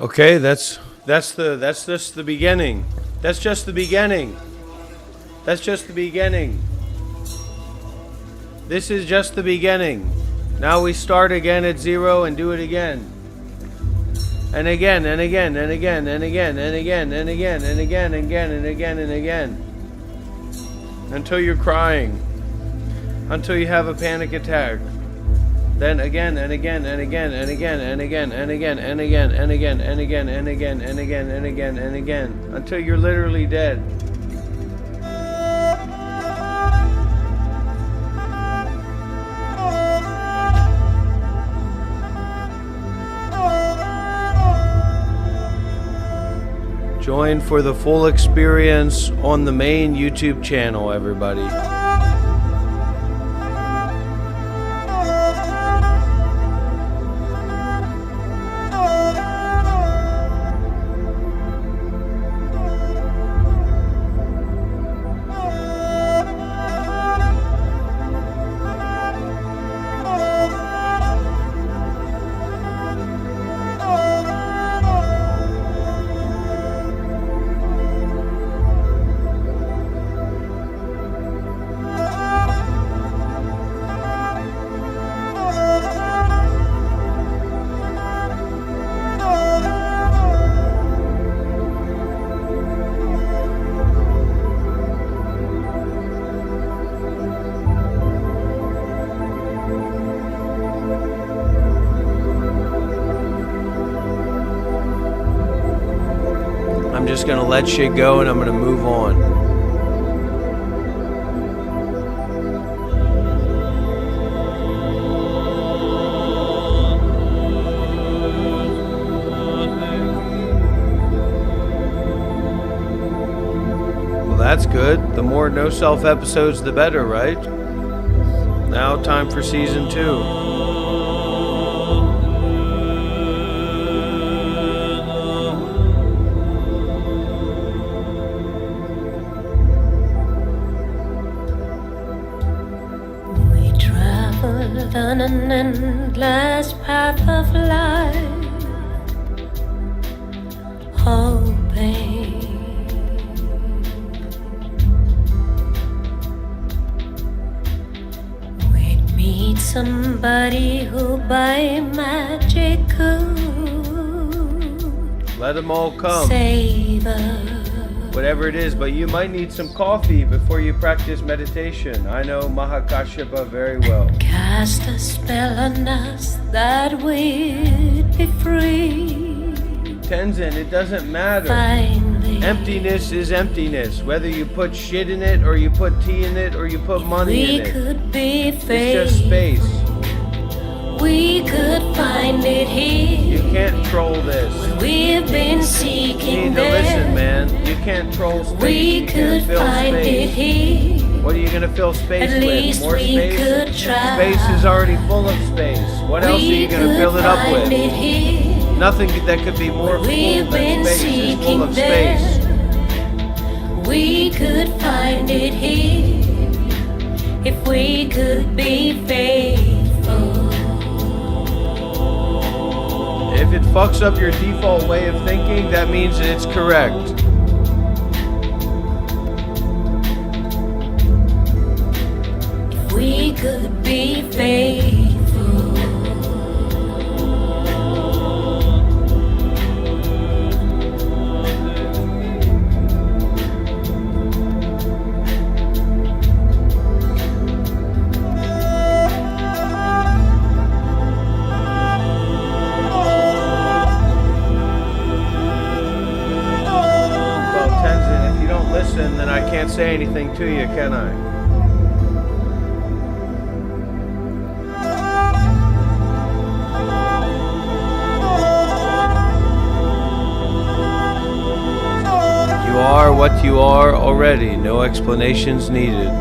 Okay, that's just the beginning. That's just the beginning. That's just the beginning. This is just the beginning. Now we start again at zero and do it again. And again, and again, and again, and again, and again, and again, and again, and again, and again, and again. Until you're crying. Until you have a panic attack. Then again, and again, and again, and again, and again, and again, and again, and again, and again, and again, and again, and again, and again. Until you're literally dead. Join for the full experience on the main YouTube channel, everybody. I'm just going to let shit go and I'm going to move on. Well, that's good. The more no self episodes, the better, right? Now, time for season 2. On an endless path of life, hoping we'd meet somebody who by magic could let them all come. Save us. Whatever it is, but you might need some coffee before you practice meditation. I know Mahakashyapa very well. Cast a spell on us that we'd be free. Tenzin, it doesn't matter. Finally, emptiness is emptiness. Whether you put shit in it, or you put tea in it, or you put money in it. Could be it's just space. We could find it here. You can't troll this. We've been seeking. You need to listen, man. You can't troll space. We could find it here. What are you gonna fill space At with? More space? Could try. Space is already full of space. What else are you gonna fill it up with? Nothing that could be more full than space is full of space. We could find it here if we could be faithful. If it fucks up your default way of thinking, that means that it's correct. If we could be faithful. Then I can't say anything to you, can I? You are what you are already, no explanations needed.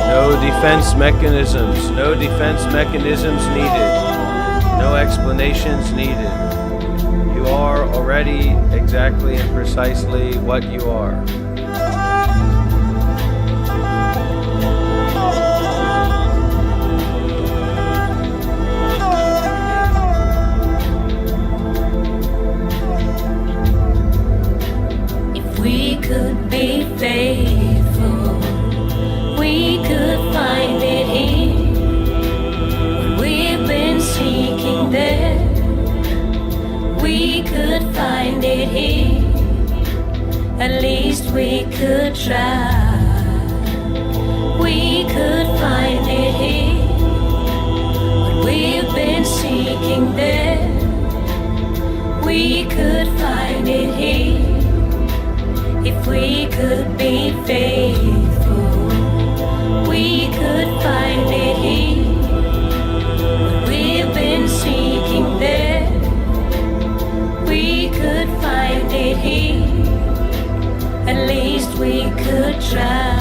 No defense mechanisms, no defense mechanisms needed. No explanations needed. You are already exactly and precisely what you are. could be faithful, we could find it here. What we've been seeking there, we could find it here. At least we could try. We could find it here. What we've been seeking there, we could find it here. If we could be faithful, we could find it here. What we've been seeking there, we could find it here. At least we could try.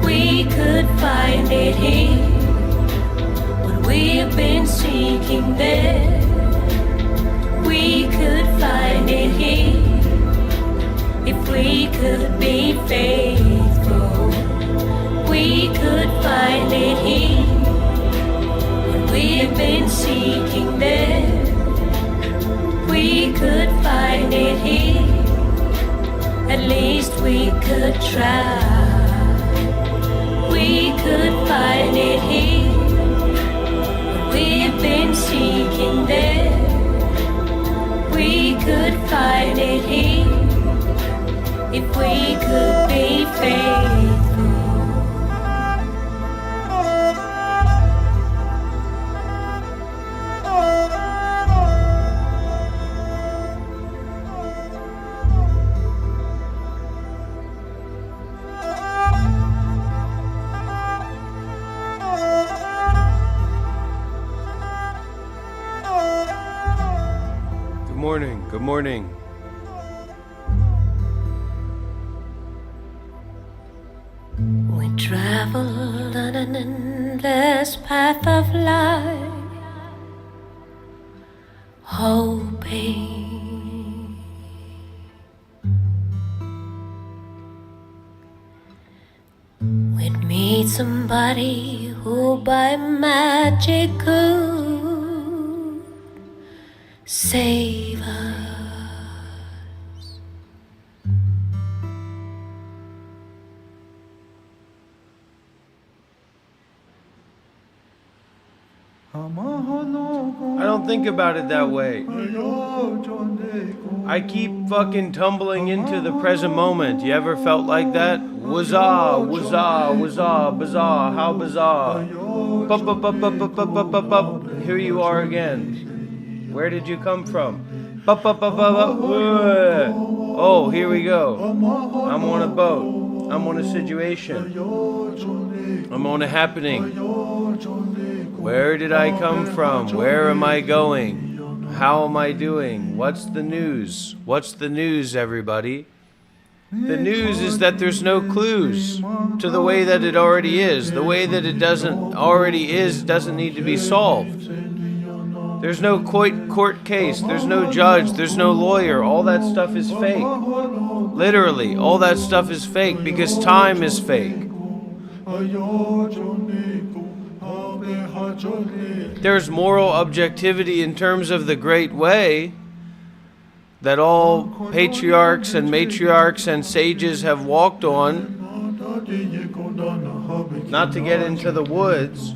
We could find it here. What we've been seeking there, we could find it here. If we could be faithful, we could find it here. What we've been seeking there, we could find it here. At least we could try. We could find it here. What we've been seeking there, we could find it here. If we could be faithful. Good morning. We travel on an endless path of life, hoping we'd meet somebody who by magic could save us. I don't think about it that way. I keep fucking tumbling into the present moment. You ever felt like that? Wazah, wazah, wazah, bizarre, how bizarre. Bup, bup, bup, bup, bup, bup, bup, bup, bup. Here you are again. Where did you come from? Bup, bup, bup, bup, bup. Oh, here we go. I'm on a boat. I'm on a situation. I'm on a happening. Where did I come from? Where am I going? How am I doing? What's the news? What's the news, everybody? The news is that there's no clues to the way that it already is. The way that it already is doesn't need to be solved. There's no court case. There's no judge. There's no lawyer. All that stuff is fake. Literally, all that stuff is fake because time is fake. There's moral objectivity in terms of the great way that all patriarchs and matriarchs and sages have walked on. Not to get into the woods.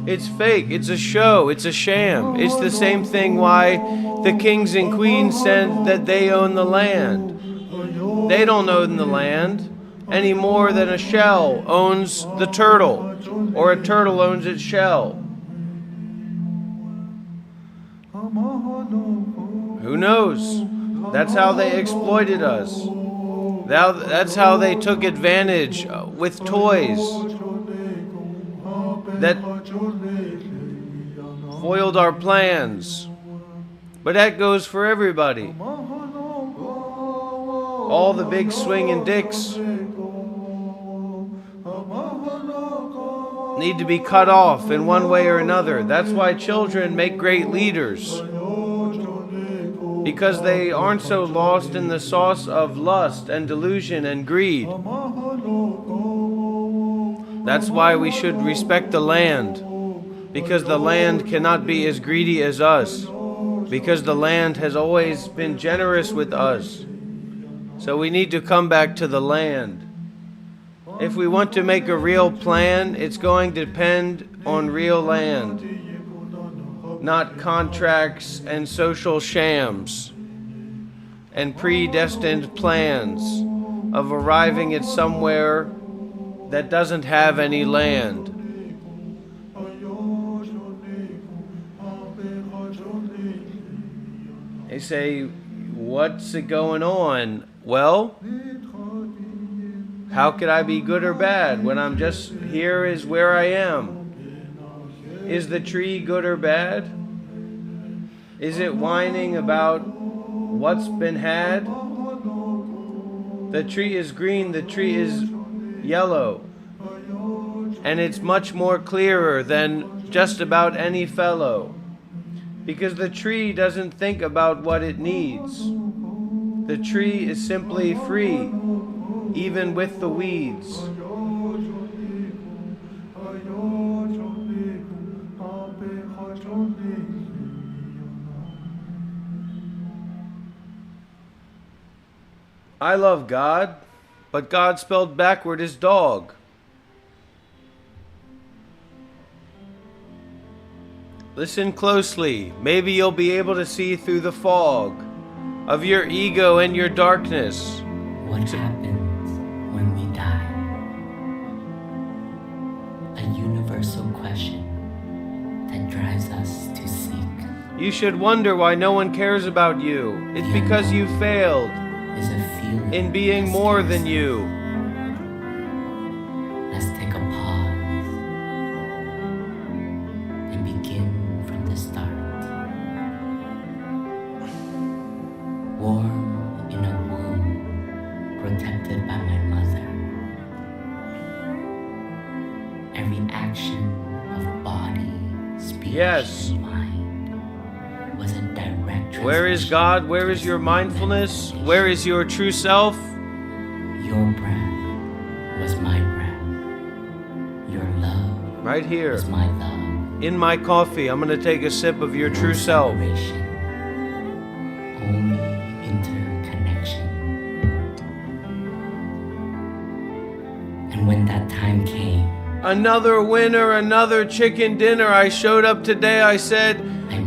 It's fake. It's a show. It's a sham. It's the same thing why the kings and queens said that they own the land. They don't own the land any more than a shell owns the turtle, or a turtle owns its shell. Who knows? That's how they exploited us. That's how they took advantage with toys that foiled our plans. But that goes for everybody. All the big swinging dicks need to be cut off in one way or another. That's why children make great leaders. Because they aren't so lost in the sauce of lust and delusion and greed. That's why we should respect the land. Because the land cannot be as greedy as us. Because the land has always been generous with us. So we need to come back to the land. If we want to make a real plan, it's going to depend on real land, not contracts and social shams and predestined plans of arriving at somewhere that doesn't have any land. They say, what's it going on? Well, how could I be good or bad when I'm just here is where I am? Is the tree good or bad? Is it whining about what's been had? The tree is green, the tree is yellow. And it's much more clearer than just about any fellow. Because the tree doesn't think about what it needs. The tree is simply free, even with the weeds. I love God, but God spelled backward is dog. Listen closely. Maybe you'll be able to see through the fog of your ego and your darkness. What happens when we die? A universal question that drives us to seek. You should wonder why no one cares about you. It's because you failed Is a feeling in being more than you. Let's take a pause and begin from the start. Warm in a womb, protected by my mother. Every action of body, speech, Yes. and mind was a direct Where is God? Where is your mindfulness? Where is your true self? Your breath was my breath. Your love Right here. was my love. In my coffee, I'm going to take a sip of your true self. Separation. Only interconnection. And when that time came, Another winner, another chicken dinner. I showed up today. I said,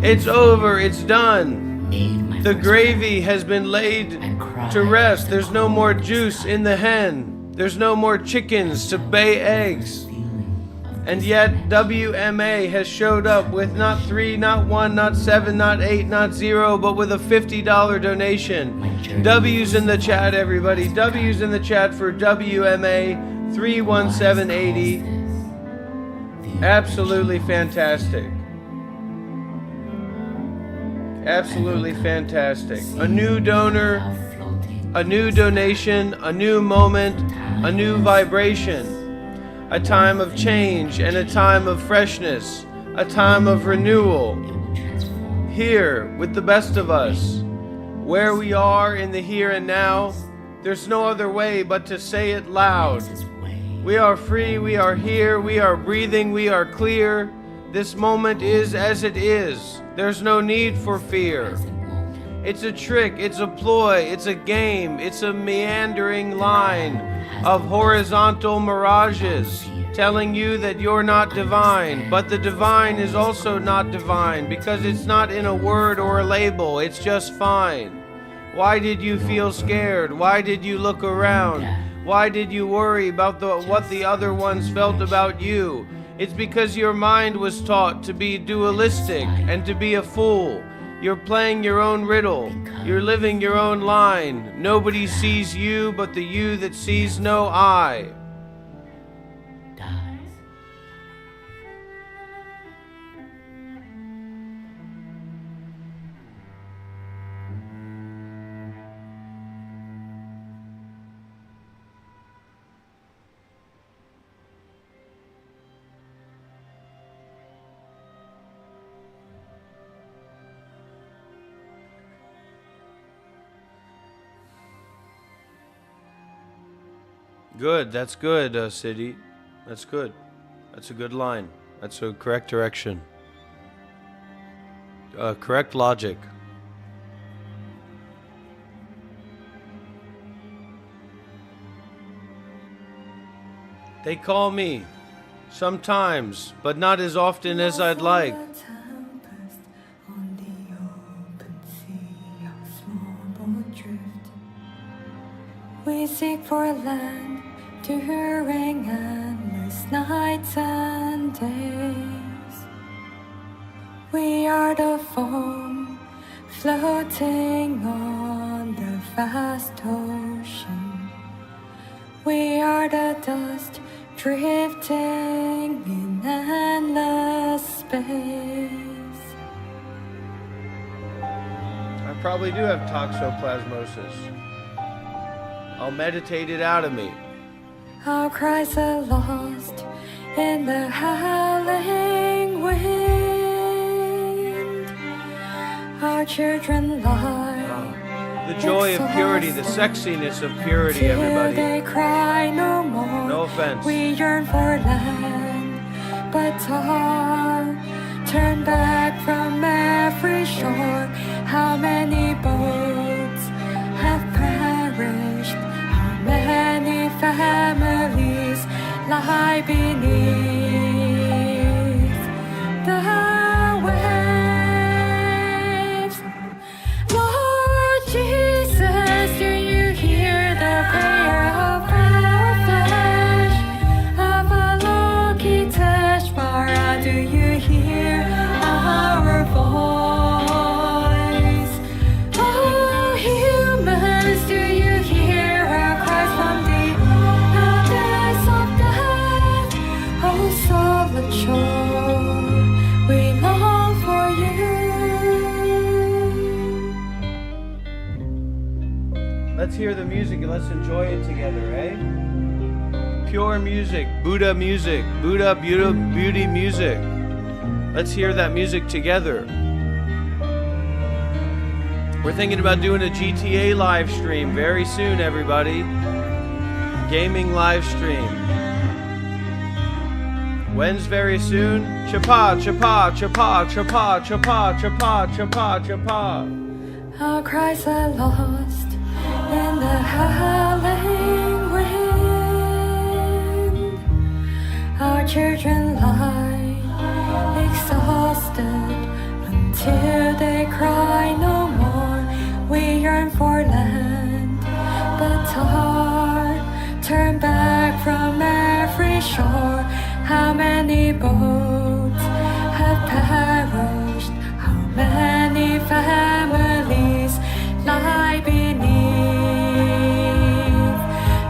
it's over, it's done. made my The first gravy has been laid and cried to rest. the There's no more cold juice inside. in the hen. There's no more chickens to lay eggs. Feeling of And yet disconnection. WMA has showed up with not 3, not 1, not 7, not 8, not 0, but with a $50 donation. My journey W's in the was chat, everybody. W's in the chat for WMA 31780. Absolutely fantastic. Absolutely fantastic. A new donor, a new donation, a new moment, a new vibration. A time of change and a time of freshness. A time of renewal. Here with the best of us. Where we are in the here and now. There's no other way but to say it loud. We are free, we are here, we are breathing, we are clear. This moment is as it is. There's no need for fear. It's a trick, it's a ploy, it's a game, it's a meandering line of horizontal mirages telling you that you're not divine. But the divine is also not divine because it's not in a word or a label, it's just fine. Why did you feel scared? Why did you look around? Why did you worry about what the other ones felt about you? It's because your mind was taught to be dualistic and to be a fool. You're playing your own riddle. You're living your own line. Nobody sees you but the you that sees no I. dies. Good, that's good, Siddhi. That's good. That's a good line. That's a correct direction. Correct logic. They call me. Sometimes, but not as often as I'd like. We seek for land during endless nights and days. We are the foam floating on the vast ocean. We are the dust drifting in endless space. I probably do have toxoplasmosis. I'll meditate it out of me. Our cries are lost in the howling wind. Our children lie. The joy of purity, the sexiness of purity, everybody. They cry no more. No offense. We yearn for land, but are turned back from every shore. How many boats have perished? How many families lie beneath the waves? Lord Jesus, do you hear the prayer of our flesh? Of our Loki Teshvara, do you hear our voice? Oh, humans, do you hear our cries from the abyss of death? Oh, solid shore, we long for you. Let's hear the music and let's enjoy it together, eh? Pure music, Buddha music, Buddha beauty music. Let's hear that music together. We're thinking about doing a GTA live stream very soon, everybody. Gaming live stream. When's very soon? Chapa, chapa, chapa, chapa, chapa, chapa, chapa, chapa. Our cries are lost in the howling wind. Our children lie exhausted until they cry no more. We yearn for land, but are turned back from every shore. How many boats have perished? How many families lie beneath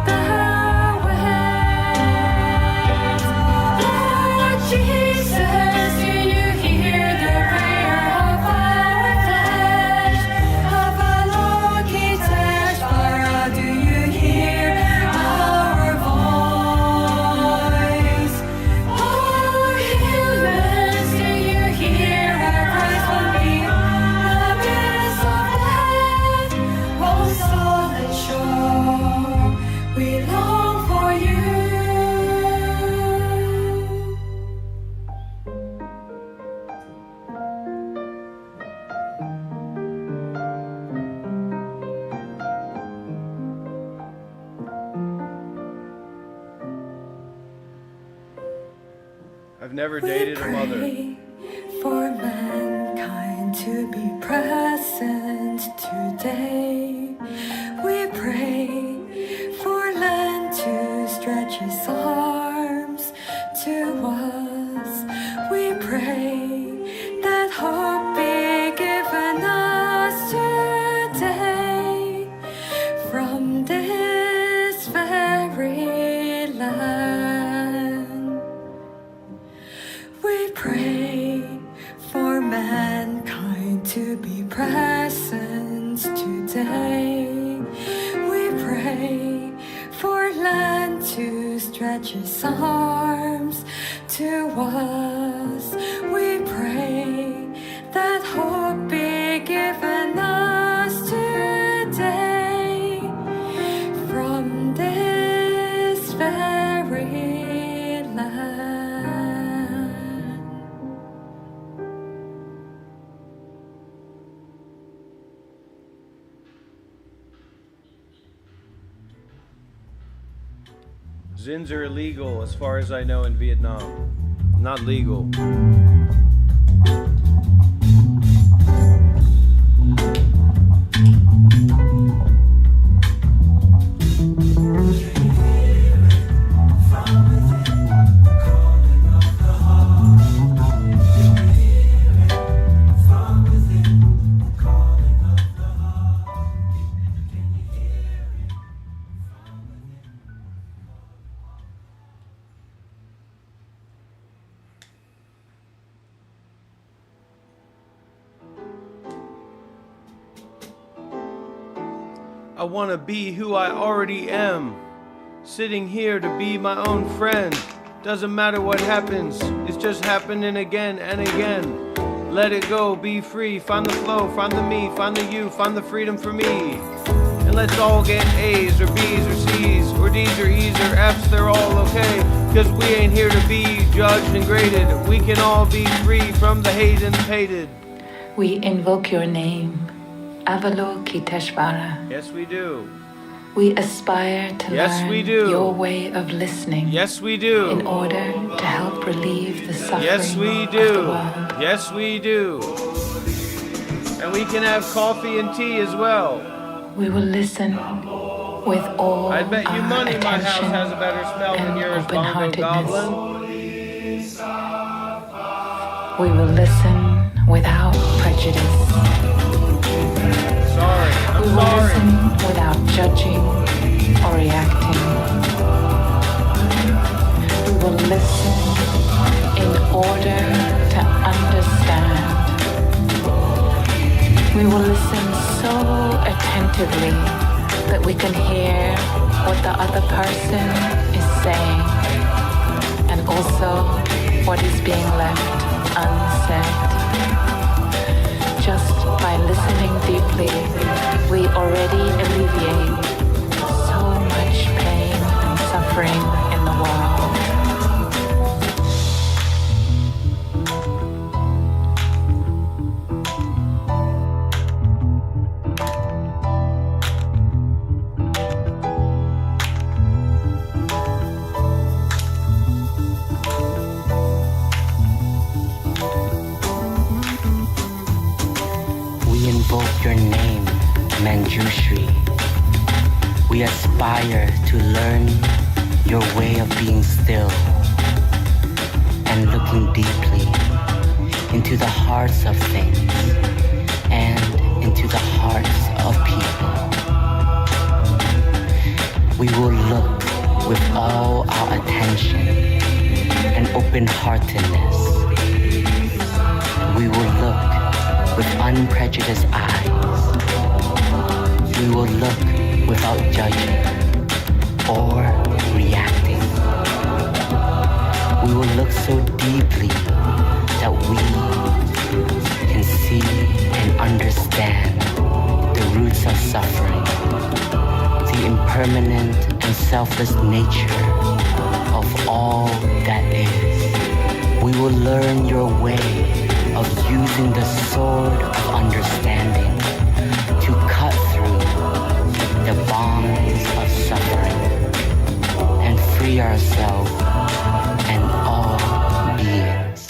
the waves? Lord Jesus, do you hear the prayer of our flesh? Of our Loki Teshvara, do you hear our voice? Oh, humans, do you hear our cries from the abyss of death? Oh, solid shore, we long for you. I've never dated a mother. We pray for mankind to be present today. We pray for land to stretch its arms to us. We pray that hope be given us today from this very land. We pray for mankind to be present today. We pray for land to stretch its arms to us. We pray that hope be given us today from this very land. Zins are illegal as far as I know in Vietnam. Not legal. I want to be who I already am. Sitting here to be my own friend. Doesn't matter what happens, it's just happening again and again. Let it go, be free, find the flow, find the me, find the you, find the freedom for me. And let's all get A's or B's or C's or D's or E's or F's, they're all okay. Cause we ain't here to be judged and graded. We can all be free from the hate and the hated. We invoke your name, Avalokiteshvara. Yes, we do. We aspire to Yes, we learn do. your way of listening. Yes, we do. In order to help relieve the suffering Yes, we of the do. world. Yes, we do. And we can have coffee and tea as well. We will listen with all I bet you our money my house attention has a better smell than and yours, Bongo open-heartedness. Goblin. We will listen without prejudice. Sorry, I'm We will sorry. listen without judging or reacting. We will listen in order to understand. We will listen so attentively that we can hear what the other person is saying and also what is being left unsaid. Just by listening deeply, we already alleviate so much pain and suffering in the world. We invoke your name, Manjushri. We aspire to learn your way of being still and looking deeply into the hearts of things and into the hearts of people. We will look with all our attention and open-heartedness. We will look with unprejudiced eyes. We will look without judging or reacting. We will look so deeply that we can see and understand the roots of suffering, the impermanent and selfless nature of all that is. We will learn your way of using the sword of understanding to cut through the bonds of suffering and free ourselves and all beings.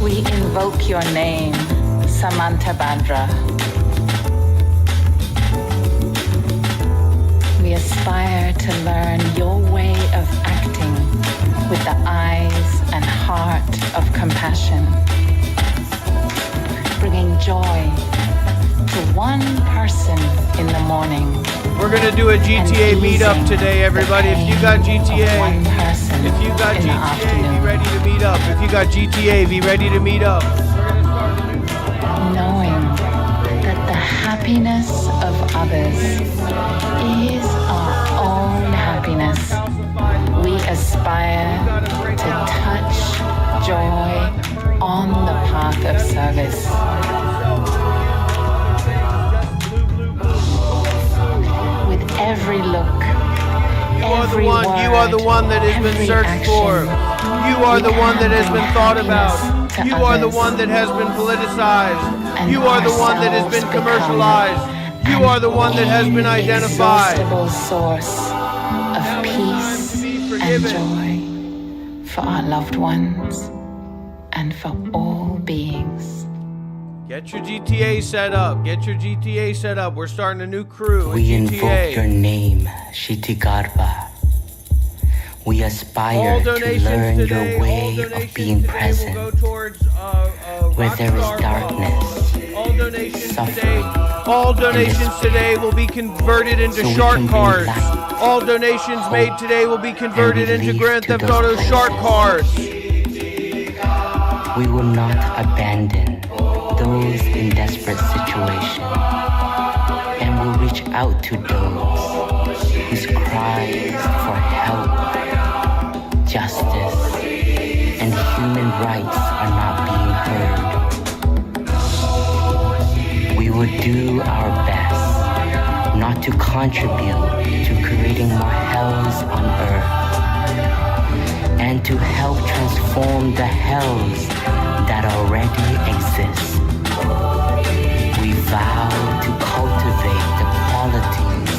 We invoke your name, Samantabhadra. We aspire to learn your way of acting with the eyes and heart of compassion, bringing joy to one person in the morning. We're gonna do a GTA meetup today, everybody. If you got GTA, One person if you got in the GTA, be afternoon. ready to meet up. If you got GTA, be ready to meet up. We're gonna start a new Knowing that the happiness of others is our own happiness, we aspire to touch joy on the path of service. With every look, every word, you are the one that has been every searched for. action, You are we the one that has can been thought bring about. happiness to You others. are the one that has been politicized. And You are the one that has been commercialized. You are the one that has been identified. Inexhaustible source of Now it's time to peace be and forgiven. joy for our loved ones and for all beings. Get your GTA set up. Get your GTA set up. We're starting a new crew in We invoke your GTA. name, Shitigarba. We All aspire to donations learn today, your all way donations of being today present. will go towards Where there is Rockstar darkness, All donations today, suffering, all donations despair. today will be converted into So we shark can bring cards. light, All donations made today will be converted into relief Grand to Theft those Auto shark places. cards. We will not abandon those in desperate situation, and will reach out to those whose cries for help, justice, and human rights are not being heard. We will do our best not to contribute to creating more hells on earth, and to help transform the hells that already exist. We vow to cultivate the qualities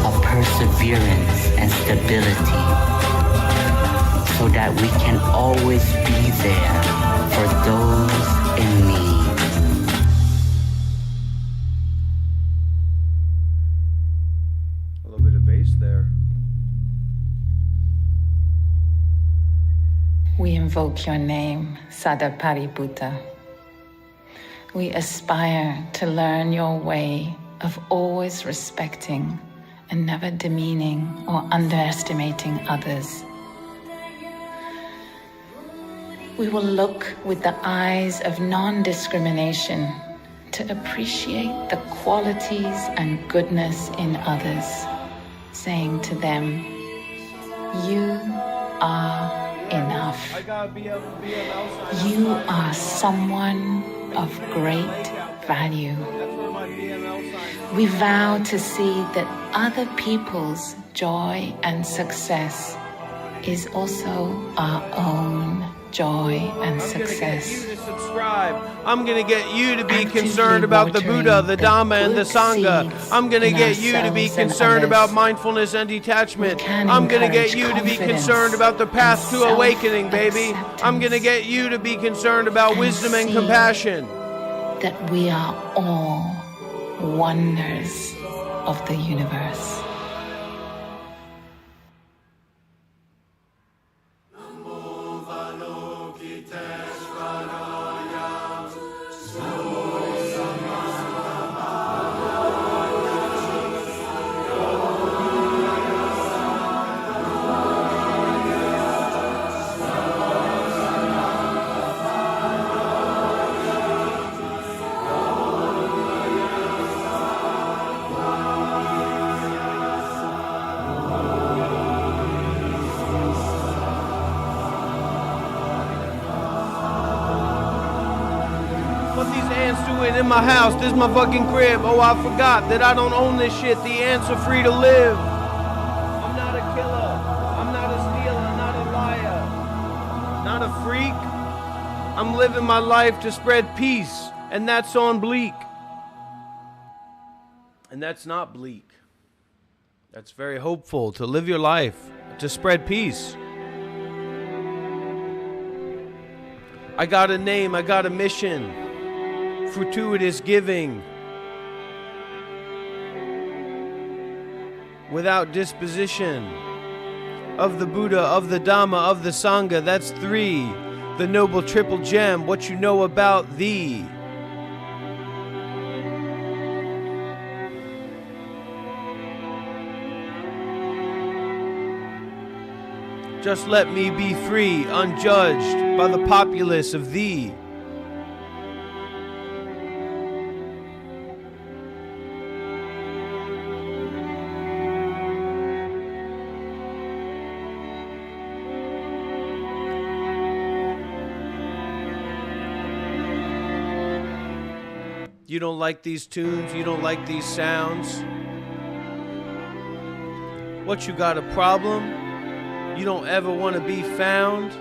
of perseverance and stability, so that we can always be there for those in need. A little bit of bass there. We invoke your name, Sadapariputta. We aspire to learn your way of always respecting and never demeaning or underestimating others. We will look with the eyes of non-discrimination to appreciate the qualities and goodness in others, saying to them, you are enough. I got BML You are someone of great value. That's where my BML sign is. We vow to see that other people's joy and success is also our own joy and I'm gonna get success. you to subscribe. I'm gonna get you to be Actively concerned about the watering Buddha, the the Dhamma, and the good Sangha. seeds I'm gonna in get you to be ourselves and concerned about others. mindfulness and detachment. We can I'm gonna get encourage you to be confidence concerned about the path and to awakening, baby. I'm gonna self-acceptance get you to be concerned about and wisdom and see compassion. that we are all wonders of the universe. What these ants doing in my house? This is my fucking crib. Oh, I forgot that I don't own this shit. The ants are free to live. I'm not a killer. I'm not a stealer. Not a liar. Not a freak. I'm living my life to spread peace. And that's on bleak. And that's not bleak. That's very hopeful to live your life, to spread peace. I got a name, I got a mission. Fortuitous giving. Without disposition. Of the Buddha, of the Dhamma, of the Sangha. That's 3. The Noble Triple Gem. What you know about thee. Just let me be free, unjudged by the populace of thee. You don't like these tunes, you don't like these sounds. What, you got a problem? You don't ever want to be found?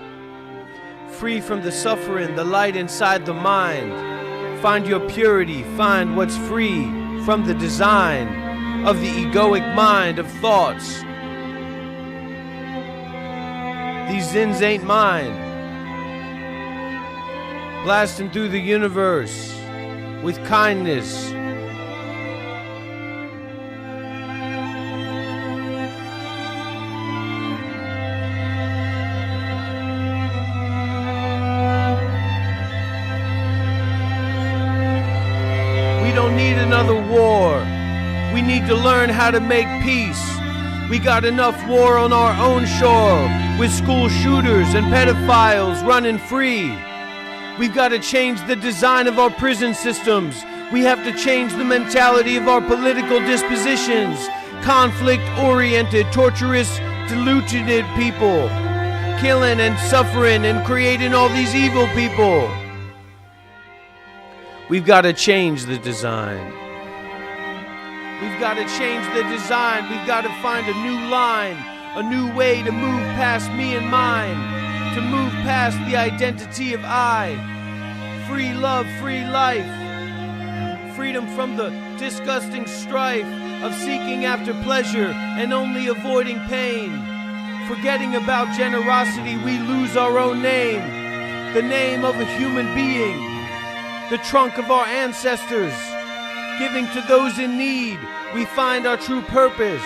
Free from the suffering, the light inside the mind. Find your purity, find what's free from the design of the egoic mind of thoughts. These zins ain't mine. Blasting through the universe with kindness. We don't need another war. We need to learn how to make peace. We got enough war on our own shore, with school shooters and pedophiles running free. We've got to change the design of our prison systems. We have to change the mentality of our political dispositions. Conflict-oriented, torturous, deluded people. Killing and suffering and creating all these evil people. We've got to change the design. We've got to change the design. We've got to find a new line, a new way to move past me and mine. To move past the identity of I. Free love, free life. Freedom from the disgusting strife of seeking after pleasure and only avoiding pain. Forgetting about generosity, we lose our own name. The name of a human being. The trunk of our ancestors. Giving to those in need, we find our true purpose.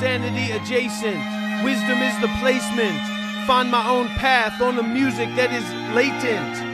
Sanity adjacent, wisdom is the placement. Find my own path on the music that is latent.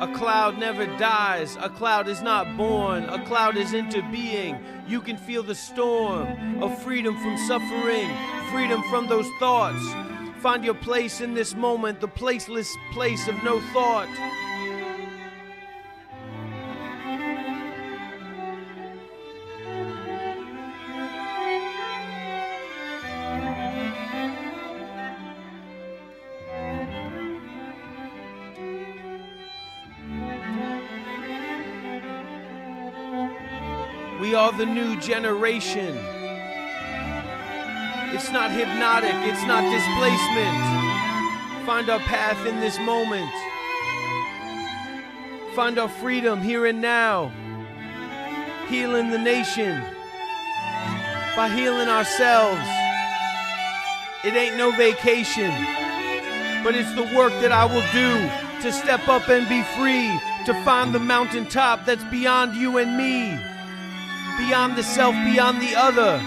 A cloud never dies, a cloud is not born, a cloud is into being. You can feel the storm of freedom from suffering, freedom from those thoughts. Find your place in this moment, the placeless place of no thought. We are the new generation. It's not hypnotic, it's not displacement. Find our path in this moment. Find our freedom here and now. Healing the nation by healing ourselves. It ain't no vacation, but it's the work that I will do to step up and be free, to find the mountaintop that's beyond you and me. Beyond the self, beyond the other.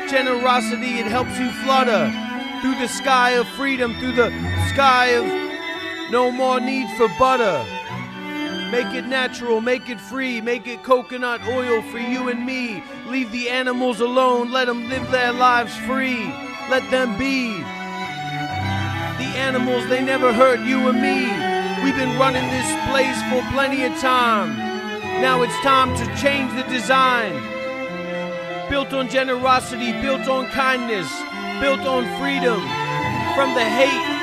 Generosity, it helps you flutter through the sky of freedom, through the sky of no more need for butter. Make it natural, make it free, make it coconut oil for you and me. Leave the animals alone, let them live their lives free. Let them be. The animals, they never hurt you and me. We've been running this place for plenty of time. Now it's time to change the design. Built on generosity, built on kindness, built on freedom from the hate.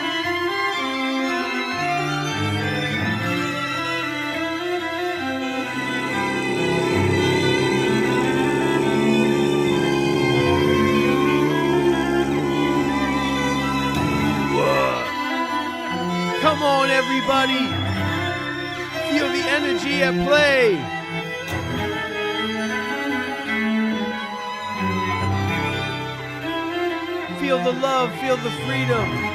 Come on, everybody. Feel the energy at play. Feel the love, feel the freedom.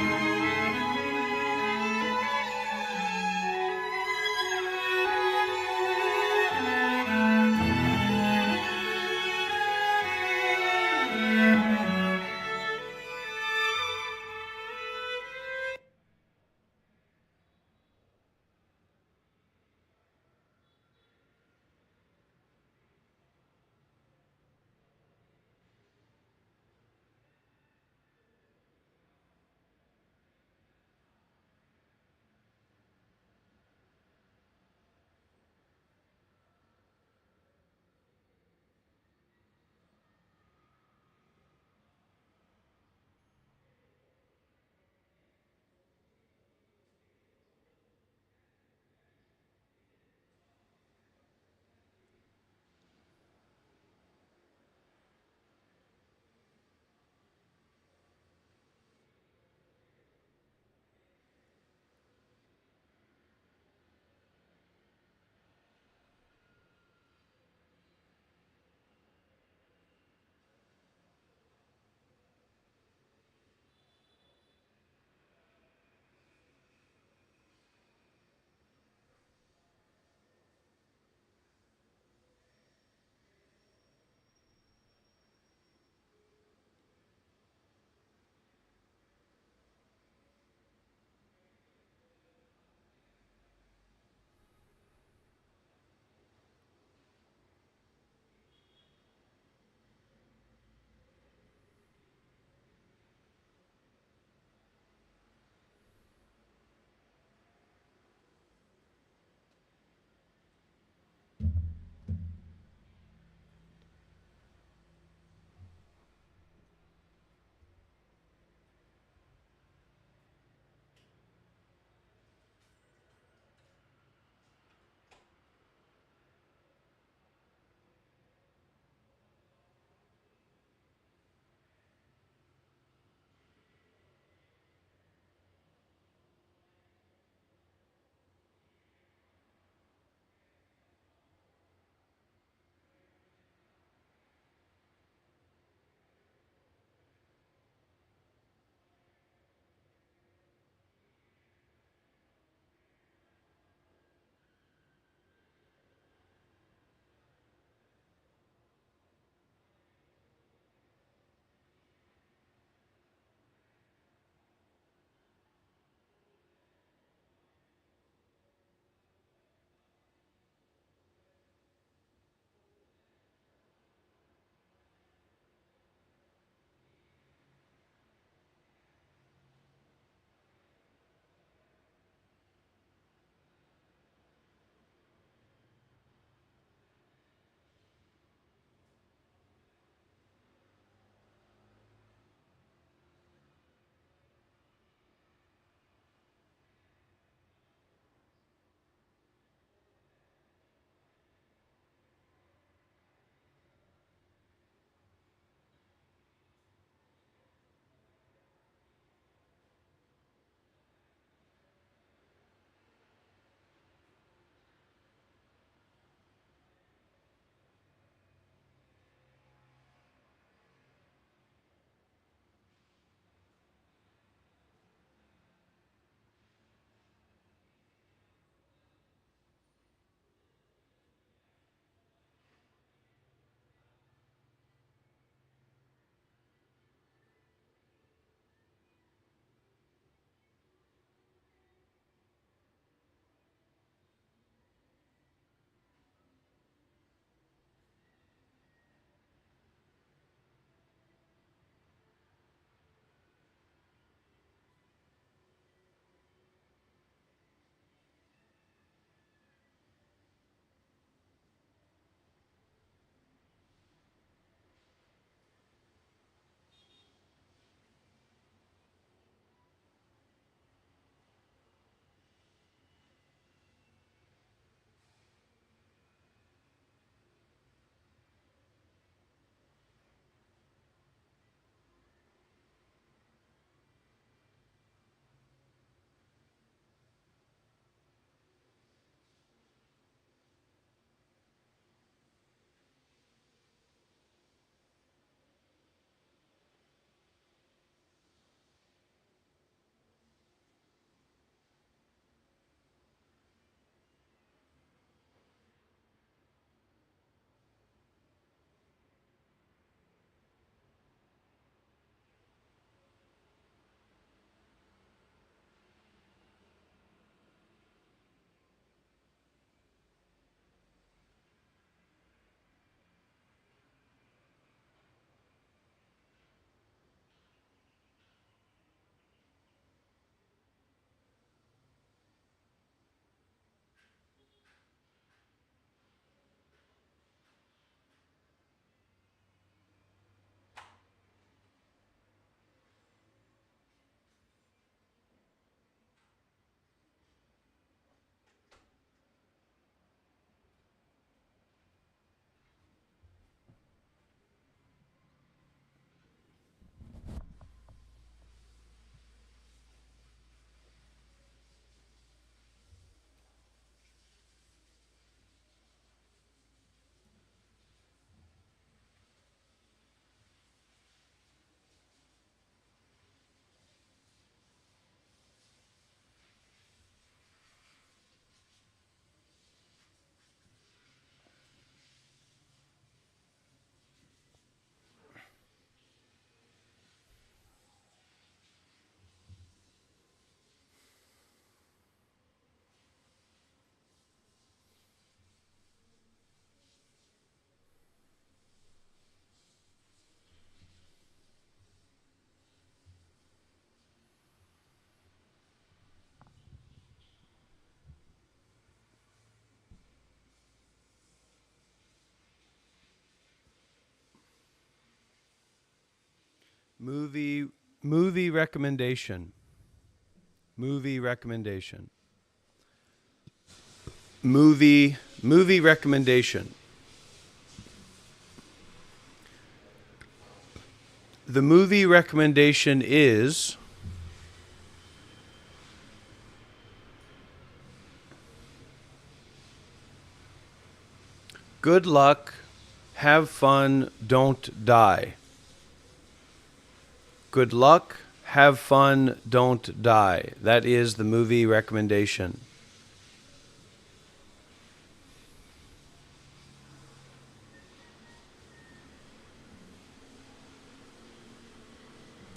Movie movie recommendation. Movie recommendation. Movie recommendation. The movie recommendation is Good Luck, Have Fun, Don't Die. Good Luck, Have Fun, Don't Die. That is the movie recommendation.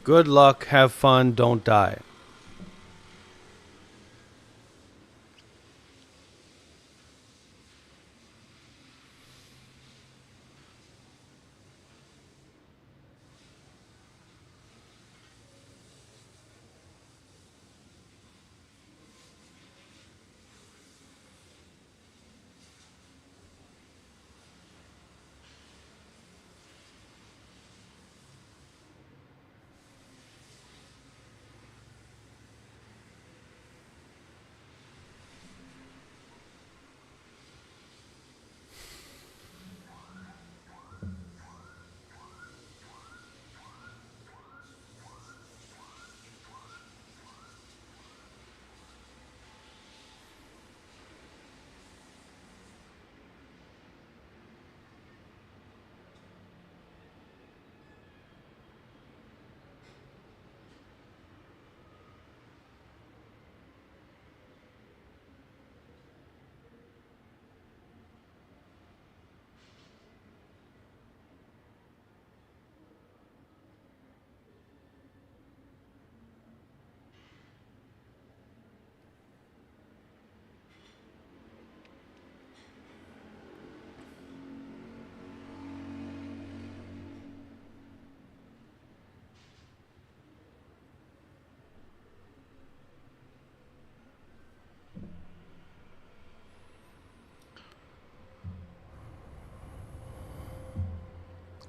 Good luck, have fun, don't die.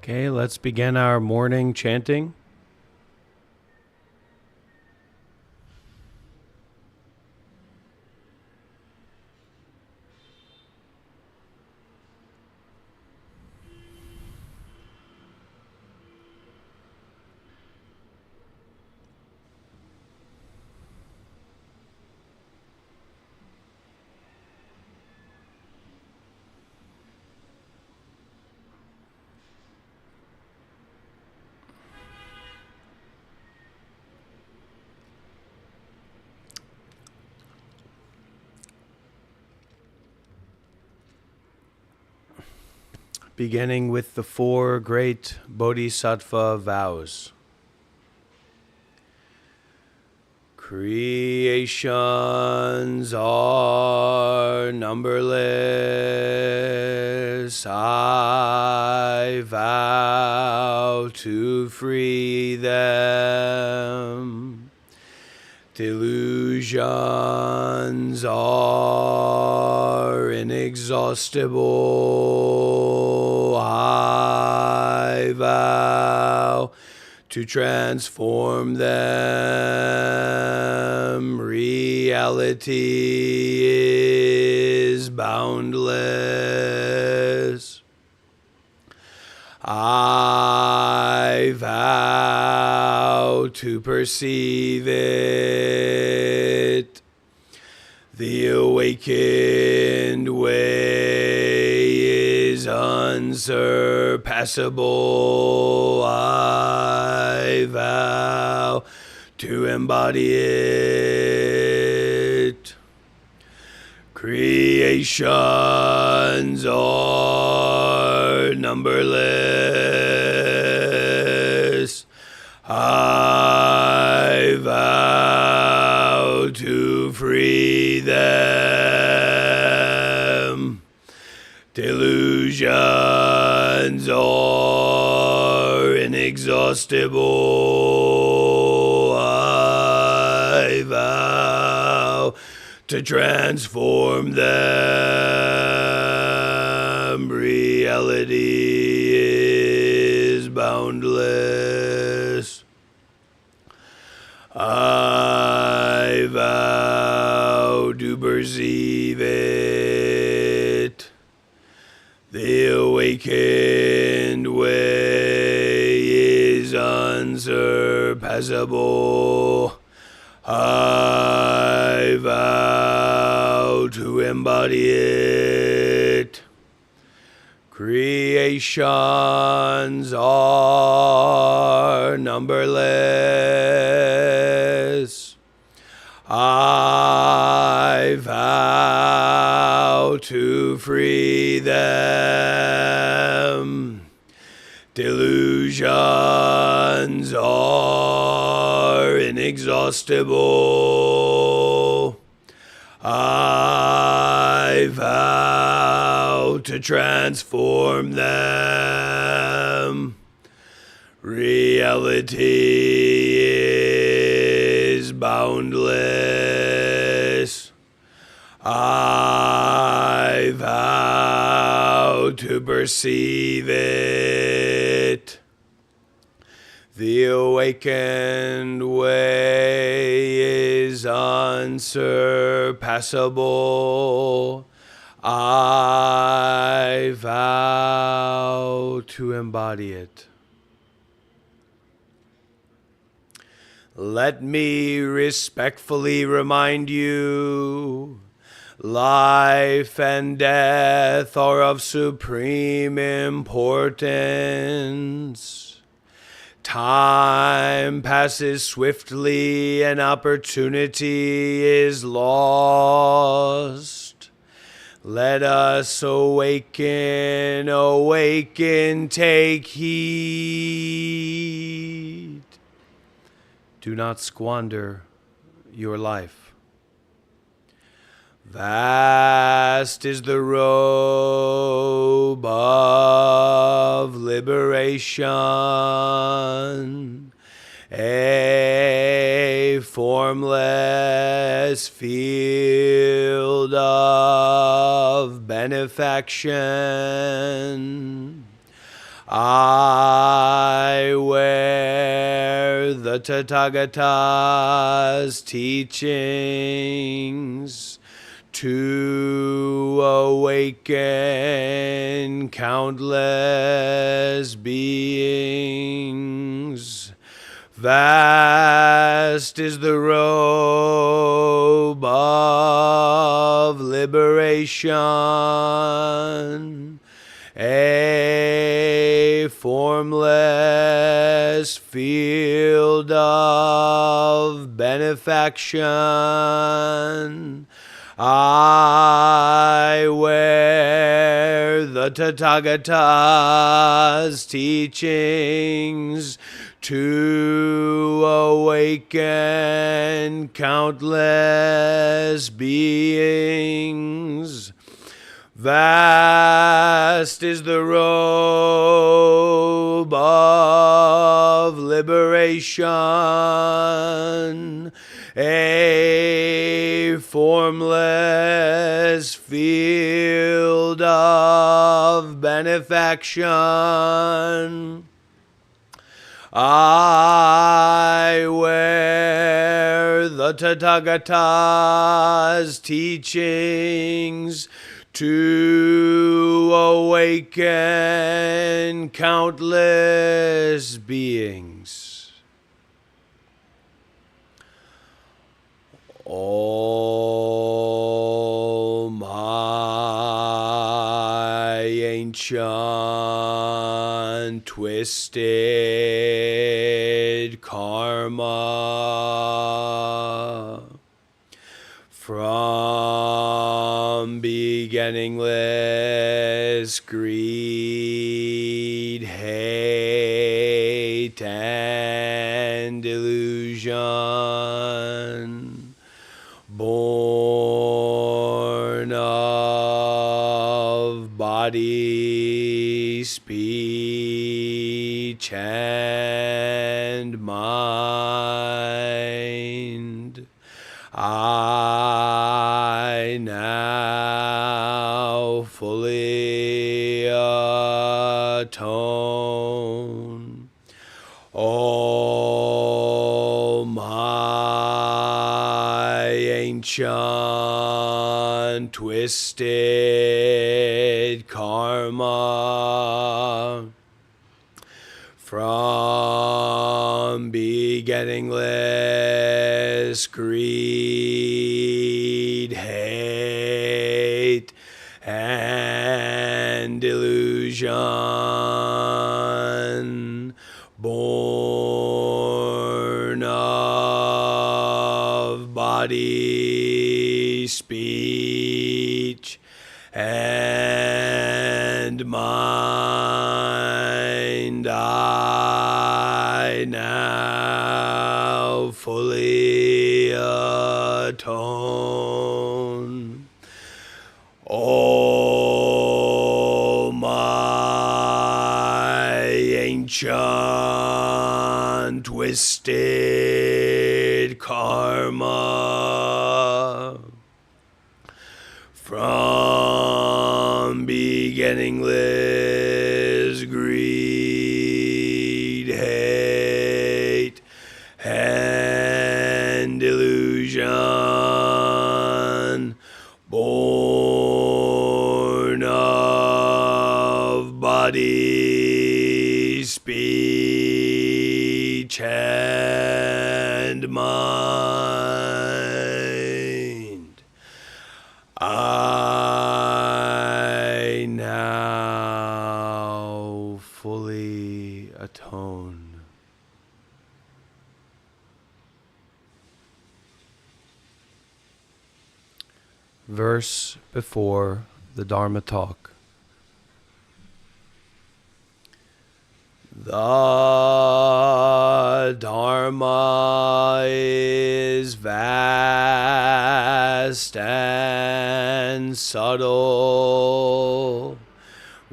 Okay, let's begin our morning chanting. Beginning with the 4 great Bodhisattva vows. Creations are numberless. I vow to free them. Delusions are inexhaustible. I vow to transform them. Reality is boundless. I vow to perceive it. The awakened way is unsurpassable. I vow to embody it. Creations are numberless. I vow to free them. Delusions are inexhaustible. I vow to transform them. Reality is boundless. awakened way is unsurpassable. I vow to embody it. Creations are numberless. I vow to free them. Delusions are inexhaustible. I vow to transform them. Reality is boundless. I vow to perceive it. The awakened way is unsurpassable. I vow to embody it. Let me respectfully remind you, life and death are of supreme importance. Time passes swiftly and opportunity is lost. Let us awaken, awaken, take heed. Do not squander your life. Vast is the robe of liberation, a formless field of benefaction. I wear the Tathagata's teachings to awaken countless beings. Vast is the robe of liberation, a formless field of benefaction. I wear the Tathagata's teachings to awaken countless beings. Vast is the robe of liberation, a formless field of benefaction. I wear the Tathagata's teachings to awaken countless beings. All my ancient twisted karma from beginningless greed, hate, and delusion, born of body, speech, and mind, I now fully atone. All my ancient twisted karma from beginningless greed, hate, and delusion, born of body, speech, and mind, I now fully atone. Oh, my ancient twisted karma from beginningless greed, hate, and delusion, born of body, speech, and mind, I now fully atone. Verse before the Dharma talk. The Dharma is vast and subtle.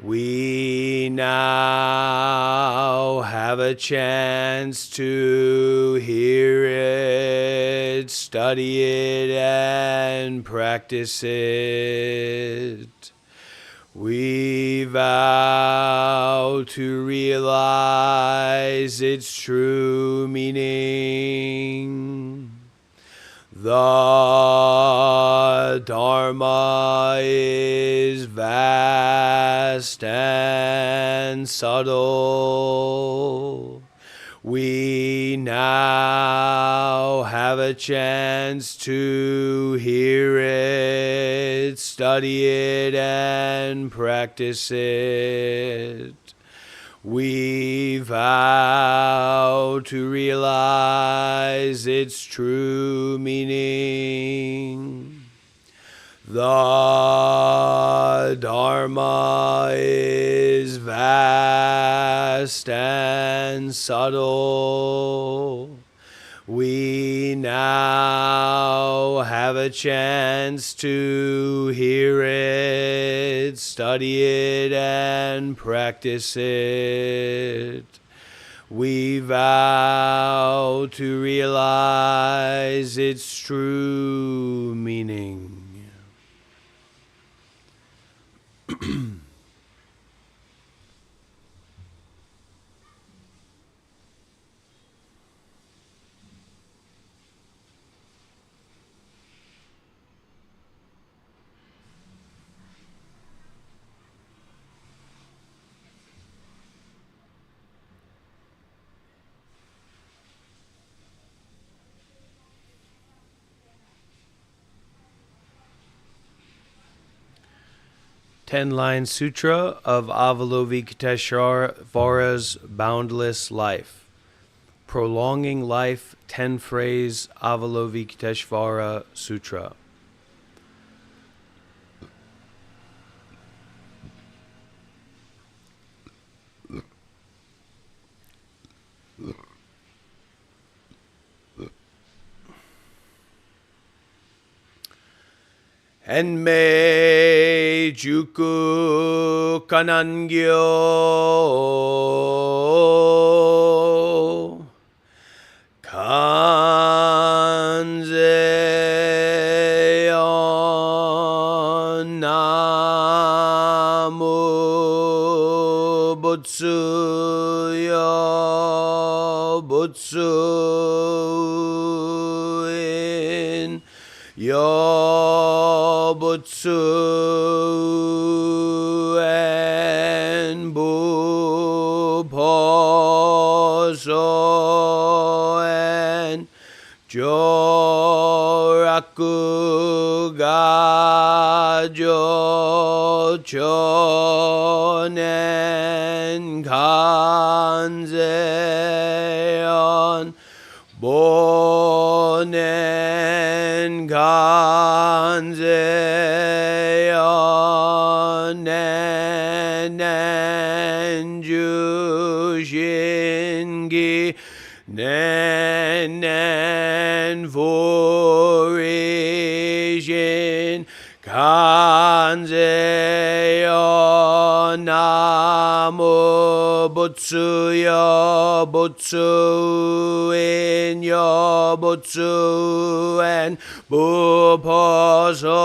We now have a chance to hear it, study it, and practice it. We vow to realize its true meaning. The Dharma is vast and subtle. We now have a chance to hear it, study it, and practice it. We vow to realize its true meaning. The Dharma is vast and subtle. We now have a chance to hear it, study it, and practice it. We vow to realize its true meaning. Ten-line Sutra of Avalokiteshvara's Boundless Life. Prolonging Life, 10-phrase Avalokiteshvara Sutra. Enmei juku kanangyo kanze on namu butsuyo butsuin yo Butsu and Buposo and Joraku Gajo Chonen Kanzeon Bonen Kanzeon Nenen Jushingi Nenen Furishin Kanzeon Namu Butsuyo Butsu in yo Butsu and Buposo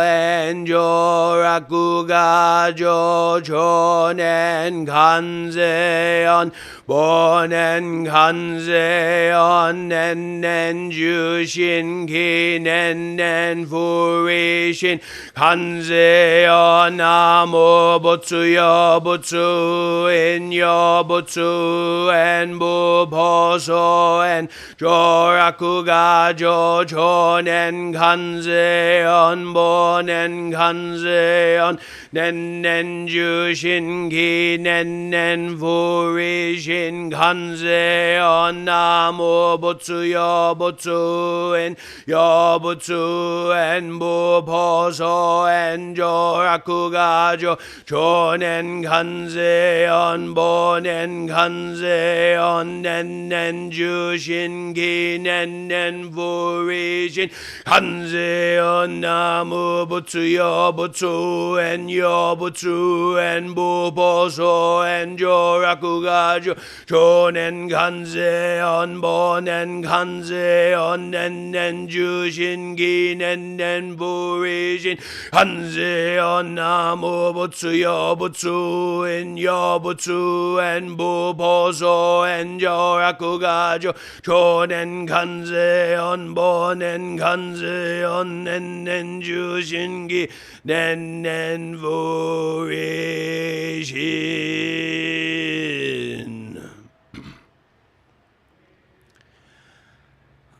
and Joraku Gajo Chonen Kanzeon Bonen Kanzeon Nenen Jushin Ki Nenen Furishin Kanzeon Namu Butsuyo Butsu in yo Butsu and Buposo and Joraku Gajo Chonen Kanzeon Bonen Kanzeon Nenen Jushin Ki Nenen Furishin Kanzeon Namu Butsuyo Butsu in yo Butsu and Buposo and Joraku Gajo Chonen Kanzeon Bonen Kanzeon Nenen Jushin Ki Nenen Furishin Kanzeon Namu Butsuyo Butsu and yo Butsu and Buposo and Joraku Gajo Chonen Kanzeon Bonen Kanzeon Nenen Jushin Ki Nenen Furishin Kanzeon Namu Butsuyo Butsu in yo Butsu and Buposo and Joraku Gajo Chonen Kanzeon Bonen Kanzeon Nenen Jushin Ki Nenen Furishin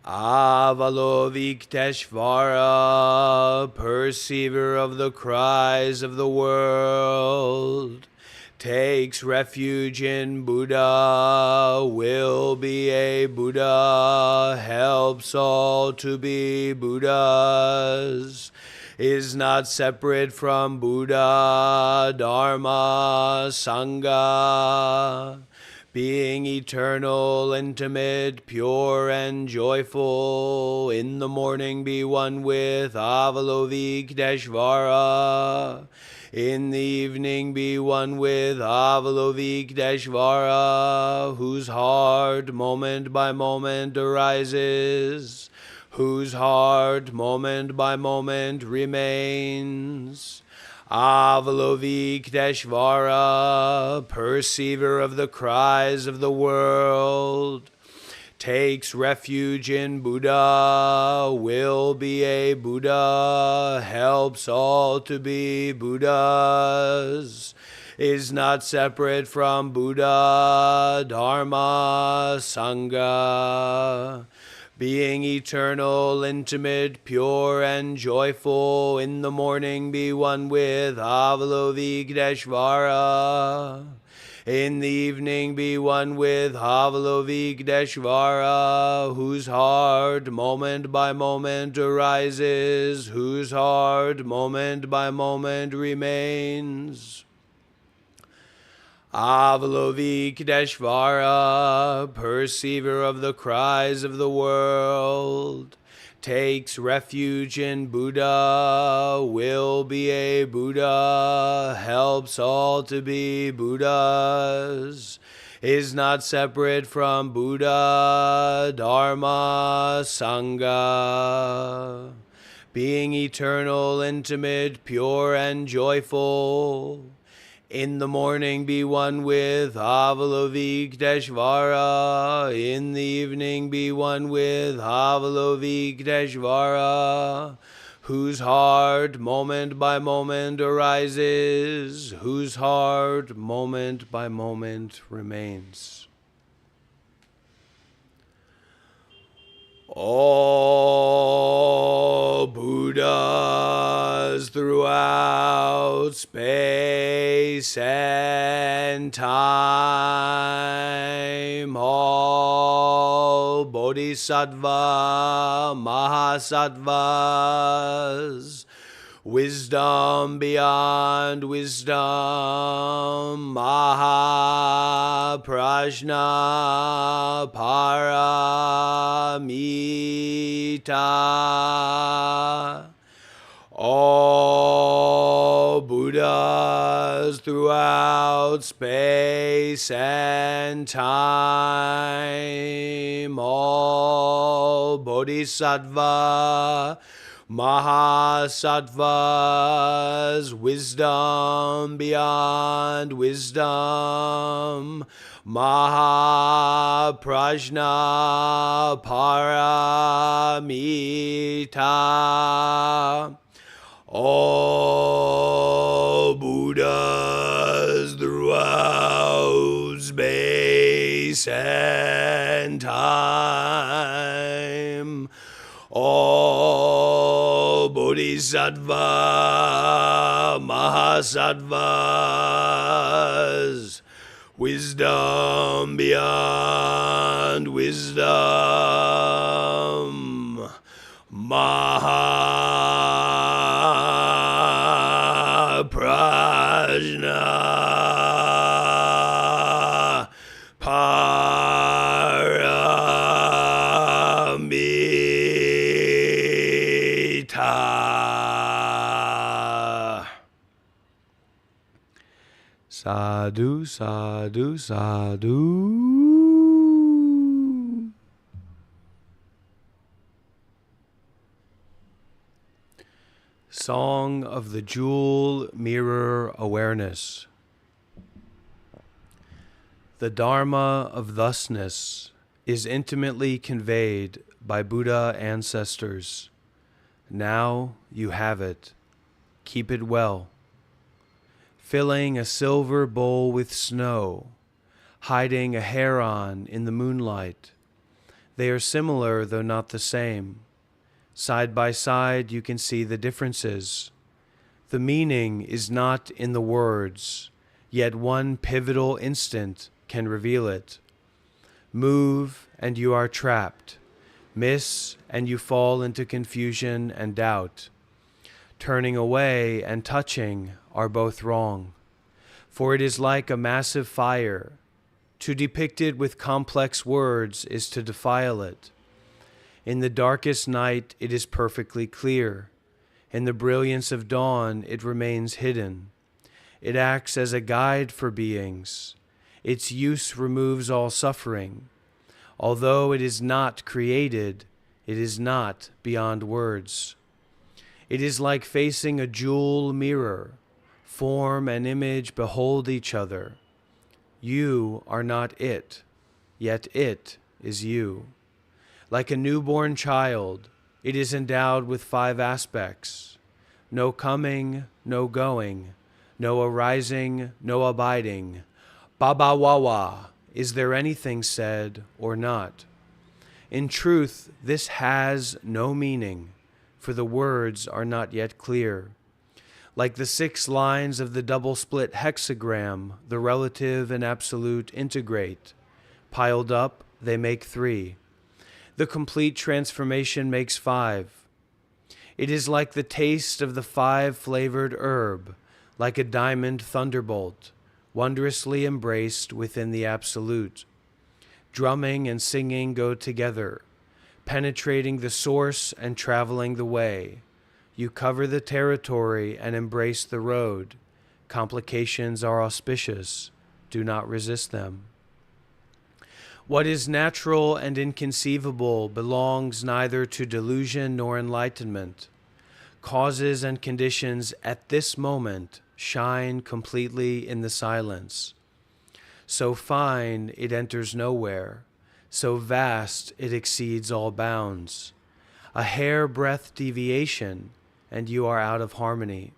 Avalovikteshvara, perceiver of the cries of the world, takes refuge in Buddha, will be a Buddha, helps all to be Buddhas, is not separate from Buddha, Dharma, Sangha, being eternal, intimate, pure, and joyful, in the morning be one with Avalovikdeshvara, in the evening be one with Avalovikdeshvara, whose heart moment by moment arises, whose heart moment by moment remains. Avalovikdeshvara, perceiver of the cries of the world, takes refuge in Buddha, will be a Buddha, helps all to be Buddhas, is not separate from Buddha, Dharma, Sangha, being eternal, intimate, pure, and joyful, in the morning be one with Avalovikdeshvara, in the evening be one with Avalovikdeshvara, whose heart moment by moment arises, whose heart moment by moment remains. Avalovikdeshvara, perceiver of the cries of the world, takes refuge in Buddha, will be a Buddha, helps all to be Buddhas, is not separate from Buddha, Dharma, Sangha, being eternal, intimate, pure, and joyful, in the morning be one with Avalovikdeshvara, in the evening be one with Avalovikdeshvara, whose heart moment by moment arises, whose heart moment by moment remains. All Buddhas throughout space and time, all Bodhisattva, Mahasattvas, wisdom beyond wisdom, Mahaprajna Paramita. All Buddhas throughout space and time, all Bodhisattva, Mahasattvas, wisdom beyond wisdom, Mahaprajna Paramita. All Buddhas throughout space and time, all Bodhisattva, Mahasattvas, wisdom beyond wisdom, Mahaprajna Paramita. Sadhu, sadhu, sadhu. Song of the Jewel Mirror Awareness. The Dharma of thusness is intimately conveyed by Buddha ancestors. Now you have it. Keep it well. Filling a silver bowl with snow, hiding a heron in the moonlight. They are similar, though not the same. Side by side, you can see the differences. The meaning is not in the words, yet one pivotal instant can reveal it. Move, and you are trapped. Miss, and you fall into confusion and doubt. Turning away and touching are both wrong, for it is like a massive fire. To depict it with complex words is to defile it. In the darkest night, it is perfectly clear. In the brilliance of dawn, it remains hidden. It acts as a guide for beings. Its use removes all suffering. Although it is not created, it is not beyond words. It is like facing a jewel mirror. Form and image behold each other. You are not it, yet it is you. Like a newborn child, it is endowed with 5 aspects: no coming, no going, no arising, no abiding. Baba Wawa, is there anything said or not? In truth, this has no meaning, for the words are not yet clear. Like the 6 lines of the double-split hexagram, the relative and absolute integrate. Piled up, they make 3. The complete transformation makes 5. It is like the taste of the 5-flavored herb, like a diamond thunderbolt, wondrously embraced within the absolute. Drumming and singing go together, penetrating the source and traveling the way. You cover the territory and embrace the road. Complications are auspicious. Do not resist them. What is natural and inconceivable belongs neither to delusion nor enlightenment. Causes and conditions at this moment shine completely in the silence. So fine it enters nowhere, so vast it exceeds all bounds. A hair-breadth deviation, and you are out of harmony.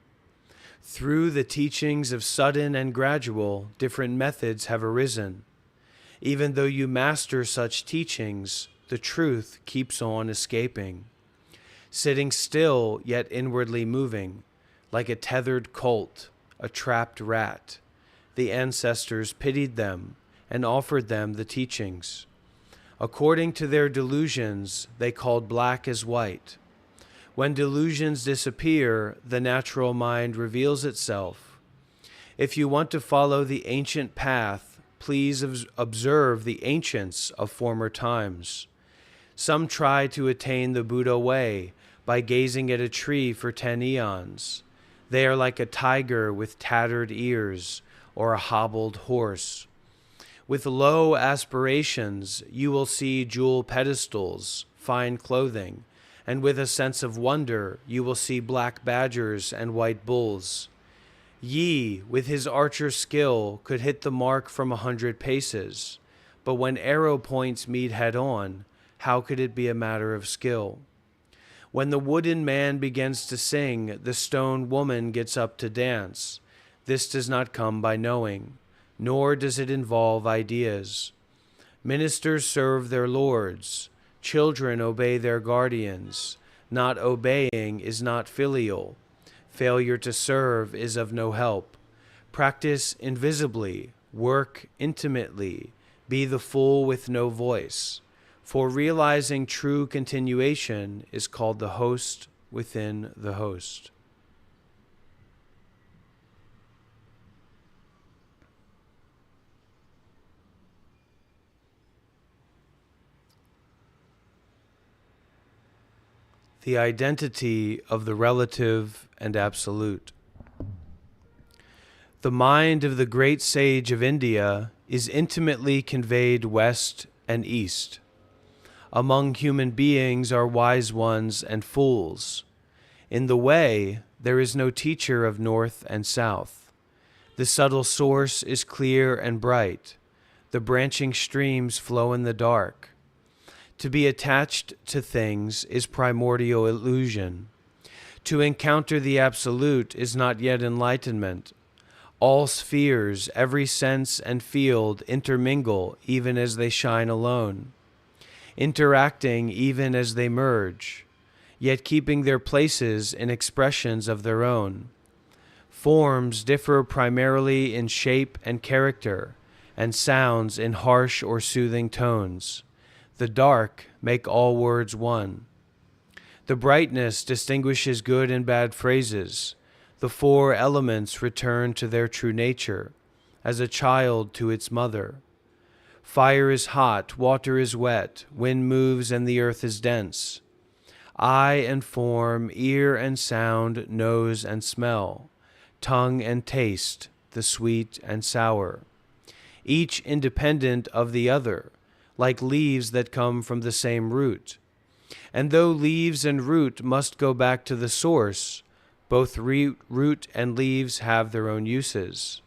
Through the teachings of sudden and gradual, different methods have arisen. Even though you master such teachings, the truth keeps on escaping. Sitting still, yet inwardly moving, like a tethered colt, a trapped rat, the ancestors pitied them and offered them the teachings. According to their delusions, they called black as white. When delusions disappear, the natural mind reveals itself. If you want to follow the ancient path, please observe the ancients of former times. Some try to attain the Buddha way by gazing at a tree for 10 eons. They are like a tiger with tattered ears or a hobbled horse. With low aspirations, you will see jewel pedestals, fine clothing, and with a sense of wonder, you will see black badgers and white bulls. Yi, with his archer skill, could hit the mark from 100 paces, but when arrow points meet head-on, how could it be a matter of skill? When the wooden man begins to sing, the stone woman gets up to dance. This does not come by knowing, nor does it involve ideas. Ministers serve their lords. Children obey their guardians. Not obeying is not filial. Failure to serve is of no help. Practice invisibly. Work intimately. Be the fool with no voice. For realizing true continuation is called the host within the host. The identity of the relative and absolute. The mind of the great sage of India is intimately conveyed west and east. Among human beings are wise ones and fools. In the way, there is no teacher of north and south. The subtle source is clear and bright. The branching streams flow in the dark. To be attached to things is primordial illusion. To encounter the absolute is not yet enlightenment. All spheres, every sense and field intermingle even as they shine alone, interacting even as they merge, yet keeping their places in expressions of their own. Forms differ primarily in shape and character, and sounds in harsh or soothing tones. The dark make all words one. The brightness distinguishes good and bad phrases. The four elements return to their true nature, as a child to its mother. Fire is hot, water is wet, wind moves and the earth is dense. Eye and form, ear and sound, nose and smell, tongue and taste, the sweet and sour. Each independent of the other, like leaves that come from the same root. And though leaves and root must go back to the source, both root and leaves have their own uses.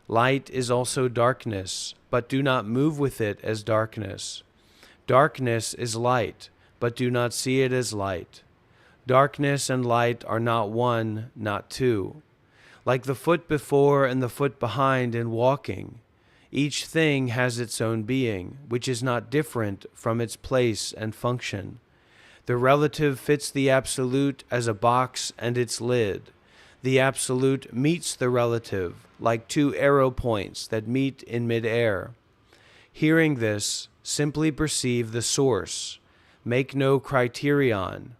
Light is also darkness, but do not move with it as darkness. Darkness is light, but do not see it as light. Darkness and light are not one, not two. Like the foot before and the foot behind in walking, each thing has its own being, which is not different from its place and function. The relative fits the absolute as a box and its lid. The absolute meets the relative, like two arrow points that meet in mid-air. Hearing this, simply perceive the source. Make no criterion.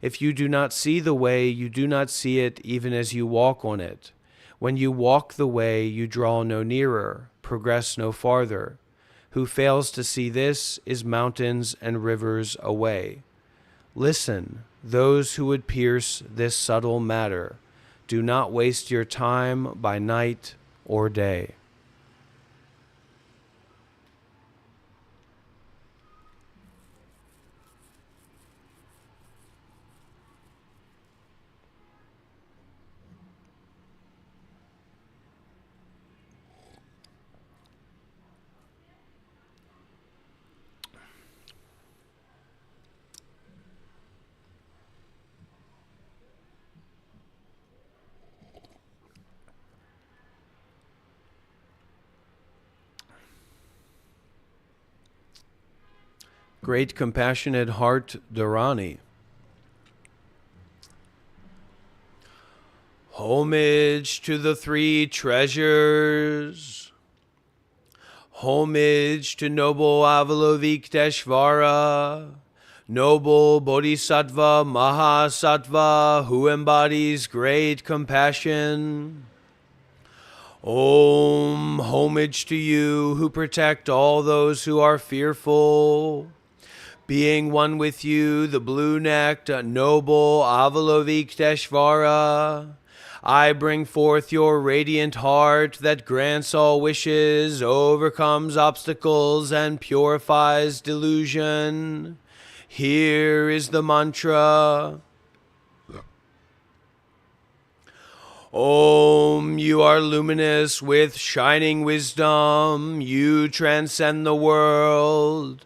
If you do not see the way, you do not see it even as you walk on it. When you walk the way, you draw no nearer, progress no farther. Who fails to see this is mountains and rivers away. Listen, those who would pierce this subtle matter. Do not waste your time by night or day. Great Compassionate Heart Dharani. Homage to the three treasures. Homage to noble Avalokiteshvara, noble Bodhisattva Mahasattva, who embodies great compassion. Om, homage to you who protect all those who are fearful. Being one with you, the blue-necked, noble Avalokiteshvara, I bring forth your radiant heart that grants all wishes, overcomes obstacles, and purifies delusion. Here is the mantra. Om, you are luminous with shining wisdom. You transcend the world.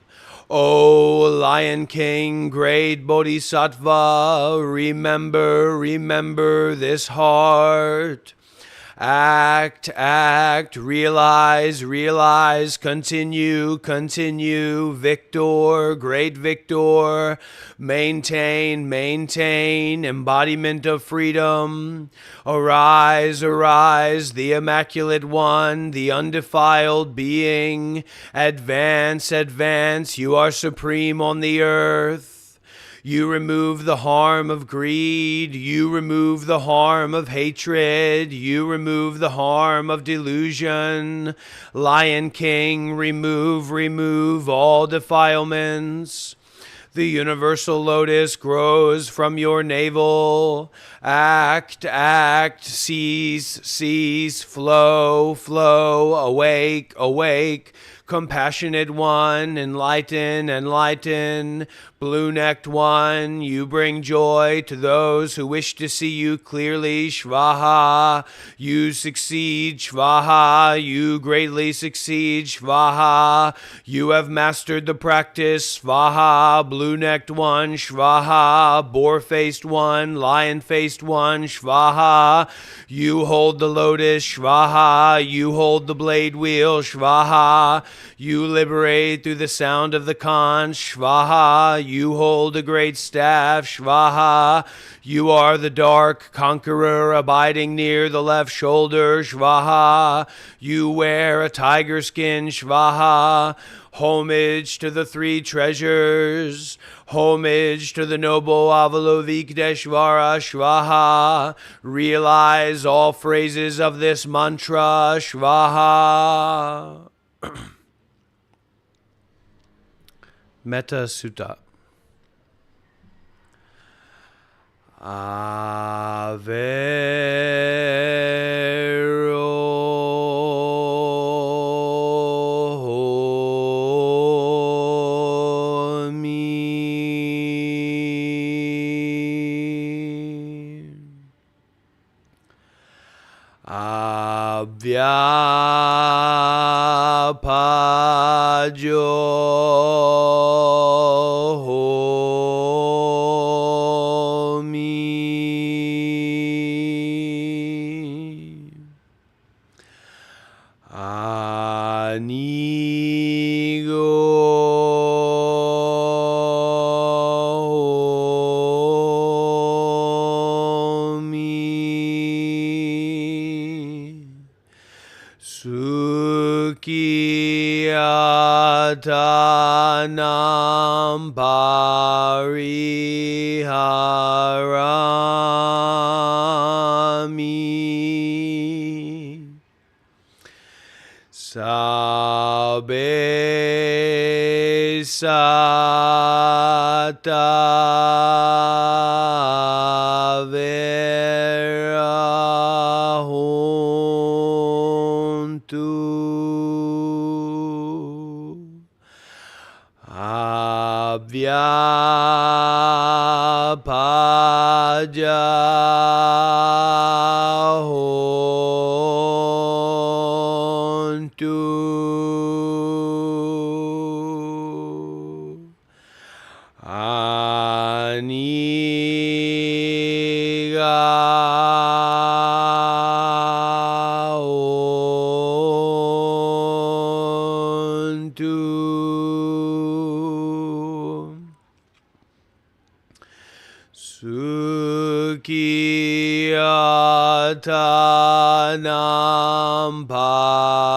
O Lion King, great Bodhisattva, remember this heart. Act, realize, continue, victor, great victor, maintain, embodiment of freedom. Arise, the immaculate one, the undefiled being. Advance, you are supreme on the earth. You remove the harm of greed. You remove the harm of hatred. You remove the harm of delusion. Lion King, remove all defilements. The universal lotus grows from your navel. Act, cease, flow, awake. Compassionate one, enlighten. Blue-necked one, you bring joy to those who wish to see you clearly. Shvaha, you succeed. Shvaha, you greatly succeed. Shvaha, you have mastered the practice. Shvaha, blue-necked one. Shvaha, boar-faced one. Lion-faced one. Shvaha, you hold the lotus. Shvaha, you hold the blade wheel. Shvaha, you liberate through the sound of the conch. Shvaha, you hold a great staff. Shvaha, you are the dark conqueror abiding near the left shoulder. Shvaha, you wear a tiger skin. Shvaha, homage to the three treasures. Homage to the noble Avalokiteshvara. Shvaha, realize all phrases of this mantra. Shvaha. Metta Sutta. Averomi. Abhyapajomi. Anigomi. Sukhiyatanam pariharami. Sabbe sata verahuntu. Abhyapajahontu. Anigaontu. Sukiyatanam pariharantu.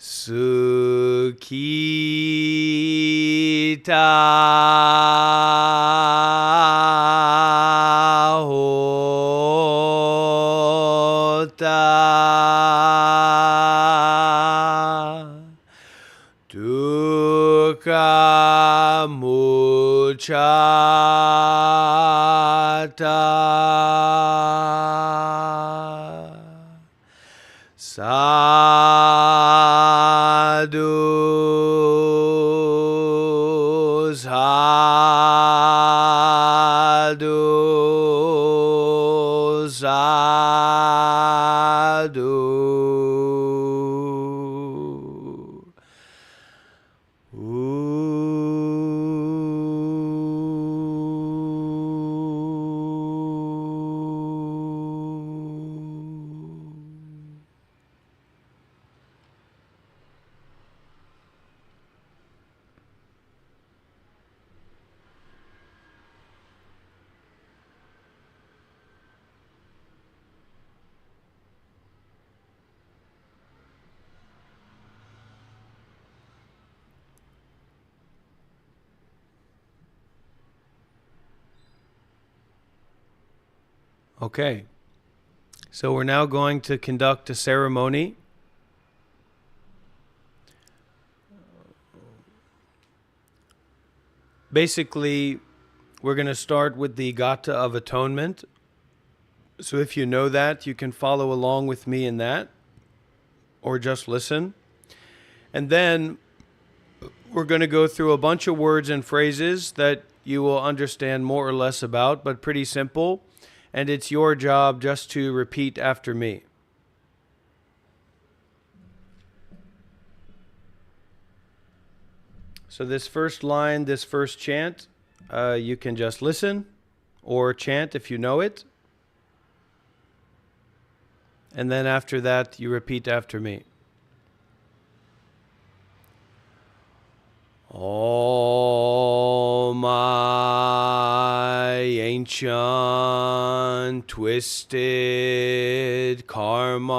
Sukita hota dukkha muccata. Sadhu, sadhu, sadhu. Okay, so we're now going to conduct a ceremony. Basically, we're going to start with the Gata of Atonement. So if you know that, you can follow along with me in that, or just listen. And then we're going to go through a bunch of words and phrases that you will understand more or less about, but pretty simple. And it's your job just to repeat after me. So this first line, this first chant, you can just listen or chant if you know it. And then after that, you repeat after me. All my ancient twisted karma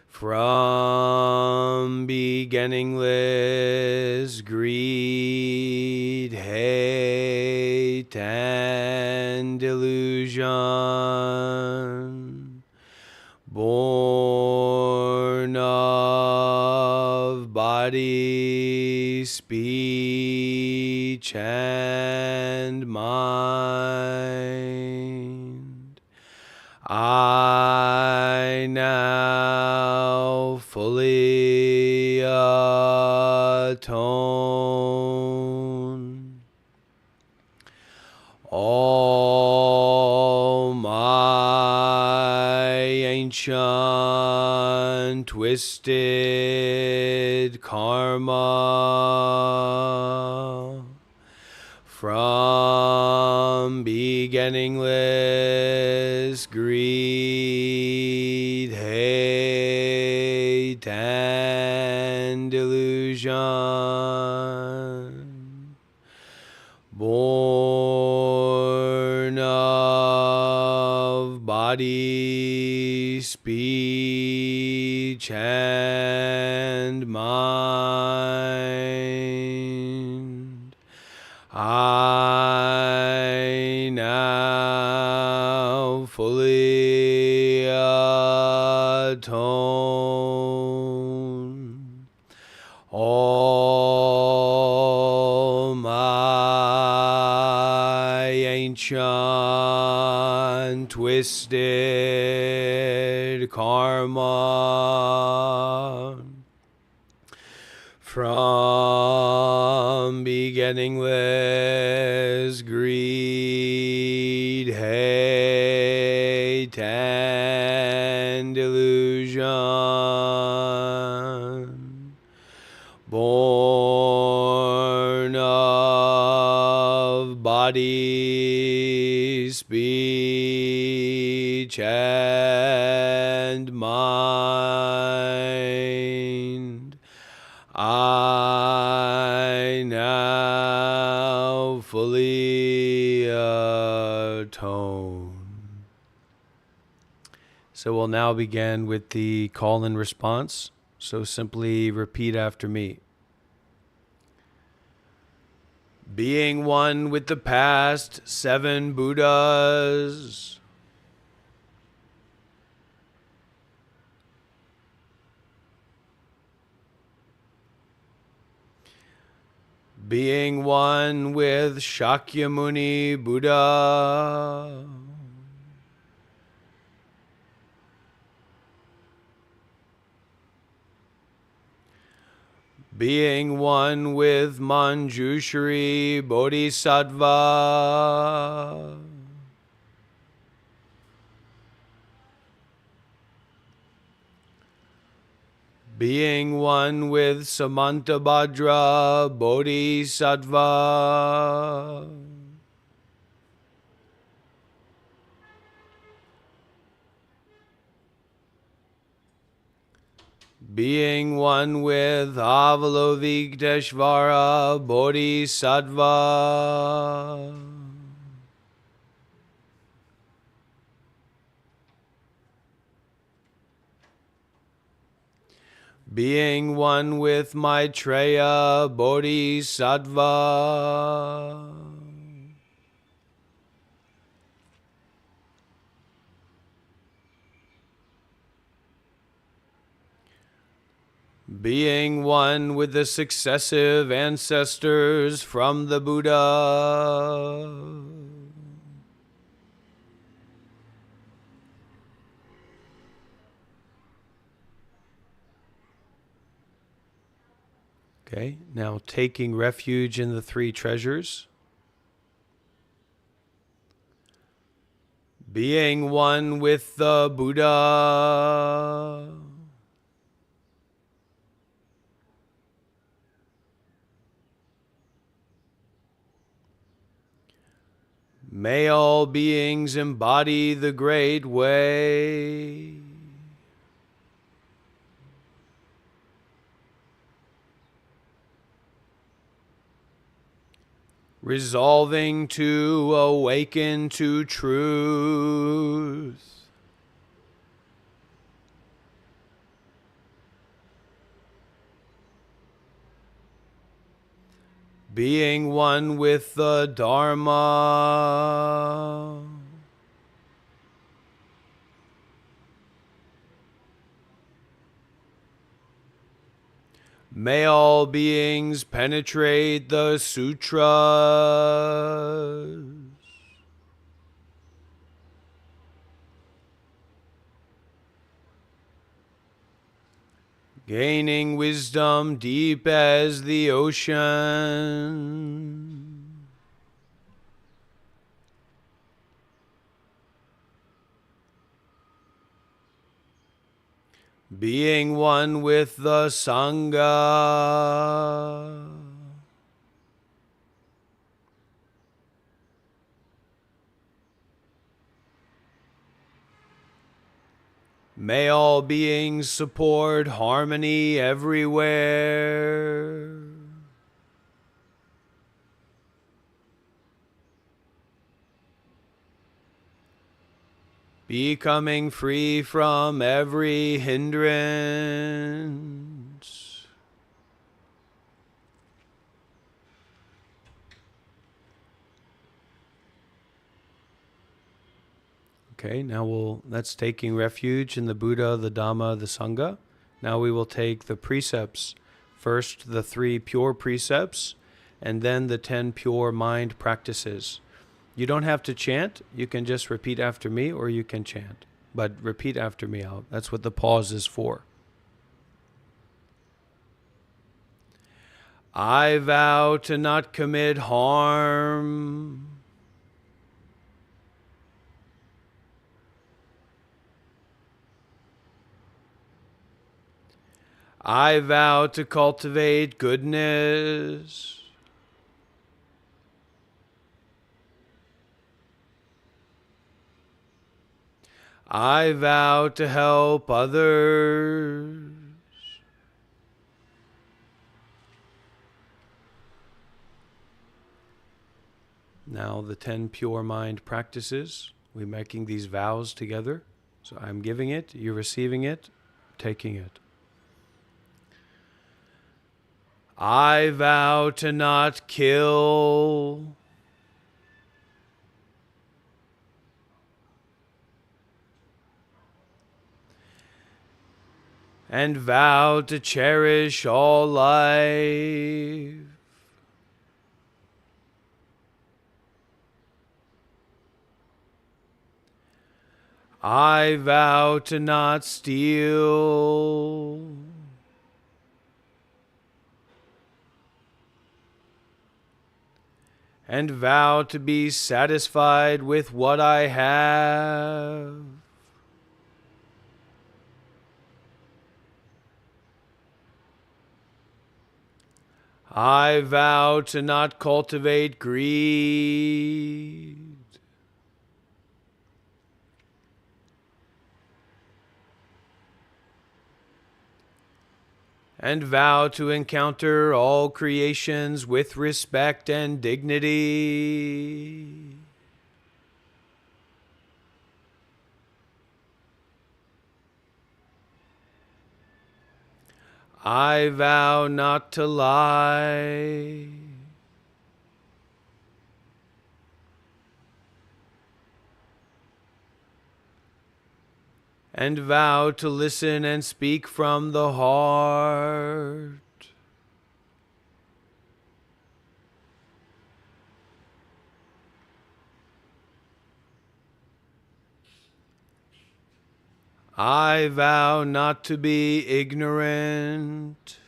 from beginningless greed, hate, and delusion, born of body, speech, and mind, I now fully atone. All my ancient twisted karma from beginningless greed, hate, and delusion, born of body, speech, and mind, I now fully atone. All my ancient twisted karma from beginningless greed, hate, and delusion, born of body, speech, and mind, fully atone. So we'll now begin with the call and response. So simply repeat after me. Being one with the past 7 Buddhas, being one with Shakyamuni Buddha, being one with Manjushri Bodhisattva, being one with Samantabhadra Bodhisattva, being one with Avalovikteshvara Bodhisattva, being one with Maitreya Bodhisattva, being one with the successive ancestors from the Buddha, okay, now taking refuge in the 3 treasures. Being one with the Buddha, may all beings embody the great way. Resolving to awaken to truth. Being one with the Dharma. May all beings penetrate the Sutras. Gaining wisdom deep as the ocean. Being one with the Sangha. May all beings support harmony everywhere. Becoming free from every hindrance. Okay, now that's taking refuge in the Buddha, the Dhamma, the Sangha. Now we will take the precepts. First, the 3 pure precepts, and then the 10 pure mind practices. You don't have to chant. You can just repeat after me, or you can chant. But repeat after me out. That's what the pause is for. I vow to not commit harm. I vow to cultivate goodness. I vow to help others. Now the 10 pure mind practices. We're making these vows together. So I'm giving it, you're receiving it, taking it. I vow to not kill. And vow to cherish all life. I vow to not steal. And vow to be satisfied with what I have. I vow to not cultivate greed. And vow to encounter all creations with respect and dignity. I vow not to lie. And vow to listen and speak from the heart. I vow not to be ignorant.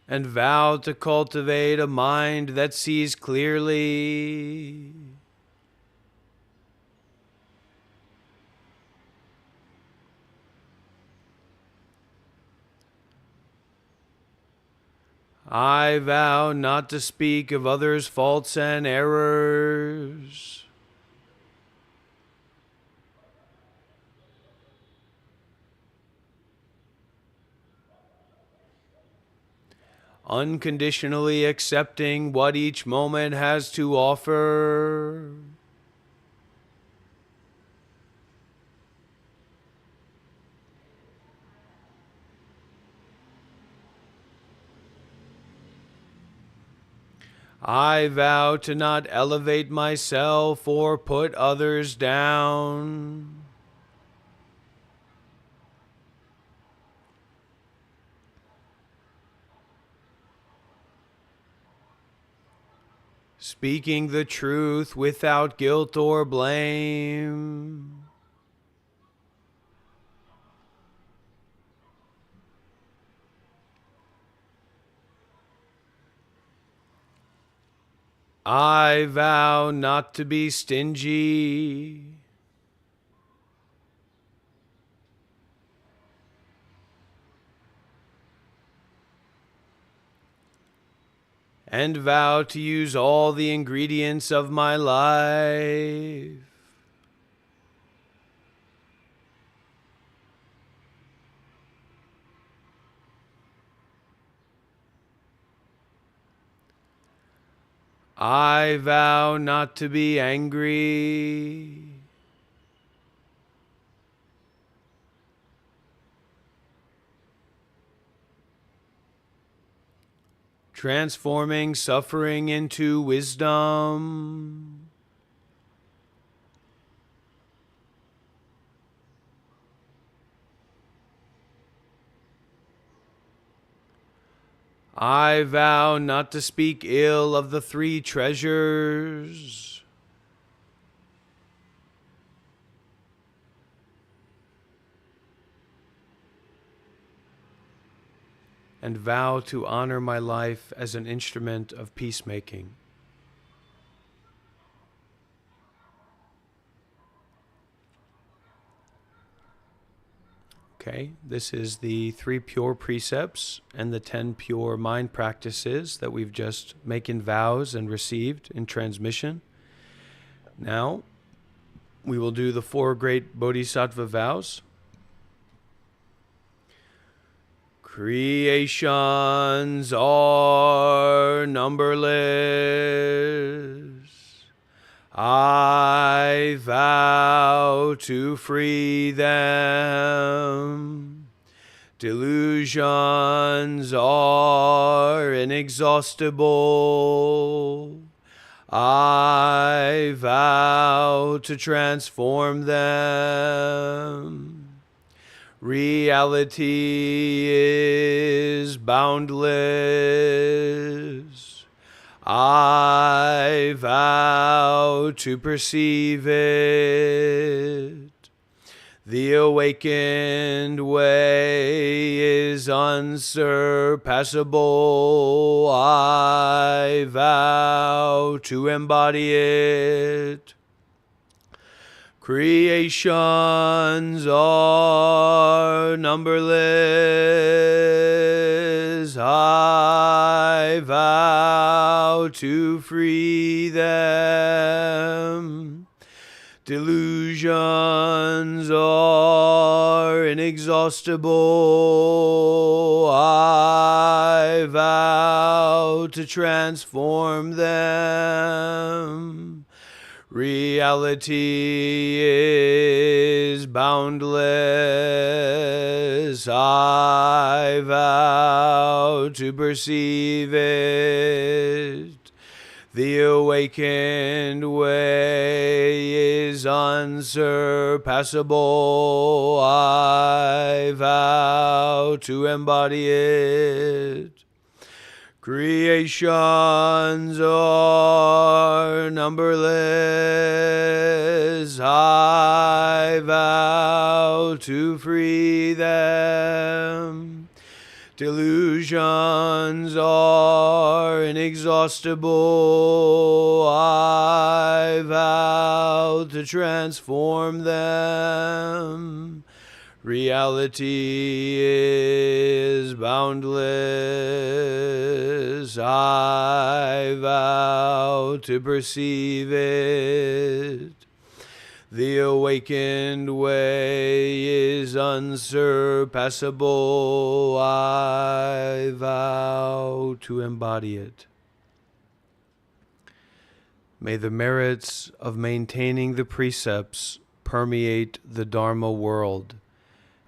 And vow to cultivate a mind that sees clearly. I vow not to speak of others' faults and errors. Unconditionally accepting what each moment has to offer. I vow to not elevate myself or put others down. Speaking the truth without guilt or blame. I vow not to be stingy. And vow to use all the ingredients of my life. I vow not to be angry. Transforming suffering into wisdom. I vow not to speak ill of the three treasures. And vow to honor my life as an instrument of peacemaking. Okay, this is the 3 pure precepts and the 10 pure mind practices that we've just making vows and received in transmission. Now, we will do the 4 great bodhisattva vows. Creations are numberless. I vow to free them. Delusions are inexhaustible. I vow to transform them. Reality is boundless. I vow to perceive it. The awakened way is unsurpassable. I vow to embody it. Creations are numberless. I vow to free them. Delusions are inexhaustible. I vow to transform them. Reality is boundless. I vow to perceive it. The awakened way is unsurpassable. I vow to embody it. Creations are numberless. I vow to free them. Delusions are inexhaustible. I vow to transform them. Reality is boundless. I vow to perceive it. The awakened way is unsurpassable. I vow to embody it. May the merits of maintaining the precepts permeate the Dharma world,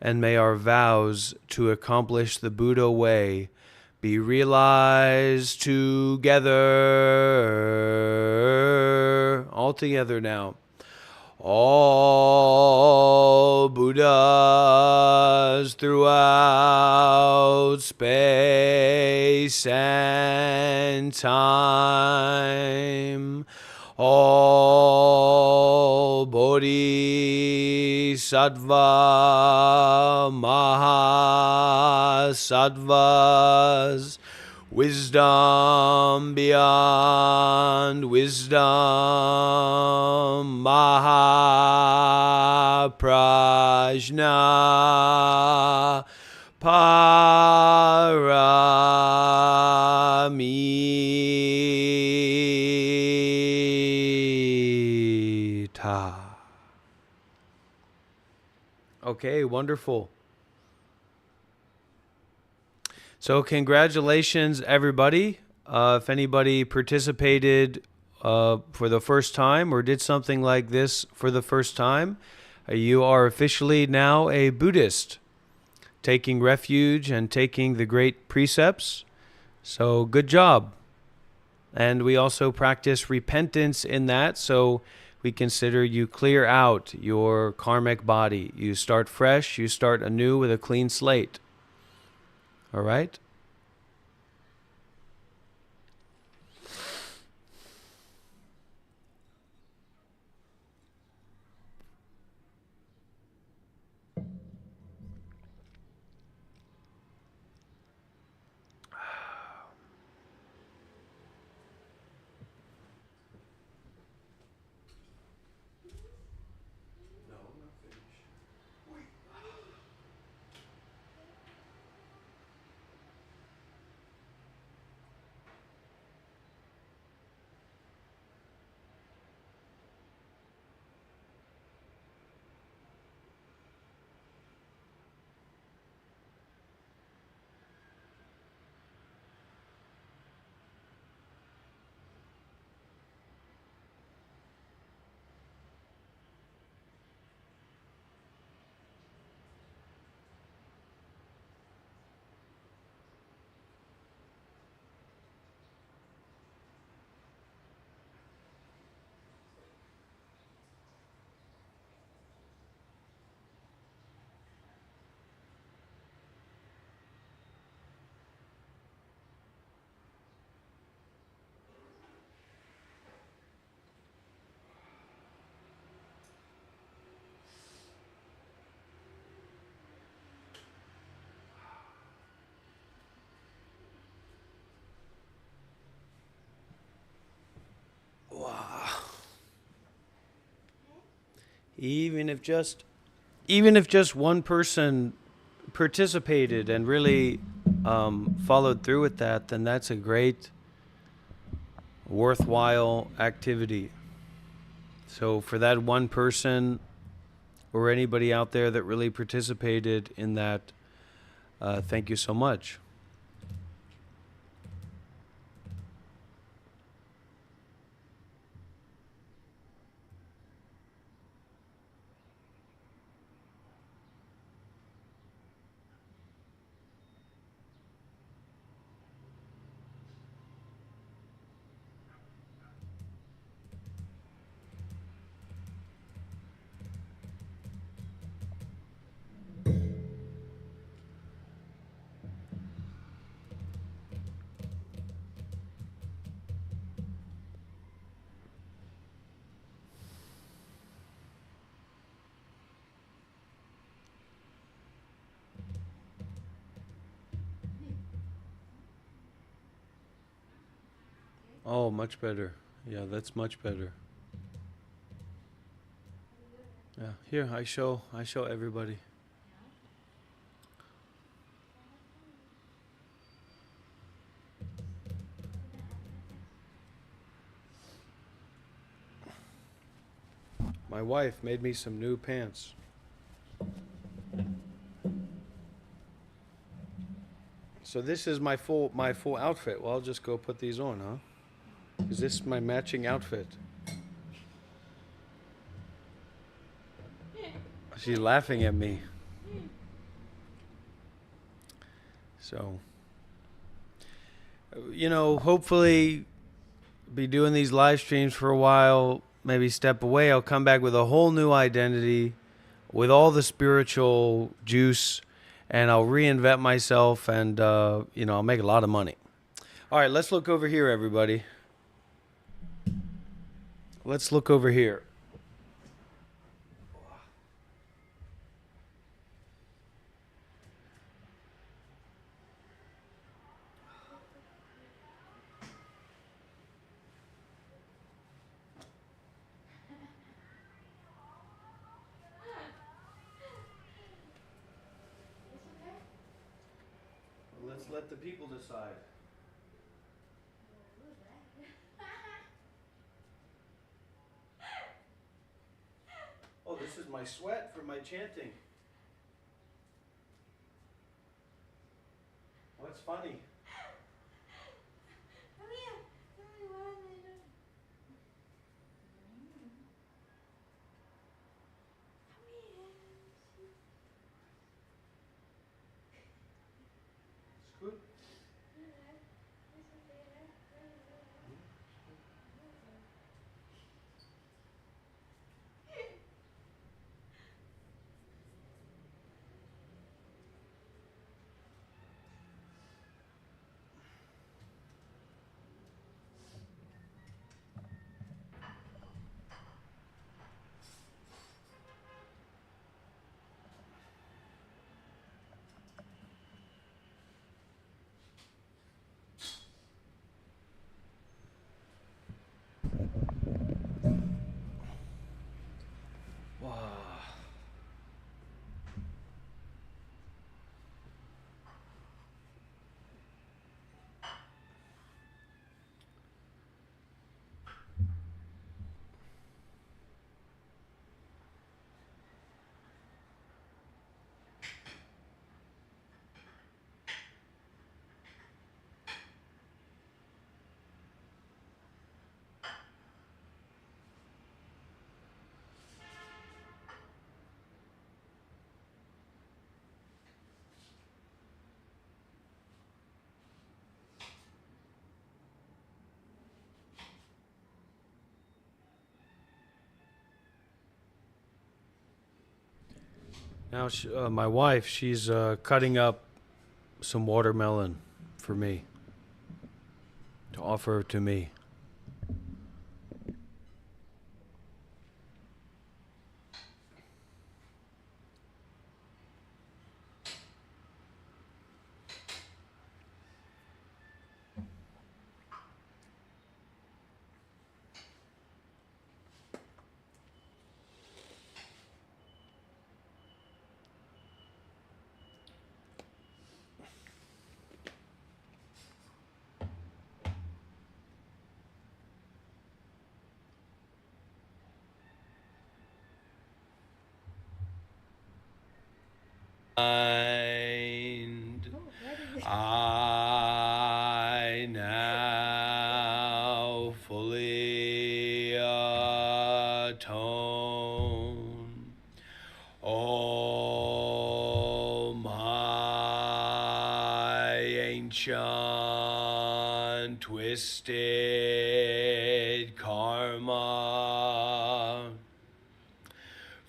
and may our vows to accomplish the Buddha way be realized together. All together now. All Buddhas throughout space and time. All Bodhisattva Mahasattvas, wisdom beyond wisdom, Mahaprajna Paramita. Okay, wonderful. So congratulations, everybody. If anybody participated for the first time or did something like this for the first time, you are officially now a Buddhist, taking refuge and taking the great precepts. So good job. And we also practice repentance in that, so we consider you clear out your karmic body. You start fresh, you start anew with a clean slate. All right? Even if just one person participated and really followed through with that, then that's a great, worthwhile activity. So for that one person or anybody out there that really participated in that, thank you so much. Oh, much better. Yeah, that's much better. Yeah, here I show everybody. My wife made me some new pants. So this is my full outfit. Well, I'll just go put these on, huh? Is this my matching outfit? She's laughing at me. So, hopefully be doing these live streams for a while, maybe step away. I'll come back with a whole new identity, with all the spiritual juice, and I'll reinvent myself, and, I'll make a lot of money. All right, let's look over here, everybody. Let's look over here. Let's let the people decide. Oh, this is my sweat for my chanting. What's funny? It's good. Now, my wife, she's cutting up some watermelon for me to offer to me. I now fully atone. All my ancient twisted karma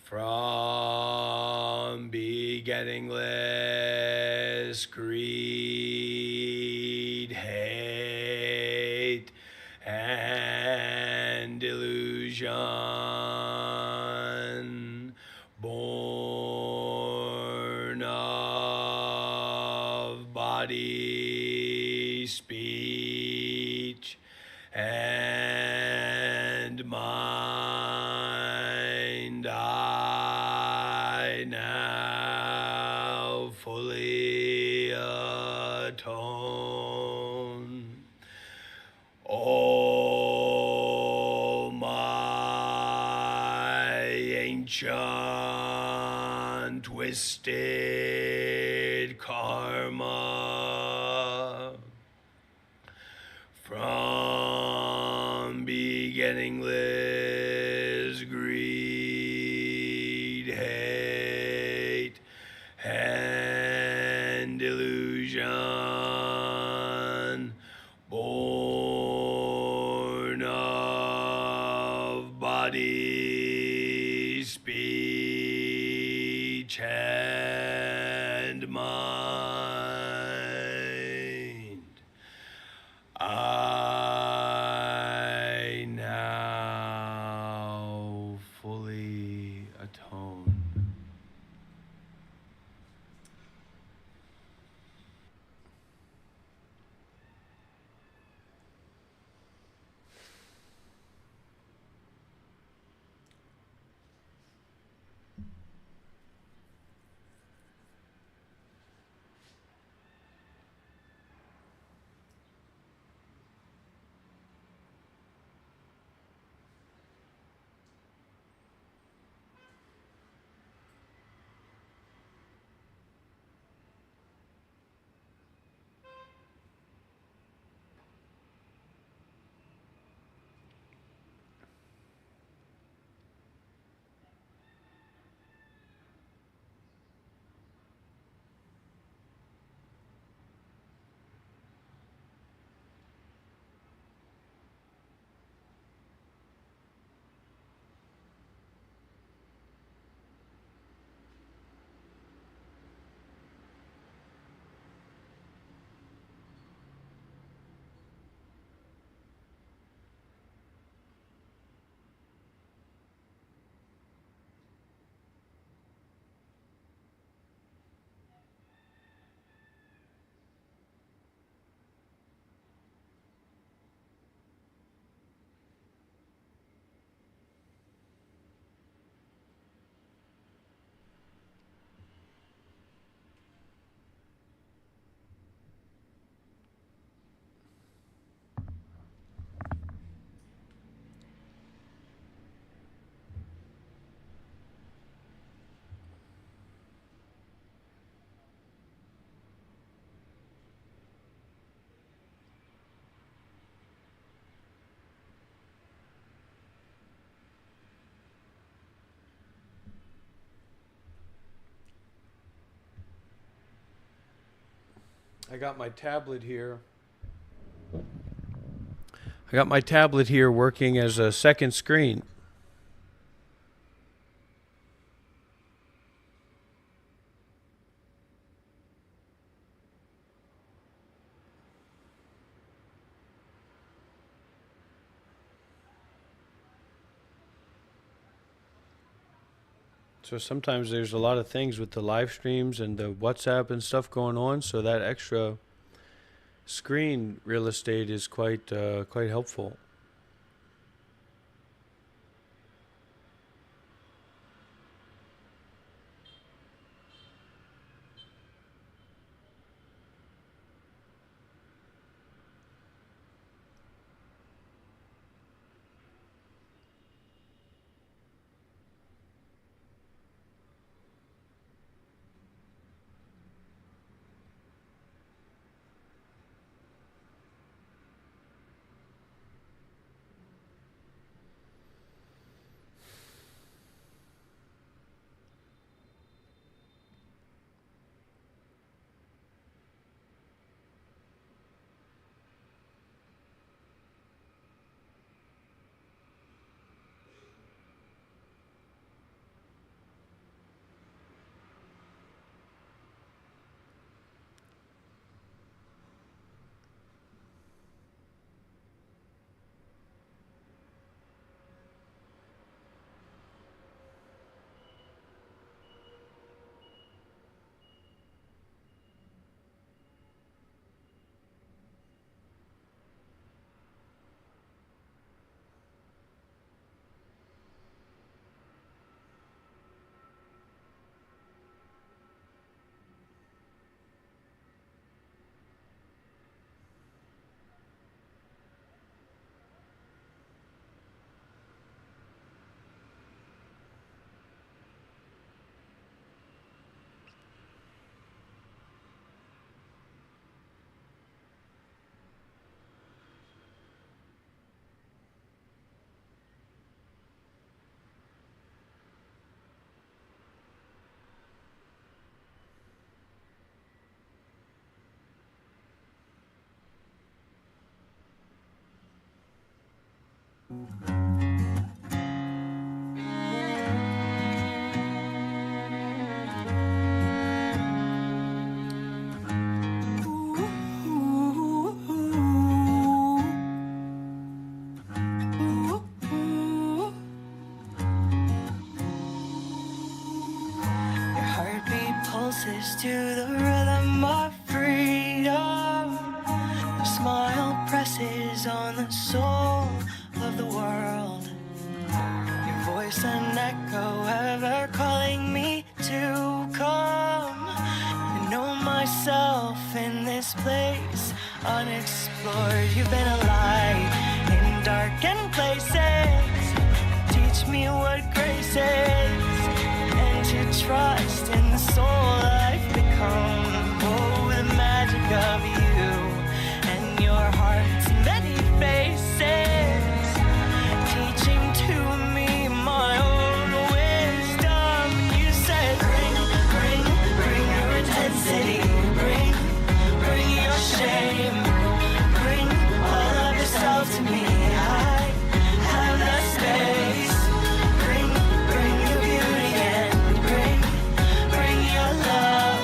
from beginningless greed, hate, and delusion, born of body, speech, and mind, I now fully atone. All my ancient twisted karma from beginningless greed, hate, and delusion, born of body, speech, and mind, I now fully atone. I got my tablet here. I got my tablet here working as a second screen. So sometimes there's a lot of things with the live streams and the WhatsApp and stuff going on, so that extra screen real estate is quite helpful. To the rhythm of freedom, your smile presses on the soul of the world. Your voice an echo ever calling me to come and know myself in this place unexplored. You've been a light in darkened places. Teach me what grace is, and to trust in the soul I've become. Oh, the magic of you and your heart's many faces, teaching to me my own wisdom. You said, bring your intensity, bring your shame, bring all of yourself to me. I have the space. Bring your beauty and bring your love.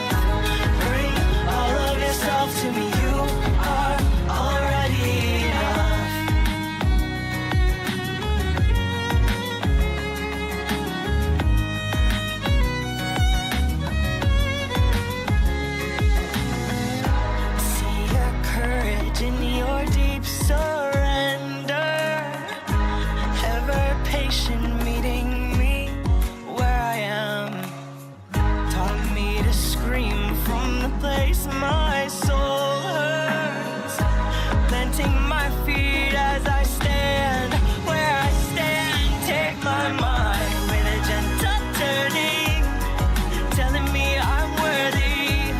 Bring all of yourself to me. You are already enough. See your courage in your deep surrender, ever patient meeting me where I am. Taught me to scream from the place my soul hurts, planting my feet as I stand where I stand. Take my mind with a gentle turning, telling me I'm worthy.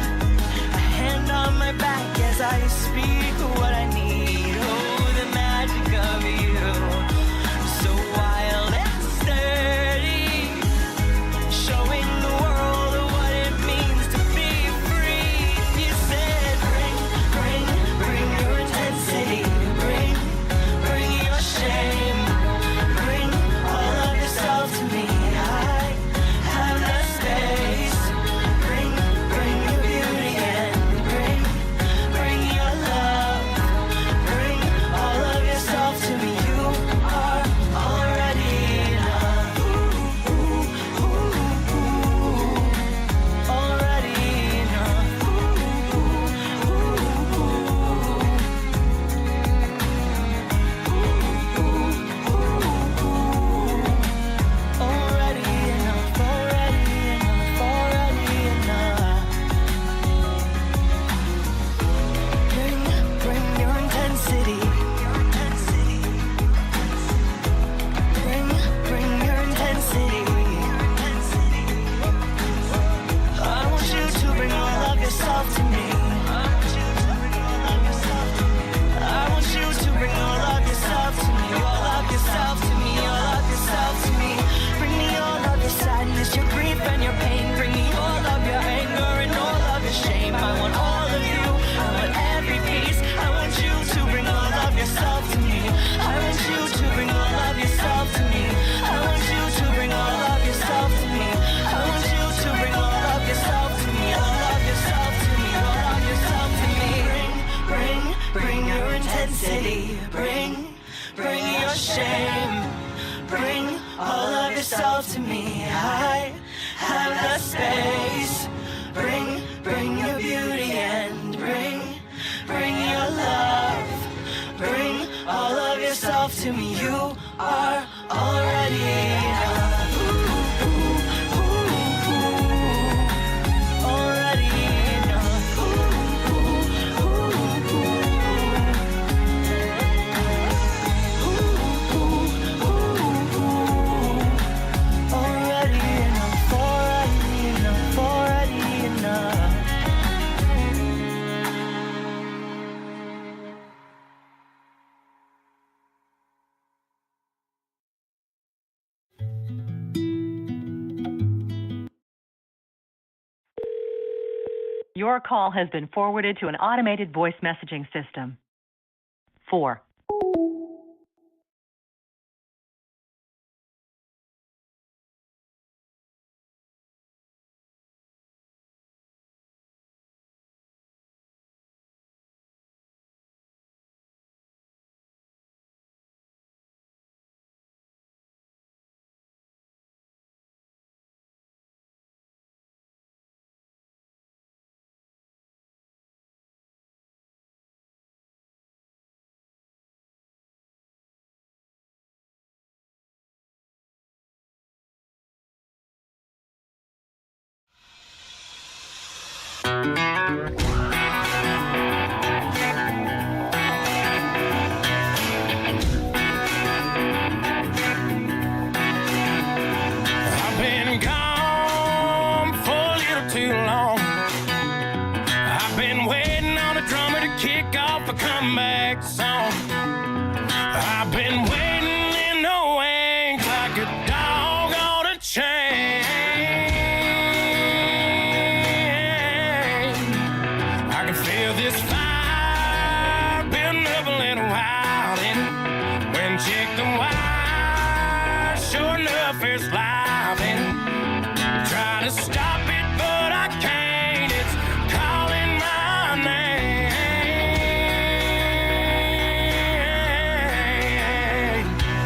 A hand on my back as I speak what I need. Oh, the magic of you, so wild and sturdy, showing the world what it means to be free. You said, bring your intensity, bring your shame, bring all of yourself to me. I have the space. Bring your beauty and bring your love. Bring all of yourself to me. You are already enough. Already enough. Already enough. Already enough. Bring your intensity. Bring your intensity. I want you to bring all of yourself to me. I want you to bring all of yourself to me. All of yourself to me. All of yourself to me. Bring me all of your sadness, your grief and your pain. Bring me all of your anger and all of your shame. I want all of you. I want every piece. I want you to bring all of yourself to me. I want you to bring all of yourself to me. I want you to bring all of yourself to me. I want you to bring all of yourself to me. All of yourself to me. All of yourself to me. Bring your intensity. Bring your shame. Bring all of yourself to me. I have the space. Bring your beauty and bring your love. Bring all of yourself to me. You are already enough. Already enough. Already enough. Already enough. Your call has been forwarded to an automated voice messaging system. 4 a comeback song. I've been waiting in the wings like a dog on a chain. I can feel this fire building up a little while, and when check the wire, sure enough it's live, and try to stop it, but I can't. It's calling my name.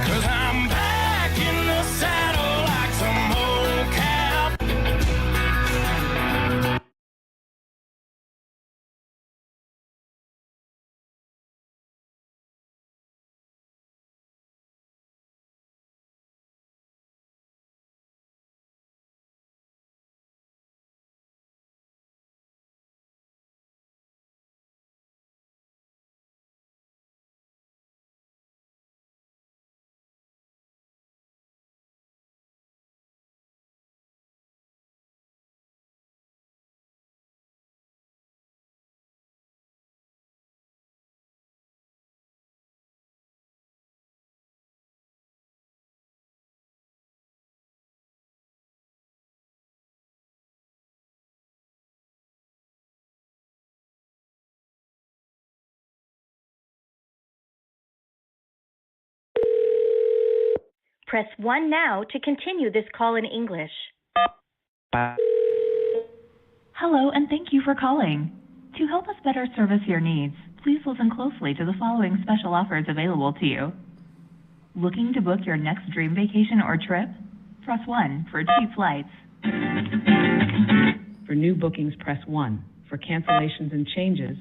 'Cause I'm back in the saddle like some old cow. Press 1 now to continue this call in English. Hello, and thank you for calling. To help us better service your needs, please listen closely to the following special offers available to you. Looking to book your next dream vacation or trip? Press 1 for cheap flights. For new bookings, press 1. For cancellations and changes,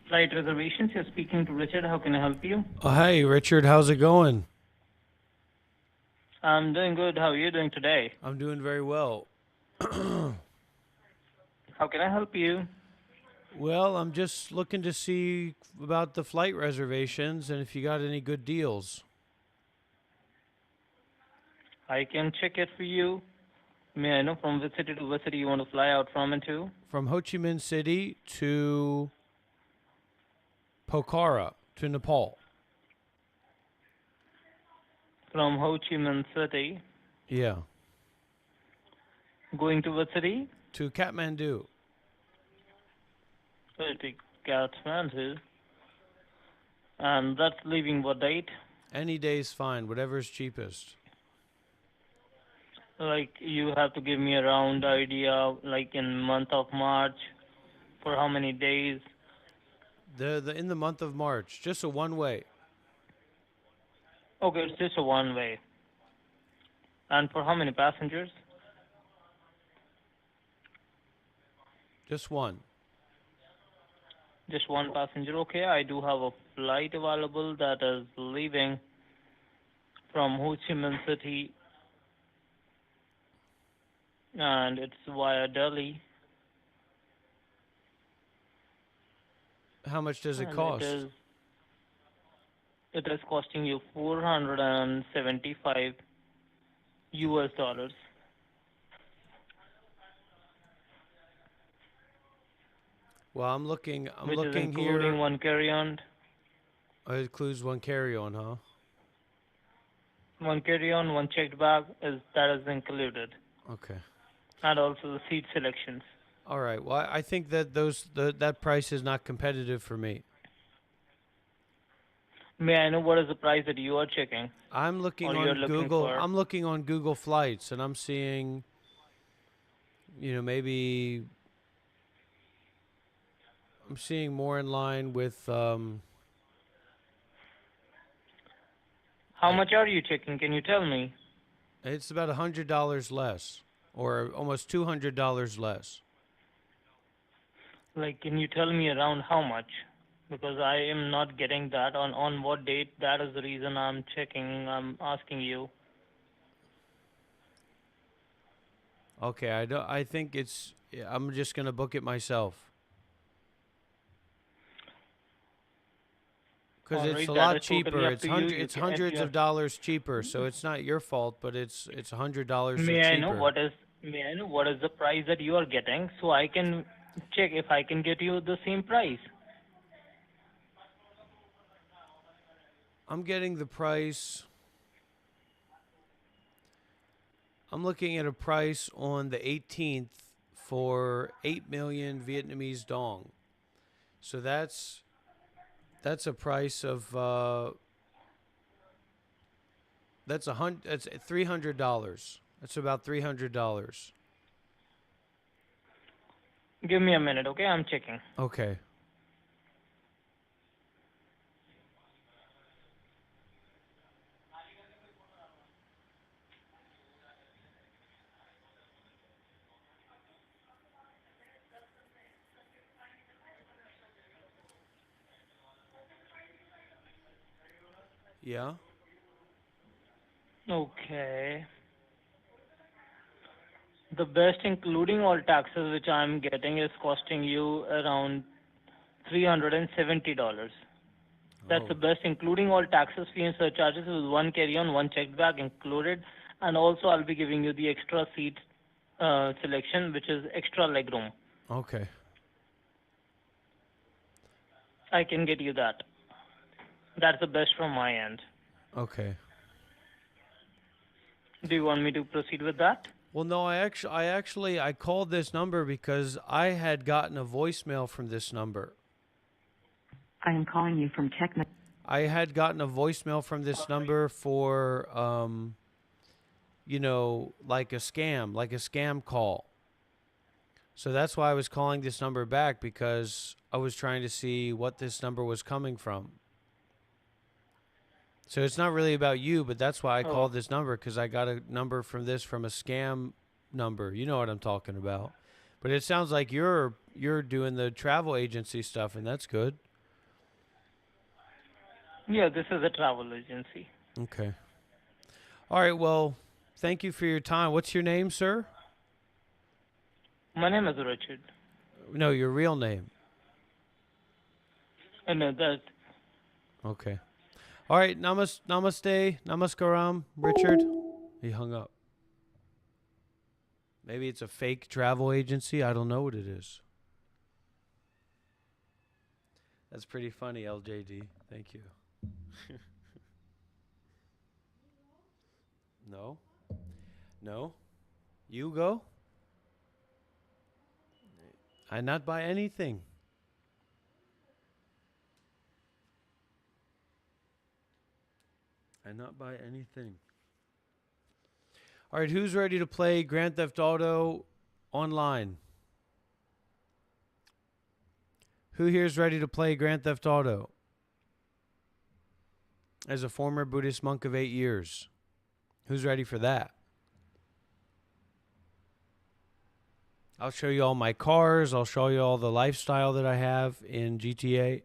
Flight reservations, you're speaking to Richard. How can I help you? Oh, hey, Richard, how's it going? I'm doing good. How are you doing today? I'm doing very well. How can I help you? Well, I'm just looking to see about the flight reservations and if you got any good deals. I can check it for you. May I know from which city to which city you want to fly out from and to? From Ho Chi Minh City to Pokhara to Nepal. From Ho Chi Minh City. Yeah. Going to which city? To Kathmandu. To Kathmandu. And that's leaving what date? Any day's fine, whatever's cheapest. Like, you have to give me a round idea, like in month of March, for how many days? In the month of March, just a one-way. Okay, it's just a one-way. And for how many passengers? Just one. Just one passenger. Okay, I do have a flight available that is leaving from Ho Chi Minh City, and it's via Delhi. How much does it And cost? It is costing you $475 US. Well, I'm looking Which is including here. one carry-on. It includes one carry-on, huh? One carry-on, one checked bag that is included, Okay. and also the seat selections. All right. Well, I think that that price is not competitive for me. May I know what is the price that you are checking? I'm looking Or you're on looking Google. for- I'm looking on Google Flights, and I'm seeing, maybe I'm seeing more in line with. How much are you checking? Can you tell me? It's about $100 less, or almost $200 less. Like, can you tell me around how much? Because I am not getting that on what date. That is the reason I'm checking. I'm asking you. Okay, I think it's. I'm just gonna book it myself. Because All it's right, a that lot is totally cheaper. up It's to you. You it's can- hundreds yeah. of dollars cheaper. So it's not your fault, but it's $100 May I cheaper. know what is May I know what is the price that you are getting so I can check if I can get you the same price? I'm getting the price. I'm looking at a price on the 18th for 8 million Vietnamese dong. So that's a price of that's $300. That's about $300. Give me a minute, okay? I'm checking. Okay. Yeah. Okay. The best, including all taxes, which I'm getting, is costing you around $370. That's the best, including all taxes, fee, and surcharges, with one carry-on, one checked bag included, and also I'll be giving you the extra seat selection, which is extra legroom. Okay. I can get you that. That's the best from my end. Okay. Do you want me to proceed with that? Well, no, I called this number because I had gotten a voicemail from this number. I am calling you from I had gotten a voicemail from this number for, like a scam call. So that's why I was calling this number back, because I was trying to see what this number was coming from. So it's not really about you, but that's why I called this number, because I got a number from a scam number. You know what I'm talking about. But it sounds like you're doing the travel agency stuff, and that's good. Yeah, this is a travel agency. Okay. All right, well, thank you for your time. What's your name, sir? My name is Richard. No, your real name. No, that. Okay. All right, namaste, namaskaram, Richard. He hung up. Maybe it's a fake travel agency. I don't know what it is. That's pretty funny, LJD. Thank you. No? No? You go? I not buy anything. I not buy anything. All right, who's ready to play Grand Theft Auto online? Who here is ready to play Grand Theft Auto? As a former Buddhist monk of 8 years. Who's ready for that? I'll show you all my cars. I'll show you all the lifestyle that I have in GTA.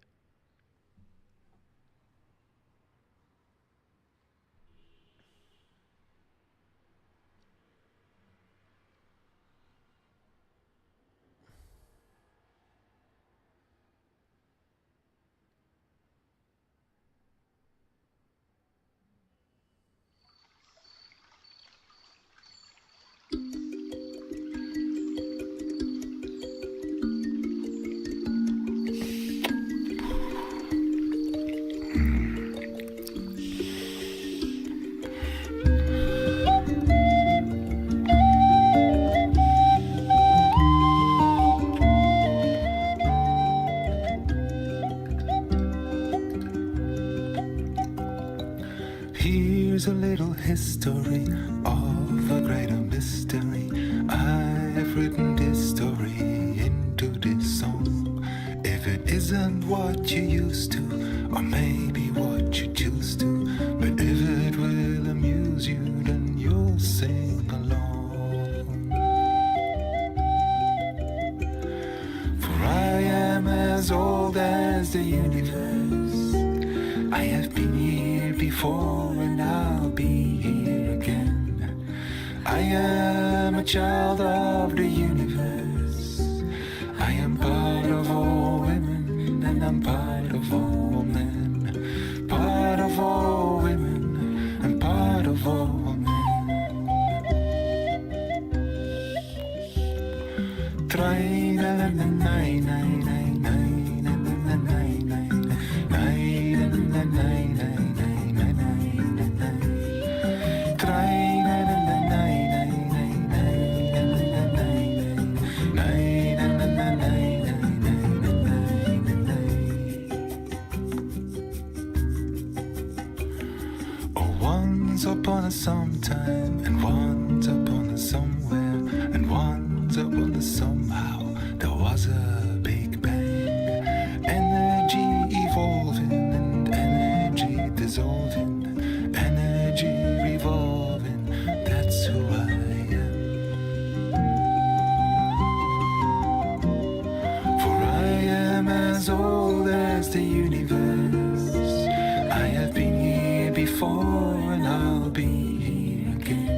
Here's a little history of a greater mystery. I have written this story into this song. If it isn't what you used to, or maybe what you choose to, but if it will amuse you, then you'll sing along. For I am as old as the universe. I have been here before and I'll be here again. I am a child of the universe. I am part of all women and I'm part of all men. Part of all women and part of all men. Once upon a sometime, and once upon a somewhere, and once upon a somehow, there was a big bang. Energy evolving and energy dissolving, energy revolving, that's who I am. For I am as old as the universe. I have been here before and I'll be here again.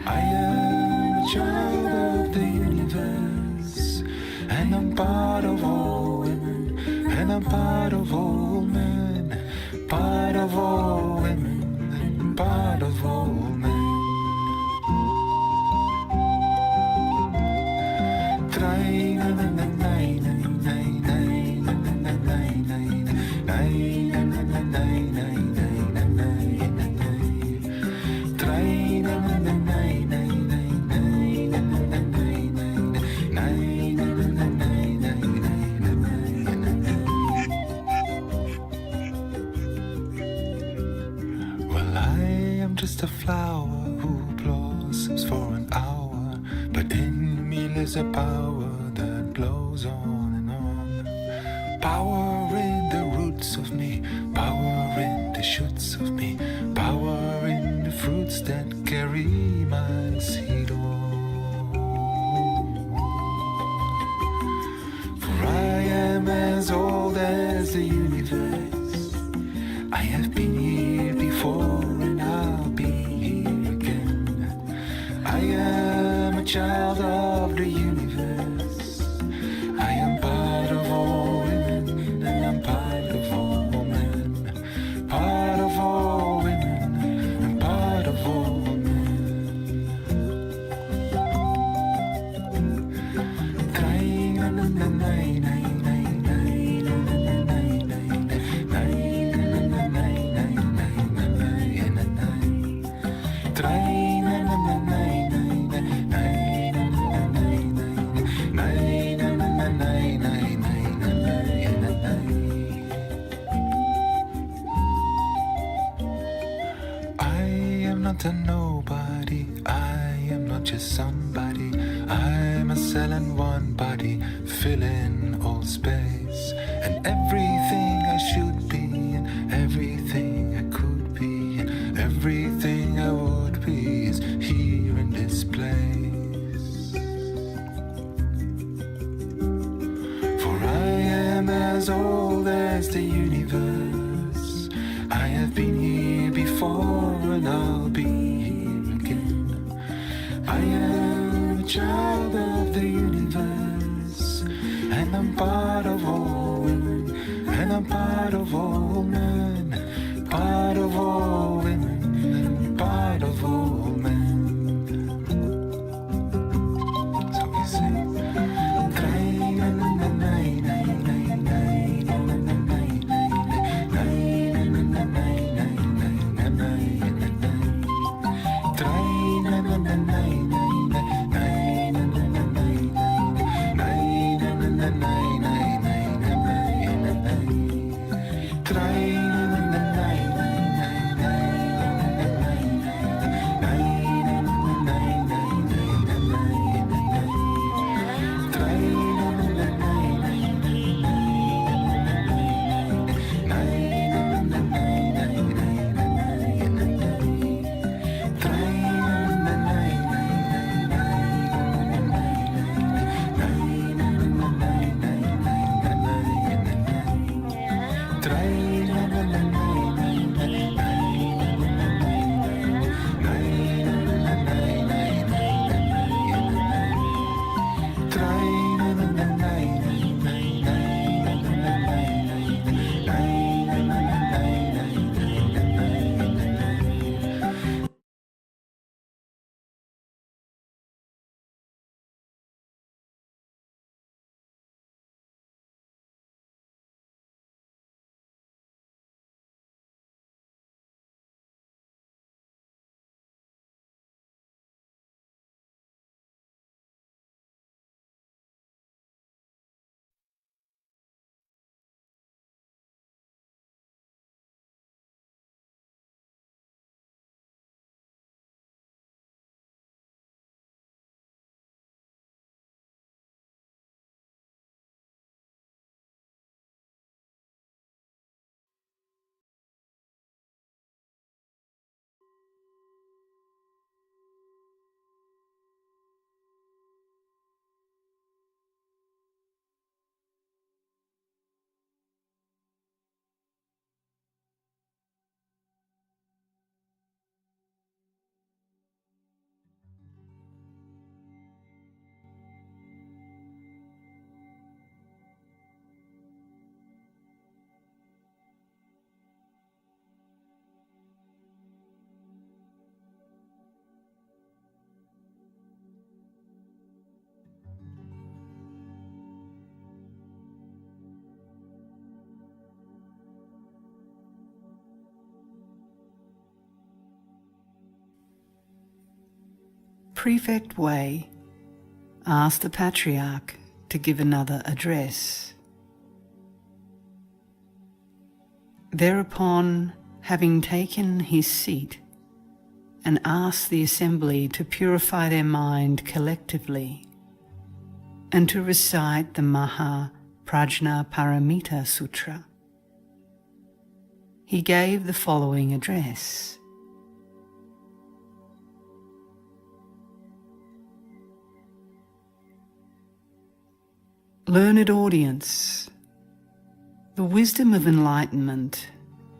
I am a child of the universe, and I'm part of all women, and I'm part of all men, part of all women, and part of all men. Well, I am just a flower who blossoms for an hour, but in me lives a power that blows on and on. Power in the roots of me, power in the shoots of me, power in the fruits that carry my seed on. For I am as old as the universe. I have been here before and I'll be here again. I am a child of the universe. I am part of all women and I'm part of all men, part of all women and part of all men. Not a nobody, I am not just somebody. I'm a cell in one body, filling all space. And everything I should be, and everything I could be, and everything I would be is here in this place. For I am as old as the universe. I have been here before and I'll be here again. I am a child of the universe, and I'm part of all women, and I'm part of all men, part of all women, and part of all men. So we sing. Try Prefect Wei asked the Patriarch to give another address. Thereupon, having taken his seat and asked the assembly to purify their mind collectively and to recite the Maha Prajna Paramita Sutra, he gave the following address. Learned audience, the wisdom of enlightenment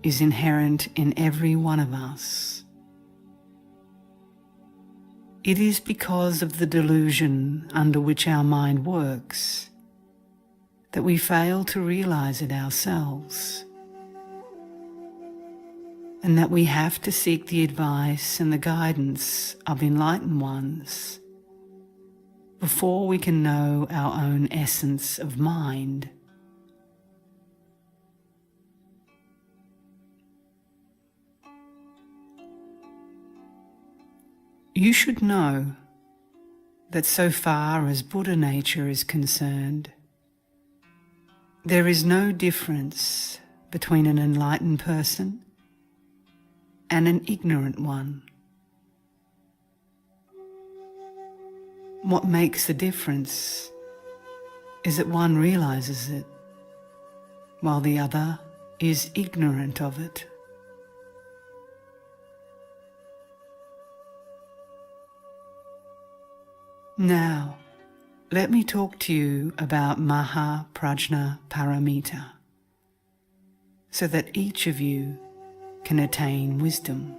is inherent in every one of us. It is because of the delusion under which our mind works that we fail to realize it ourselves, and that we have to seek the advice and the guidance of enlightened ones before we can know our own essence of mind. You should know that so far as Buddha nature is concerned, there is no difference between an enlightened person and an ignorant one. What makes the difference is that one realizes it, while the other is ignorant of it. Now, let me talk to you about Maha Prajna Paramita, so that each of you can attain wisdom.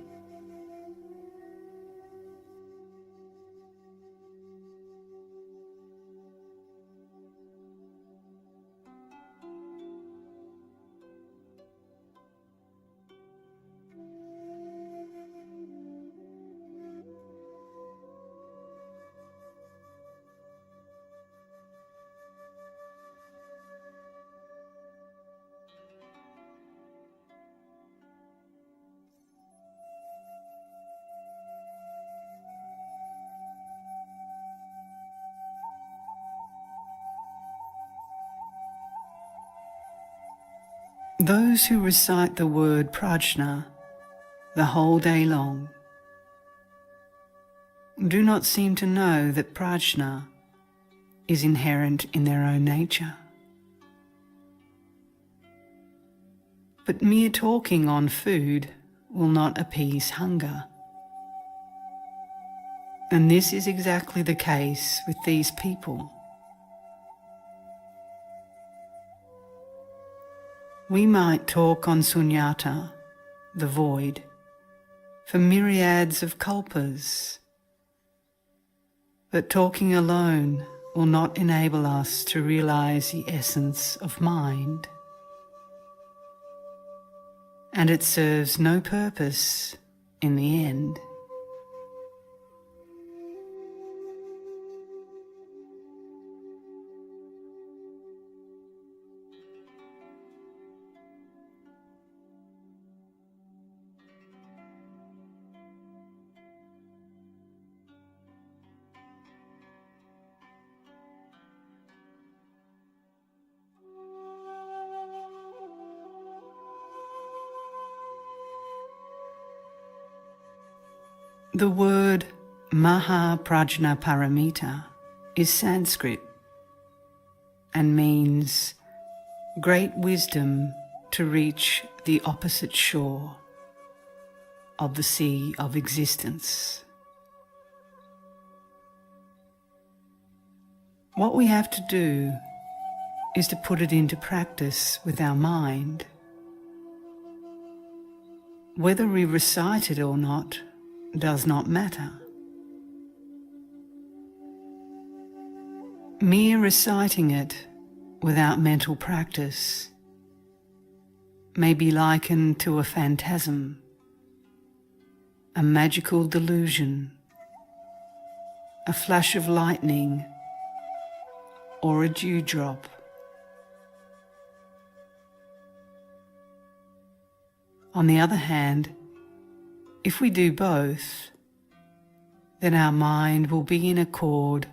Those who recite the word prajna the whole day long do not seem to know that prajna is inherent in their own nature. But mere talking on food will not appease hunger. And this is exactly the case with these people. We might talk on sunyata, the void, for myriads of kalpas, but talking alone will not enable us to realize the essence of mind. And it serves no purpose in the end. The word Maha Prajna Paramita is Sanskrit and means great wisdom to reach the opposite shore of the sea of existence. What we have to do is to put it into practice with our mind. Whether we recite it or not does not matter. Mere reciting it without mental practice may be likened to a phantasm, a magical delusion, a flash of lightning, or a dewdrop. On the other hand, if we do both, then our mind will be in accord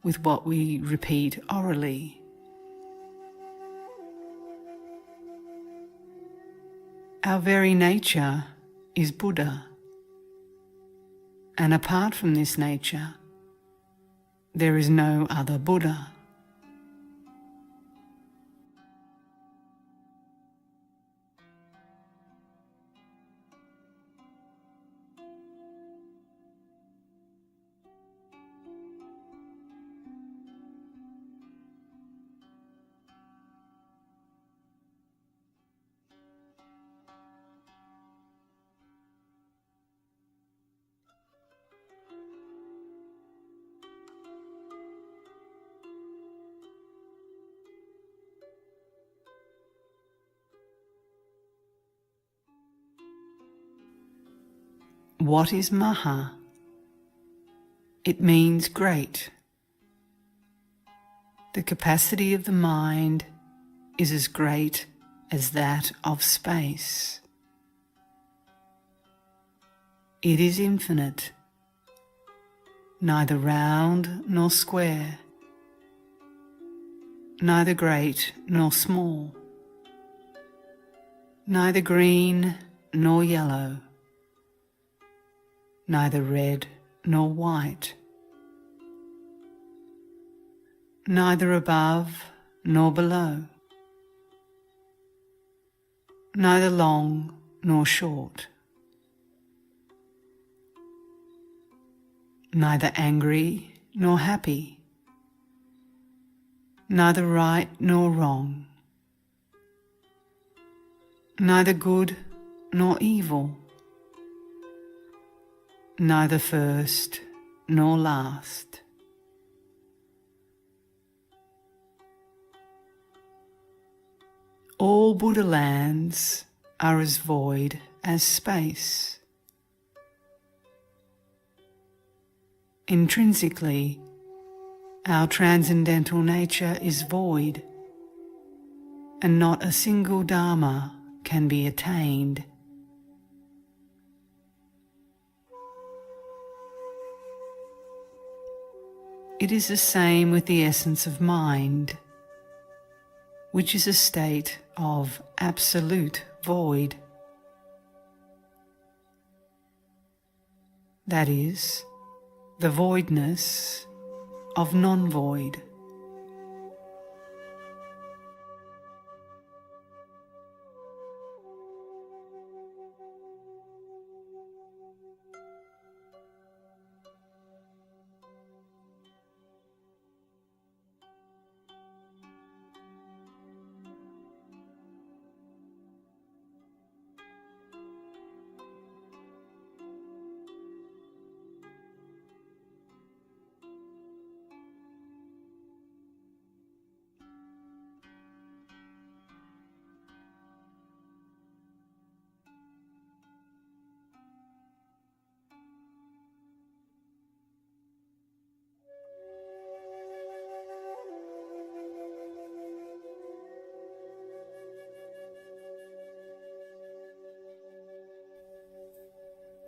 with what we repeat orally. Our very nature is Buddha, and apart from this nature, there is no other Buddha. What is Maha? It means great. The capacity of the mind is as great as that of space. It is infinite, neither round nor square, neither great nor small, neither green nor yellow, neither red nor white, neither above nor below, neither long nor short, neither angry nor happy, neither right nor wrong, neither good nor evil, neither first nor last. All Buddha lands are as void as space. Intrinsically, our transcendental nature is void, and not a single Dharma can be attained. It is the same with the essence of mind, which is a state of absolute void. That is, the voidness of non-void.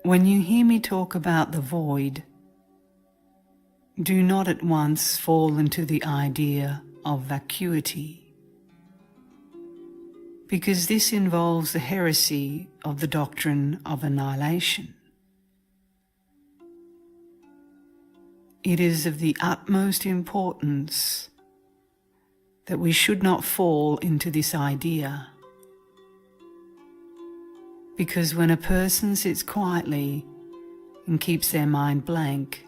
When you hear me talk about the void, do not at once fall into the idea of vacuity, because this involves the heresy of the doctrine of annihilation. It is of the utmost importance that we should not fall into this idea, because when a person sits quietly and keeps their mind blank,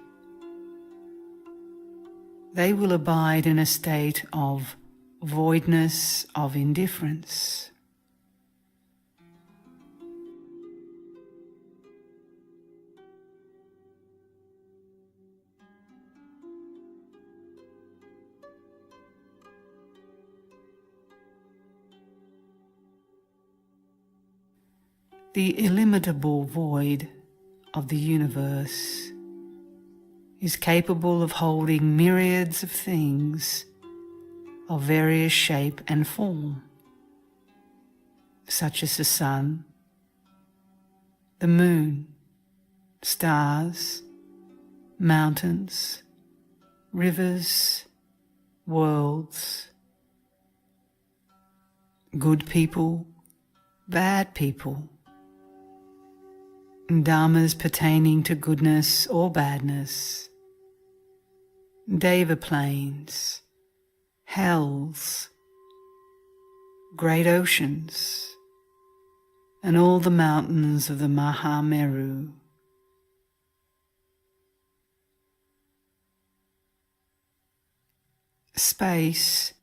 they will abide in a state of voidness, of indifference. The illimitable void of the universe is capable of holding myriads of things of various shape and form, such as the sun, the moon, stars, mountains, rivers, worlds, good people, bad people, dharmas pertaining to goodness or badness, deva plains, hells, great oceans, and all the mountains of the Mahameru. Space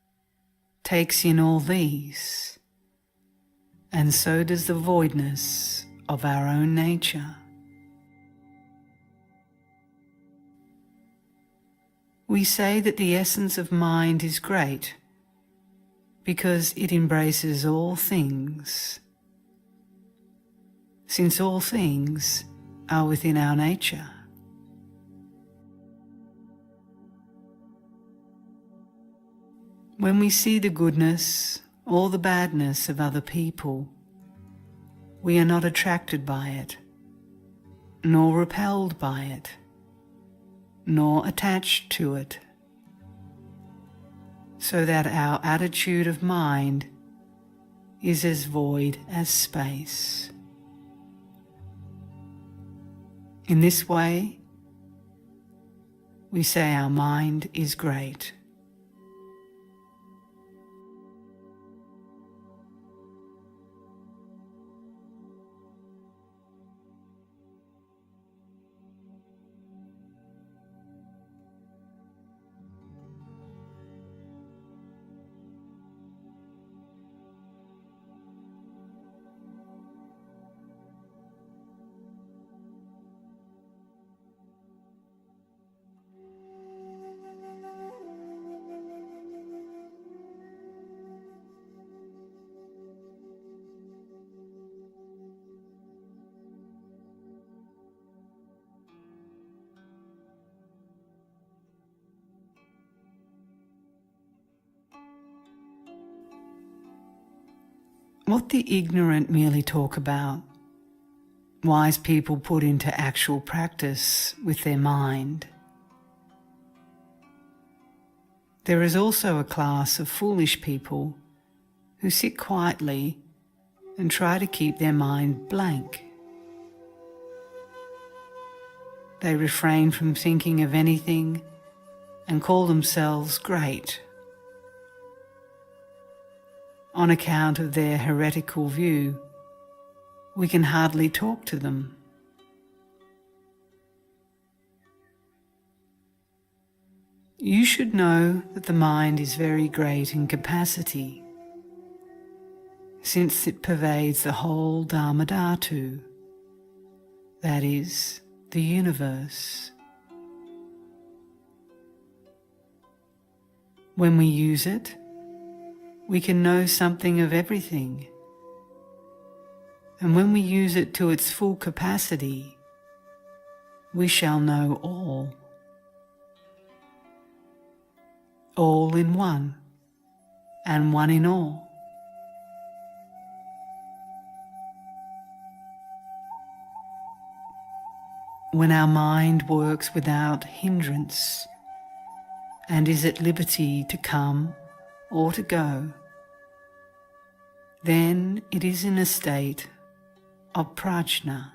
takes in all these, and so does the voidness of our own nature. We say that the essence of mind is great because it embraces all things, since all things are within our nature. When we see the goodness or the badness of other people, we are not attracted by it, nor repelled by it, nor attached to it, so that our attitude of mind is as void as space. In this way, we say our mind is great. What the ignorant merely talk about, wise people put into actual practice with their mind. There is also a class of foolish people who sit quietly and try to keep their mind blank. They refrain from thinking of anything and call themselves great. On account of their heretical view, we can hardly talk to them. You should know that the mind is very great in capacity, since it pervades the whole Dharmadhatu, that is, the universe. When we use it, we can know something of everything, and when we use it to its full capacity, we shall know all in one, and one in all. When our mind works without hindrance and is at liberty to come or to go, then it is in a state of prajna.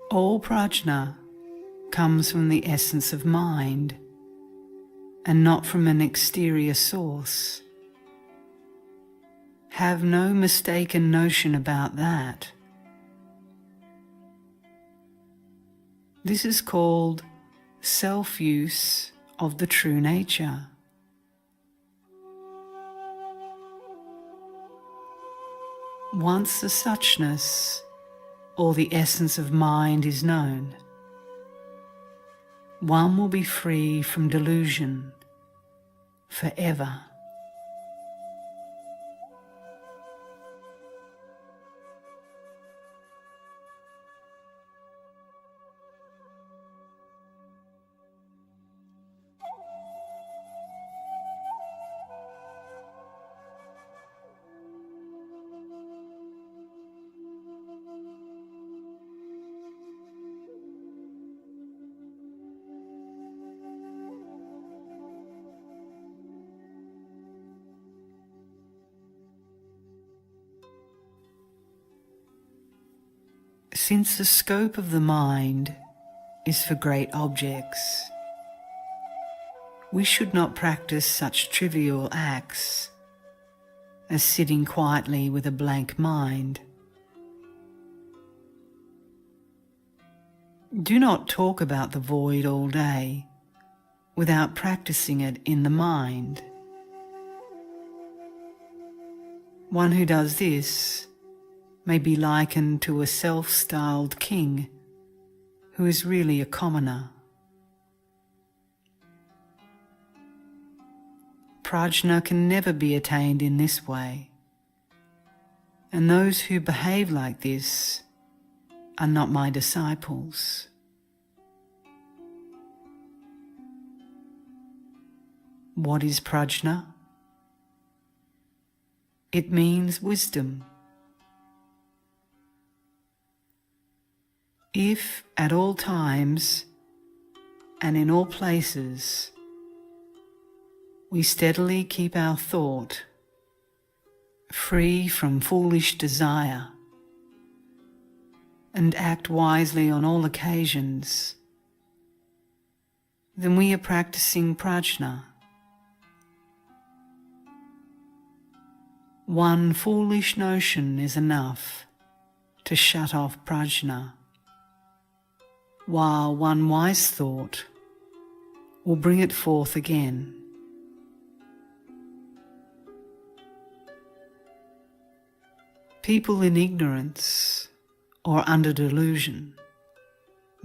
All prajna comes from the essence of mind and not from an exterior source. Have no mistaken notion about that. This is called self-use of the true nature. Once the suchness, or the essence of mind, is known, one will be free from delusion forever. Since the scope of the mind is for great objects, we should not practice such trivial acts as sitting quietly with a blank mind. Do not talk about the void all day without practicing it in the mind. One who does this may be likened to a self-styled king who is really a commoner. Prajna can never be attained in this way, and those who behave like this are not my disciples. What is prajna? It means wisdom. If at all times and in all places we steadily keep our thought free from foolish desire and act wisely on all occasions, then we are practicing prajna. One foolish notion is enough to shut off prajna, while one wise thought will bring it forth again. People in ignorance or under delusion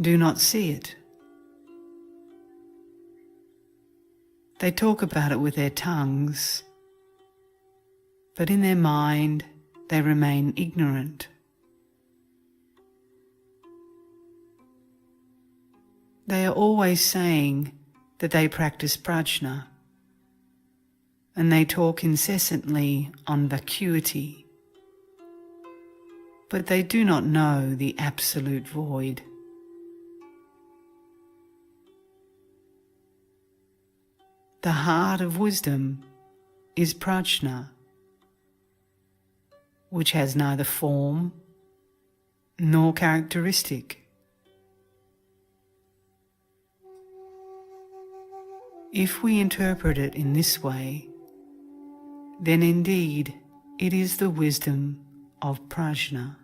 do not see it. They talk about it with their tongues, but in their mind they remain ignorant. They are always saying that they practice prajna, and they talk incessantly on vacuity, but they do not know the absolute void. The heart of wisdom is prajna, which has neither form nor characteristic. If we interpret it in this way, then indeed it is the wisdom of prajna.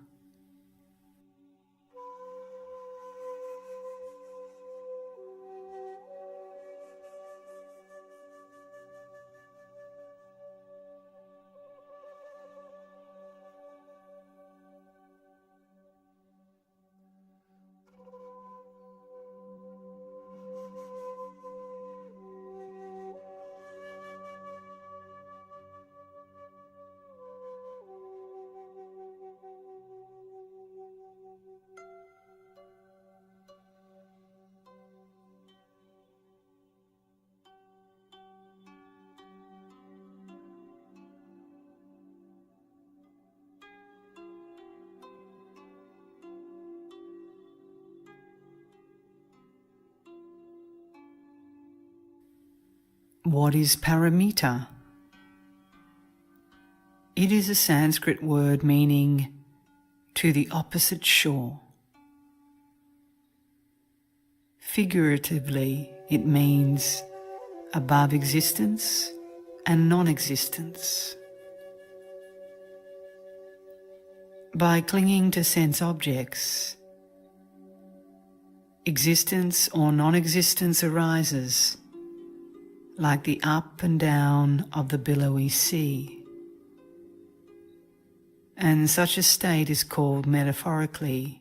What is paramita? It is a Sanskrit word meaning to the opposite shore. Figuratively, it means above existence and non-existence. By clinging to sense objects, existence or non-existence arises like the up and down of the billowy sea. and such a state is called metaphorically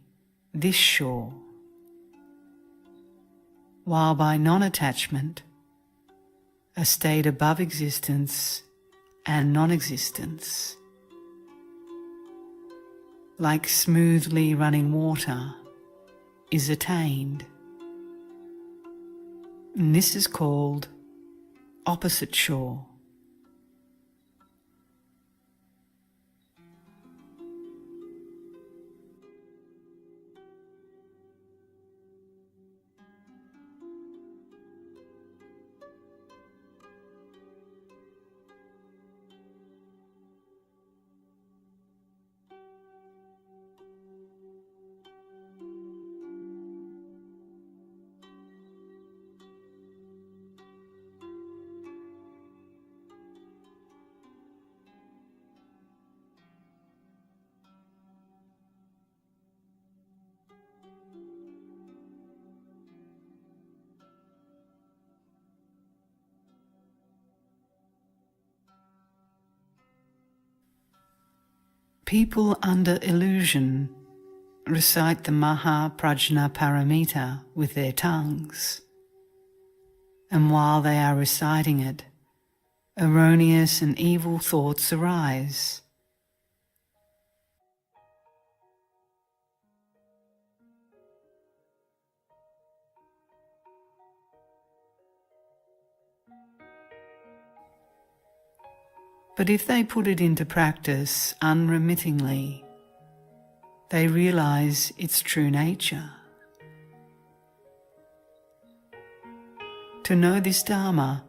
this shore, while by non-attachment, a state above existence and non-existence, like smoothly running water, is attained. And this is called opposite shore. People under illusion recite the Maha Prajna Paramita with their tongues, and while they are reciting it, erroneous and evil thoughts arise. But if they put it into practice unremittingly, they realize its true nature. To know this Dharma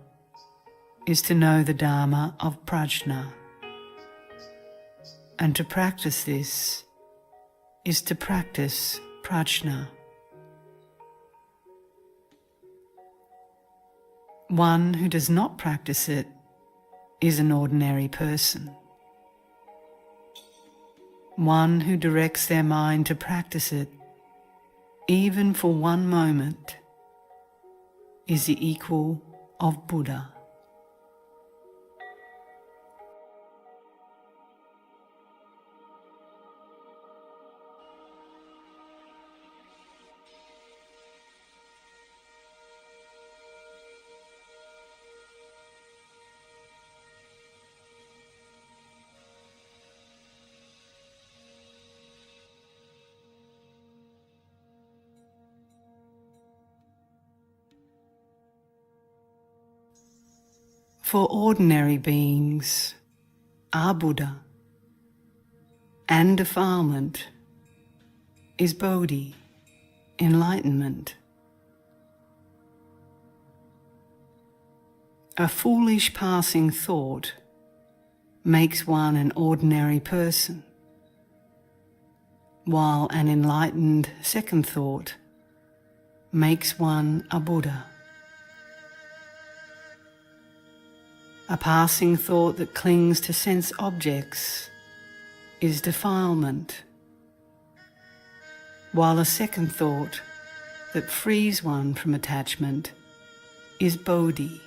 is to know the Dharma of Prajna, and to practice this is to practice Prajna. One who does not practice it is an ordinary person. One who directs their mind to practice it, even for one moment, is the equal of Buddha. For ordinary beings are Buddha, and defilement is Bodhi, enlightenment. A foolish passing thought makes one an ordinary person, while an enlightened second thought makes one a Buddha. A passing thought that clings to sense objects is defilement, while a second thought that frees one from attachment is Bodhi.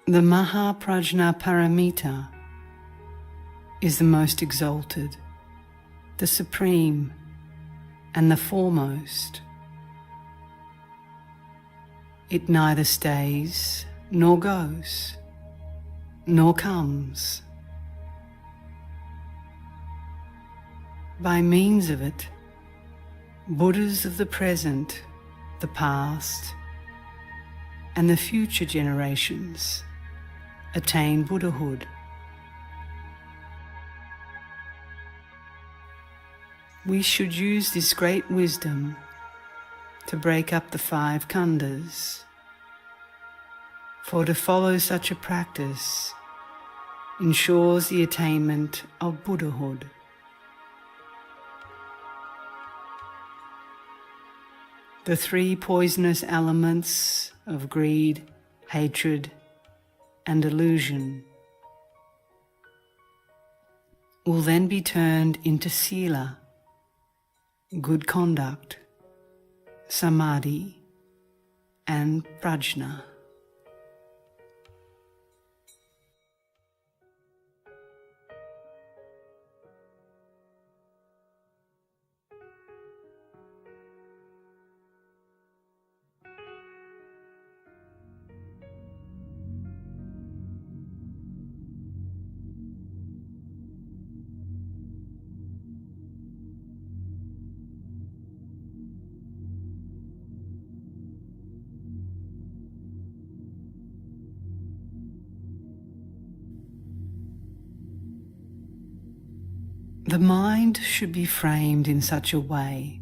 The Maha Prajna Paramita is the most exalted, the supreme, and the foremost. It neither stays, nor goes, nor comes. By means of it, Buddhas of the present, the past, and the future generations attain Buddhahood. We should use this great wisdom to break up the 5 khandhas, for to follow such a practice ensures the attainment of Buddhahood. the three poisonous elements of greed, hatred, and illusion will then be turned into sila, good conduct, samadhi, and prajna. The mind should be framed in such a way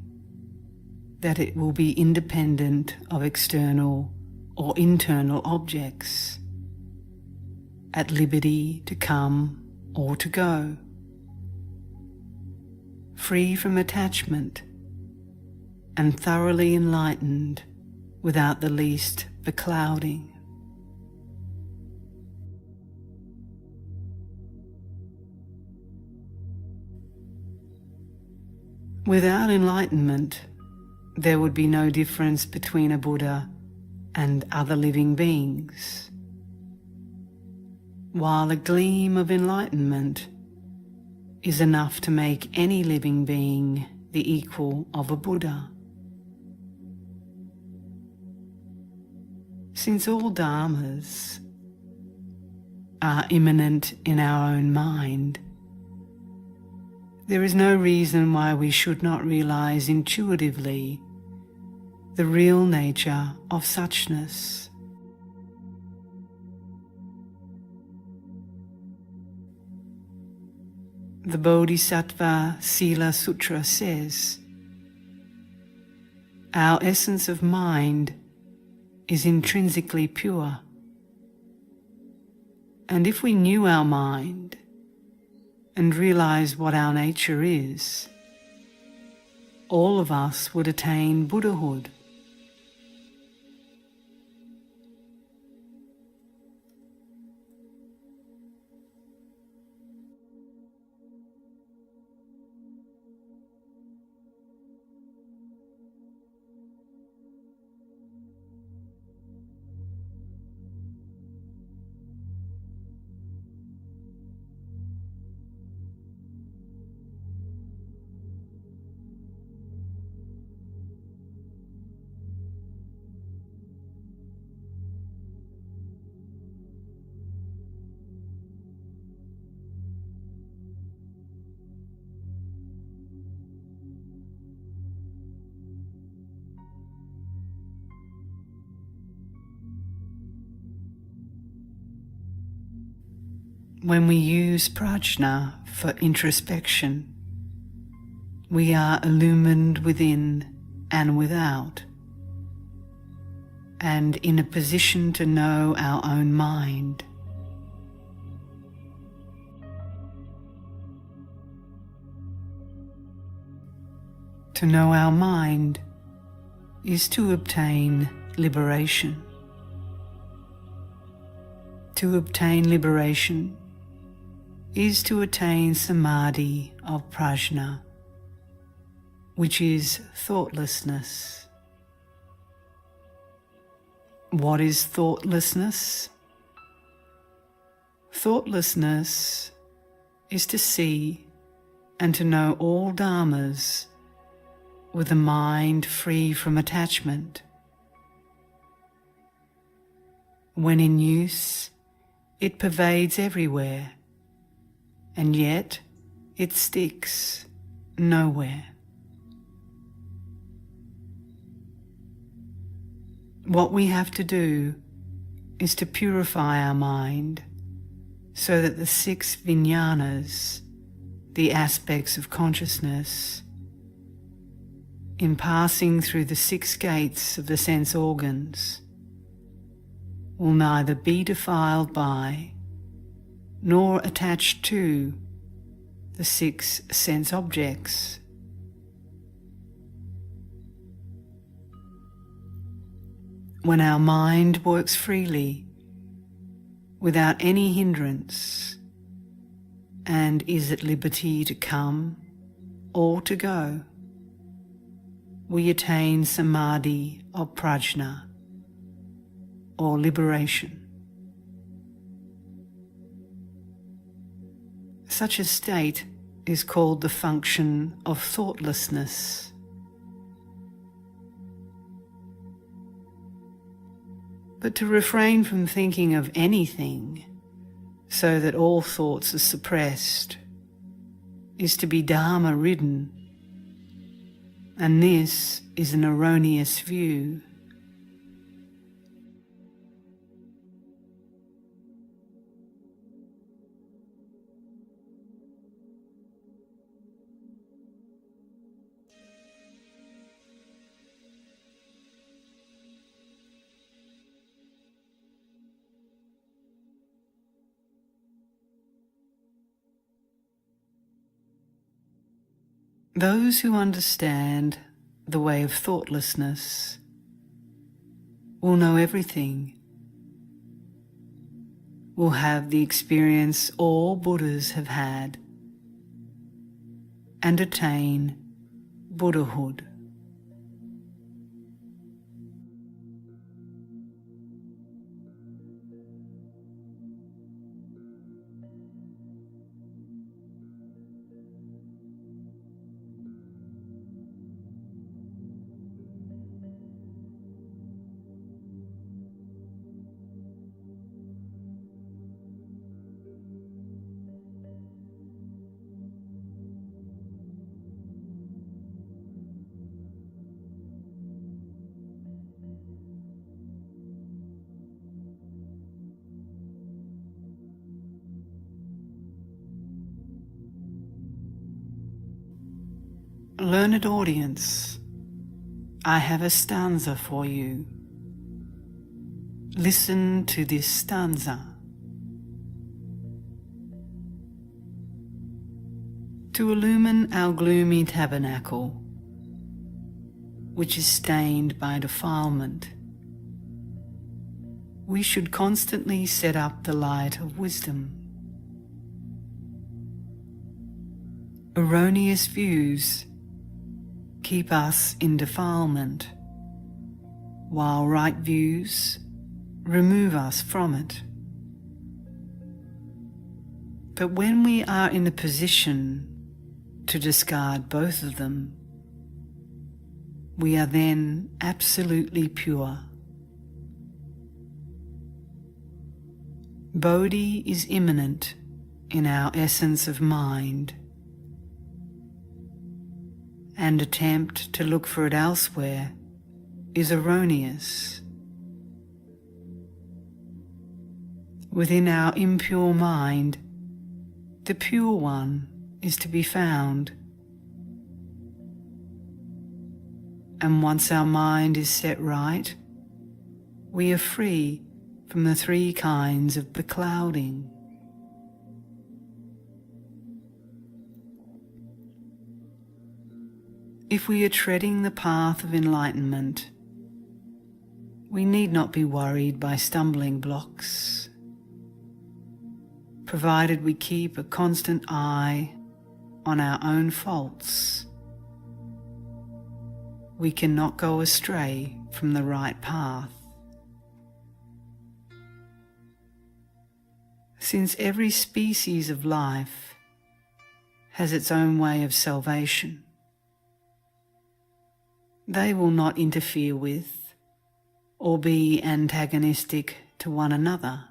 that it will be independent of external or internal objects, at liberty to come or to go, free from attachment and thoroughly enlightened without the least beclouding. Without enlightenment, there would be no difference between a Buddha and other living beings, while a gleam of enlightenment is enough to make any living being the equal of a Buddha. Since all dharmas are immanent in our own mind, there is no reason why we should not realize intuitively the real nature of suchness. The Bodhisattva Sila Sutra says, "Our essence of mind is intrinsically pure, and if we knew our mind and realize what our nature is, all of us would attain Buddhahood." When we use prajna for introspection, we are illumined within and without, and in a position to know our own mind. To know our mind is to obtain liberation. To obtain liberation is to attain samadhi of prajna, which is thoughtlessness. What is thoughtlessness? Thoughtlessness is to see and to know all dharmas with a mind free from attachment. When in use, it pervades everywhere, and yet it sticks nowhere. What we have to do is to purify our mind so that the 6 vijnanas, the aspects of consciousness, in passing through the 6 gates of the sense organs, will neither be defiled by nor attached to the 6 sense objects. when our mind works freely, without any hindrance, and is at liberty to come or to go, we attain samadhi of prajna, or liberation. Such a state is called the function of thoughtlessness. But to refrain from thinking of anything so that all thoughts are suppressed is to be dharma-ridden, and this is an erroneous view. Those who understand the way of thoughtlessness will know everything, will have the experience all Buddhas have had, and attain Buddhahood. Learned audience, I have a stanza for you. Listen to this stanza. To illumine our gloomy tabernacle, which is stained by defilement, we should constantly set up the light of wisdom. Erroneous views keep us in defilement, while right views remove us from it. But when we are in a position to discard both of them, we are then absolutely pure. Bodhi is immanent in our essence of mind, and attempt to look for it elsewhere is erroneous. Within our impure mind, the pure one is to be found. And once our mind is set right, we are free from the three kinds of beclouding. If we are treading the path of enlightenment, we need not be worried by stumbling blocks, provided we keep a constant eye on our own faults. We cannot go astray from the right path. Since every species of life has its own way of salvation, they will not interfere with or be antagonistic to one another.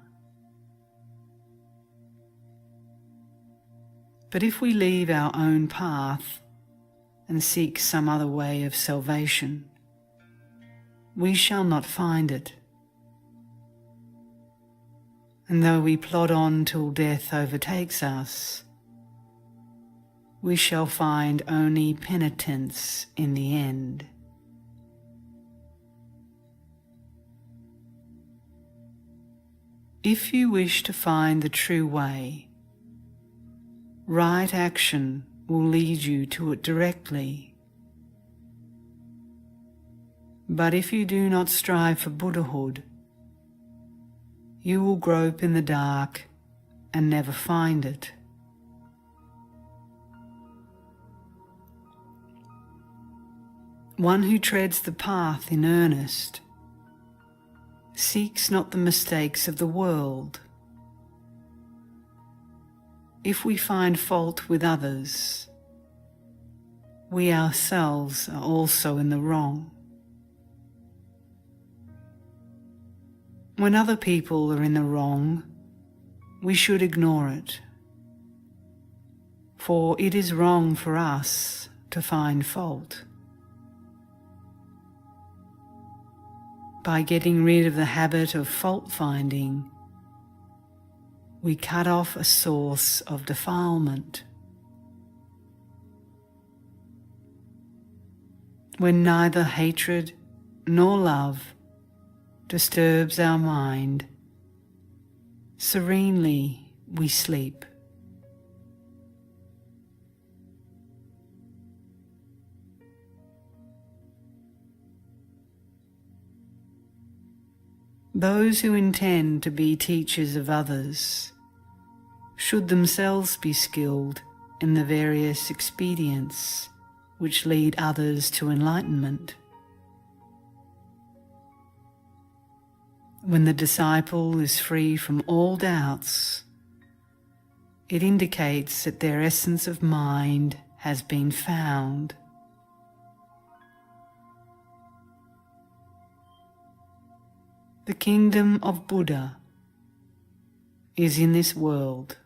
But if we leave our own path and seek some other way of salvation, we shall not find it. And though we plod on till death overtakes us, we shall find only penitence in the end. If you wish to find the true way, right action will lead you to it directly. But if you do not strive for Buddhahood, you will grope in the dark and never find it. One who treads the path in earnest seeks not the mistakes of the world. If we find fault with others, we ourselves are also in the wrong. When other people are in the wrong, we should ignore it, for it is wrong for us to find fault. By getting rid of the habit of fault-finding, we cut off a source of defilement. When neither hatred nor love disturbs our mind, serenely we sleep. Those who intend to be teachers of others should themselves be skilled in the various expedients which lead others to enlightenment. When the disciple is free from all doubts, it indicates that their essence of mind has been found. The kingdom of Buddha is in this world,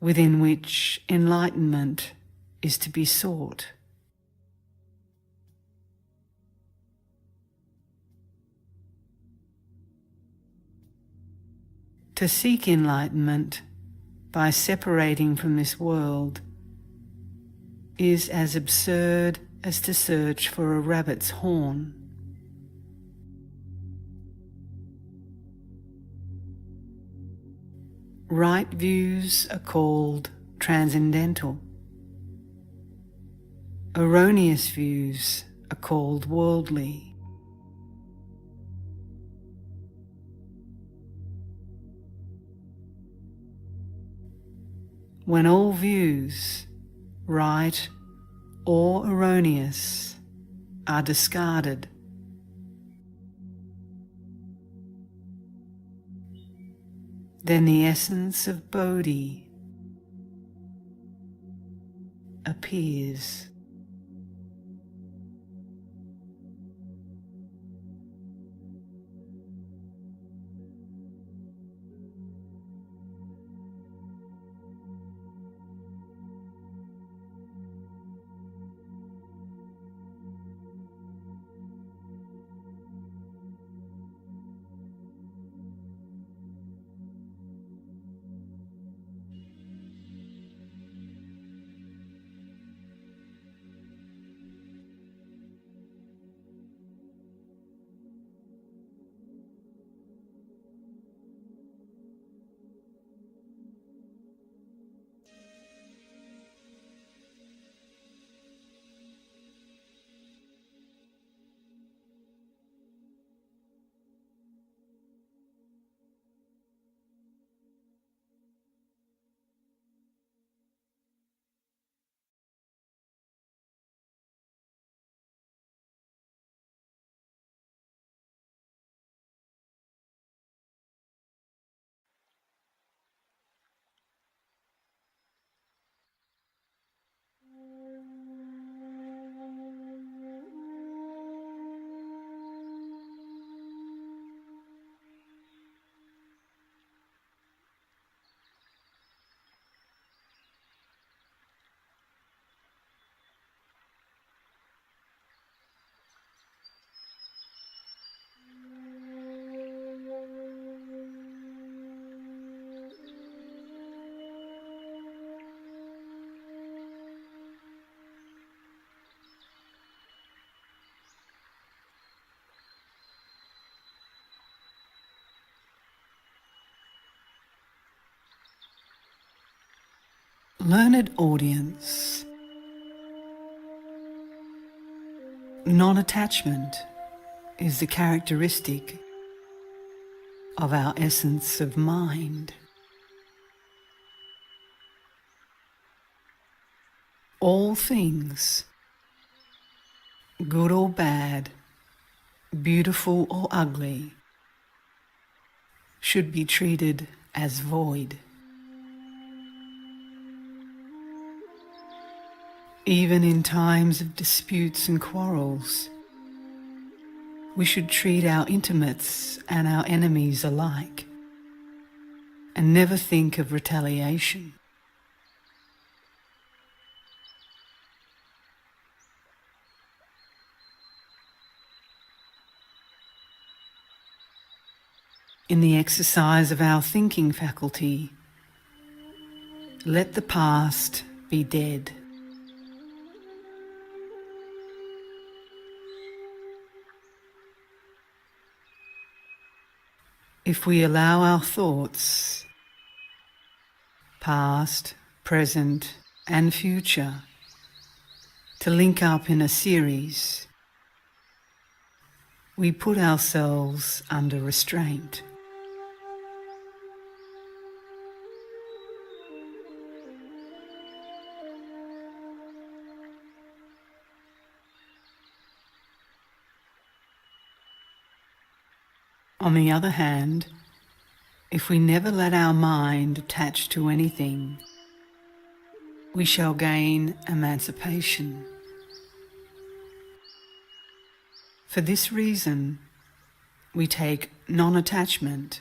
within which enlightenment is to be sought. To seek enlightenment by separating from this world is as absurd as to search for a rabbit's horn. Right views are called transcendental. Erroneous views are called worldly. When all views, right or erroneous, are discarded, then the essence of Bodhi appears. Learned audience, Non-attachment is the characteristic of our essence of mind. All things, good or bad, beautiful or ugly, should be treated as void. Even in times of disputes and quarrels, we should treat our intimates and our enemies alike and never think of retaliation. In the exercise of our thinking faculty, let the past be dead. If we allow our thoughts, past, present, and future, to link up in a series, we put ourselves under restraint. On the other hand, if we never let our mind attach to anything, we shall gain emancipation. For this reason, we take non-attachment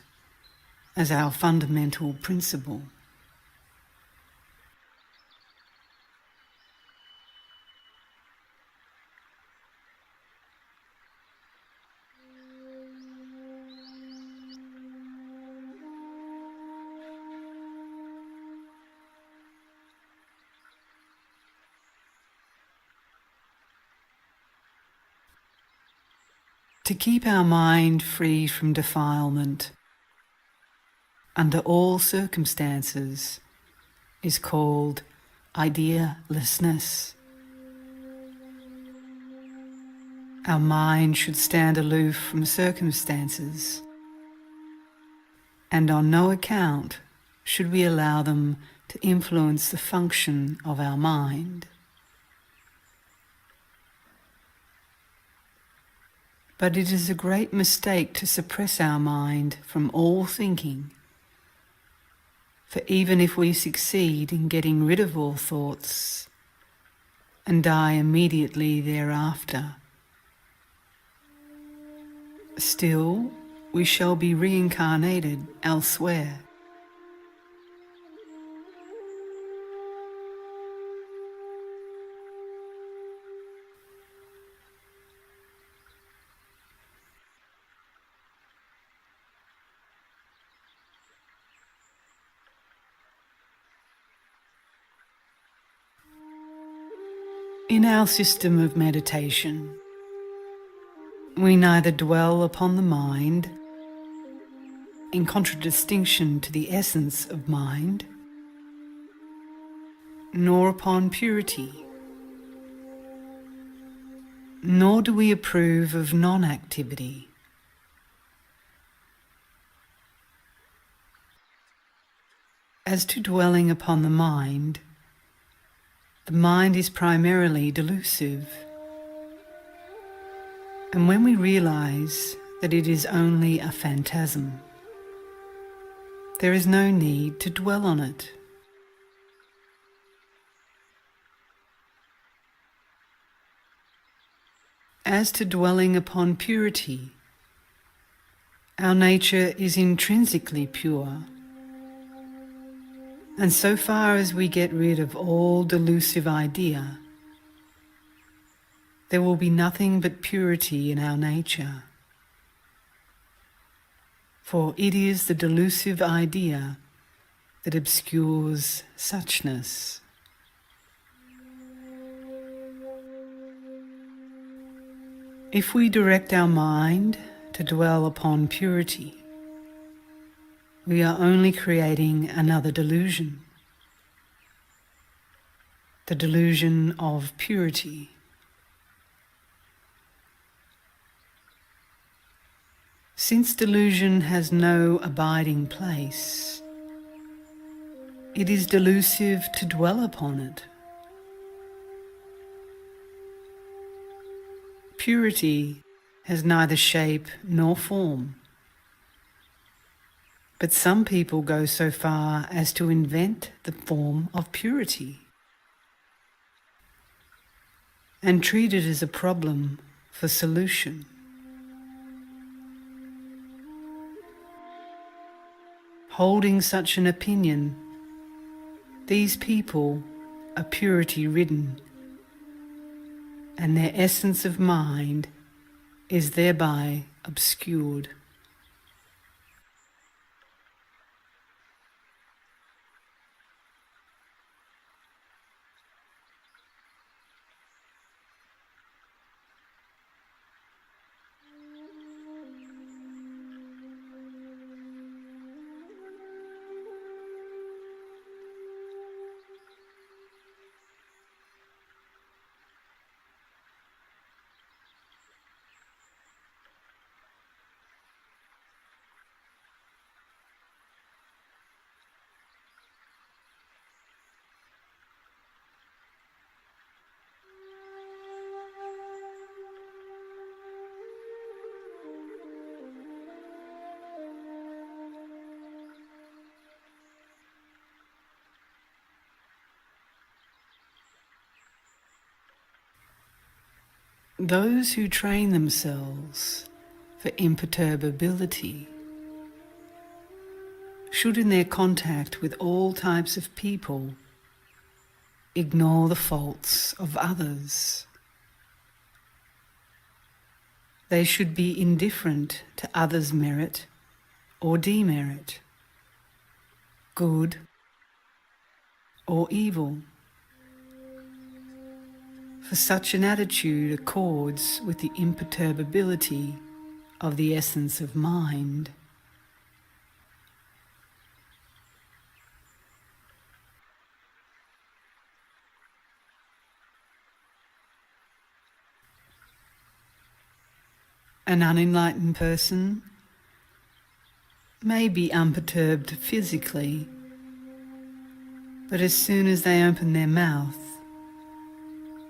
as our fundamental principle. To keep our mind free from defilement under all circumstances is called idealessness. Our mind should stand aloof from circumstances, and on no account should we allow them to influence the function of our mind. But it is a great mistake to suppress our mind from all thinking, for even if we succeed in getting rid of all thoughts and die immediately thereafter, still we shall be reincarnated elsewhere. In our system of meditation, we neither dwell upon the mind, in contradistinction to the essence of mind, nor upon purity, nor do we approve of non-activity. As to dwelling upon the mind is primarily delusive, and when we realize that it is only a phantasm, there is no need to dwell on it. As to dwelling upon purity, our nature is intrinsically pure, and so far as we get rid of all delusive idea, there will be nothing but purity in our nature. For it is the delusive idea that obscures suchness. If we direct our mind to dwell upon purity, we are only creating another delusion, the delusion of purity. Since delusion has no abiding place, it is delusive to dwell upon it. Purity has neither shape nor form, but some people go so far as to invent the form of purity and treat it as a problem for solution. Holding such an opinion, these people are purity-ridden, and their essence of mind is thereby obscured. Those who train themselves for imperturbability should, in their contact with all types of people, ignore the faults of others. They should be indifferent to others' merit or demerit, good or evil. For such an attitude accords with the imperturbability of the essence of mind. An unenlightened person may be unperturbed physically, but as soon as they open their mouth,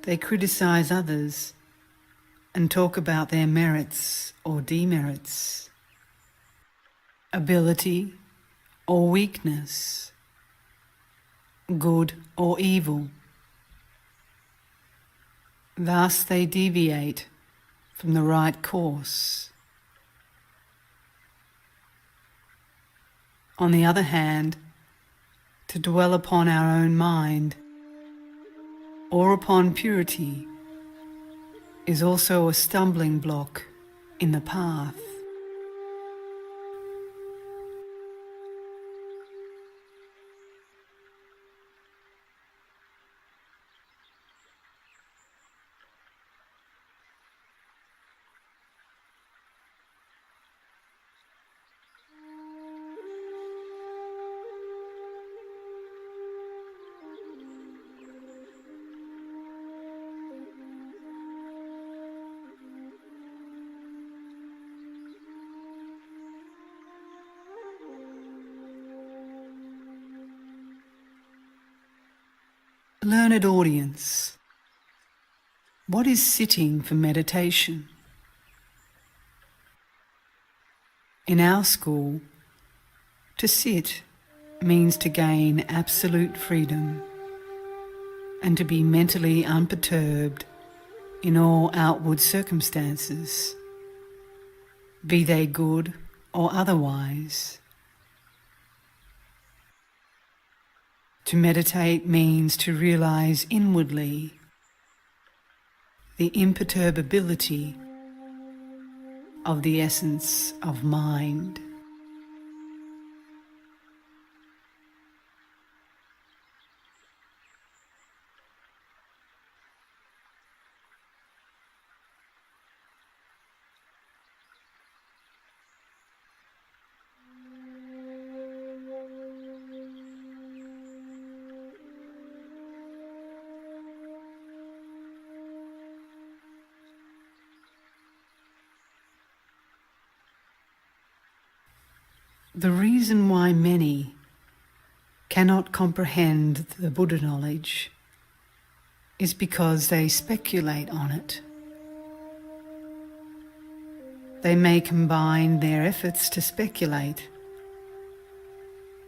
they criticize others and talk about their merits or demerits, ability or weakness, good or evil. Thus they deviate from the right course. On the other hand, to dwell upon our own mind or upon purity is also a stumbling block in the path. Learned audience, what is sitting for meditation? In our school, to sit means to gain absolute freedom and to be mentally unperturbed in all outward circumstances, be they good or otherwise. To meditate means to realize inwardly the imperturbability of the essence of mind. The reason why many cannot comprehend the Buddha knowledge is because they speculate on it. They may combine their efforts to speculate,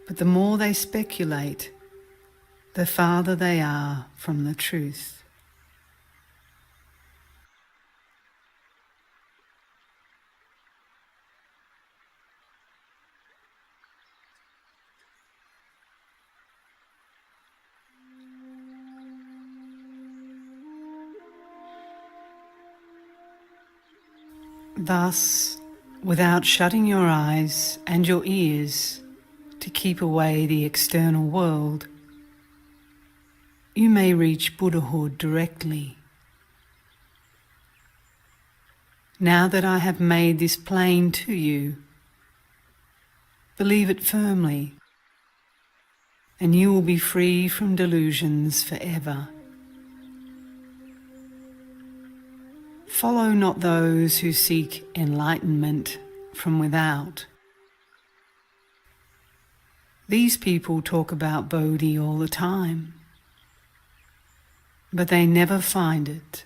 but the more they speculate, the farther they are from the truth. Thus, without shutting your eyes and your ears to keep away the external world, you may reach Buddhahood directly. Now that I have made this plain to you, believe it firmly, and you will be free from delusions forever. Follow not those who seek enlightenment from without. These people talk about Bodhi all the time, but they never find it.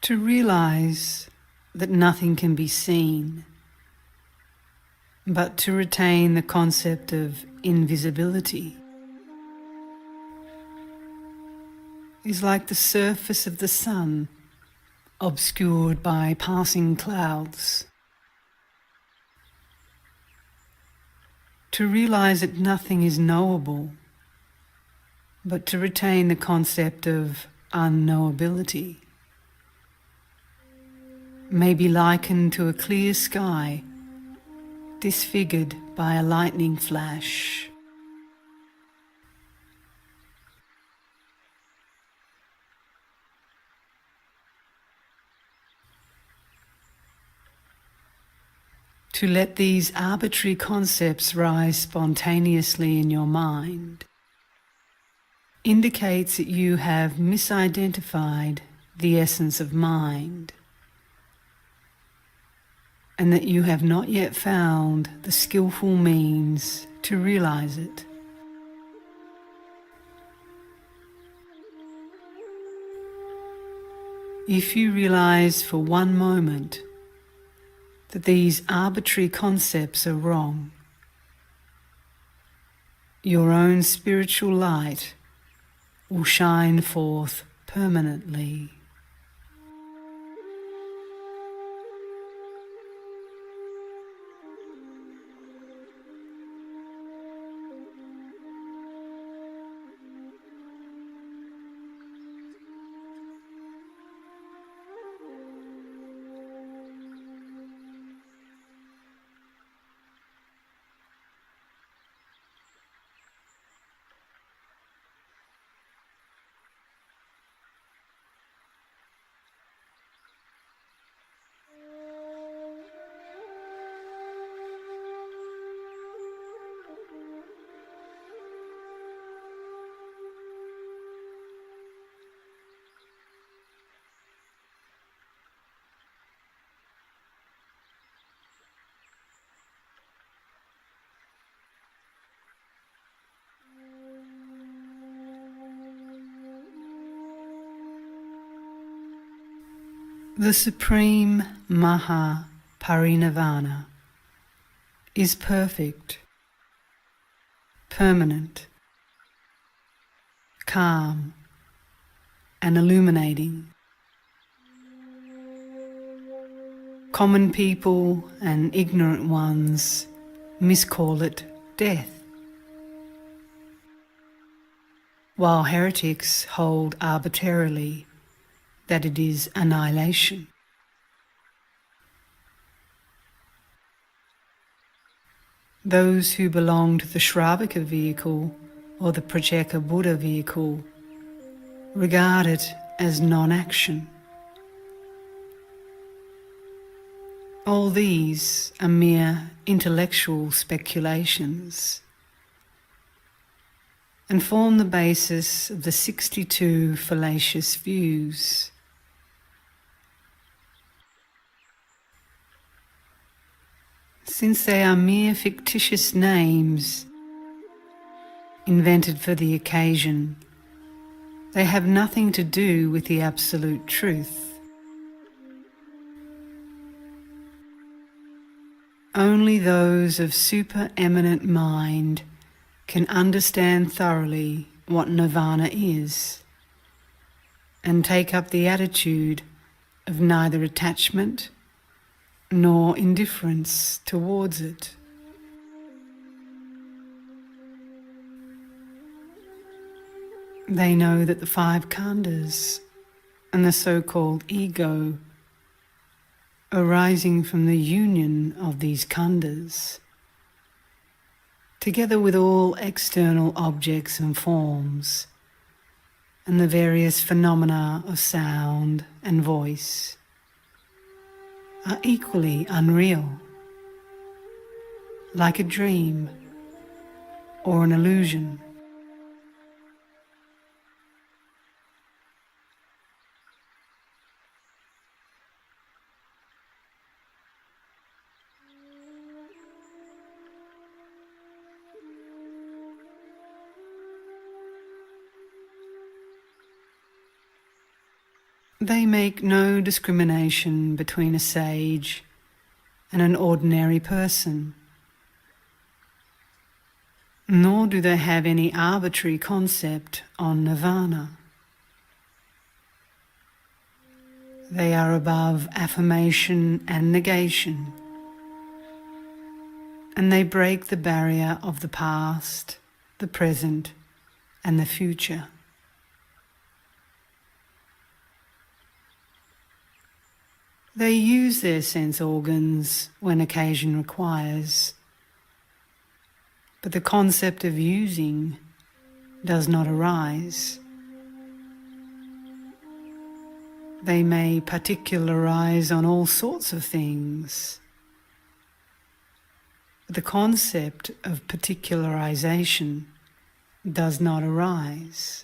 To realize that nothing can be seen, but to retain the concept of invisibility is like the surface of the sun obscured by passing clouds. To realize that nothing is knowable, but to retain the concept of unknowability may be likened to a clear sky disfigured by a lightning flash. To let these arbitrary concepts rise spontaneously in your mind indicates that you have misidentified the essence of mind, and that you have not yet found the skillful means to realize it. If you realize for one moment that these arbitrary concepts are wrong, your own spiritual light will shine forth permanently. The Supreme Maha Parinirvana is perfect, permanent, calm, and illuminating. Common people and ignorant ones miscall it death, while heretics hold arbitrarily that it is annihilation. Those who belong to the Shravaka vehicle or the Pratyeka Buddha vehicle regard it as non-action. All these are mere intellectual speculations and form the basis of the 62 fallacious views. Since they are mere fictitious names invented for the occasion, they have nothing to do with the absolute truth. Only those of supereminent mind can understand thoroughly what nirvana is and take up the attitude of neither attachment nor indifference towards it. They know that the 5 khandhas and the so-called ego, arising from the union of these khandhas, together with all external objects and forms, and the various phenomena of sound and voice, are equally unreal, like a dream or an illusion. They make no discrimination between a sage and an ordinary person, nor do they have any arbitrary concept on nirvana. They are above affirmation and negation, and they break the barrier of the past, the present, and the future. They use their sense organs when occasion requires, but the concept of using does not arise. They may particularize on all sorts of things, but the concept of particularization does not arise.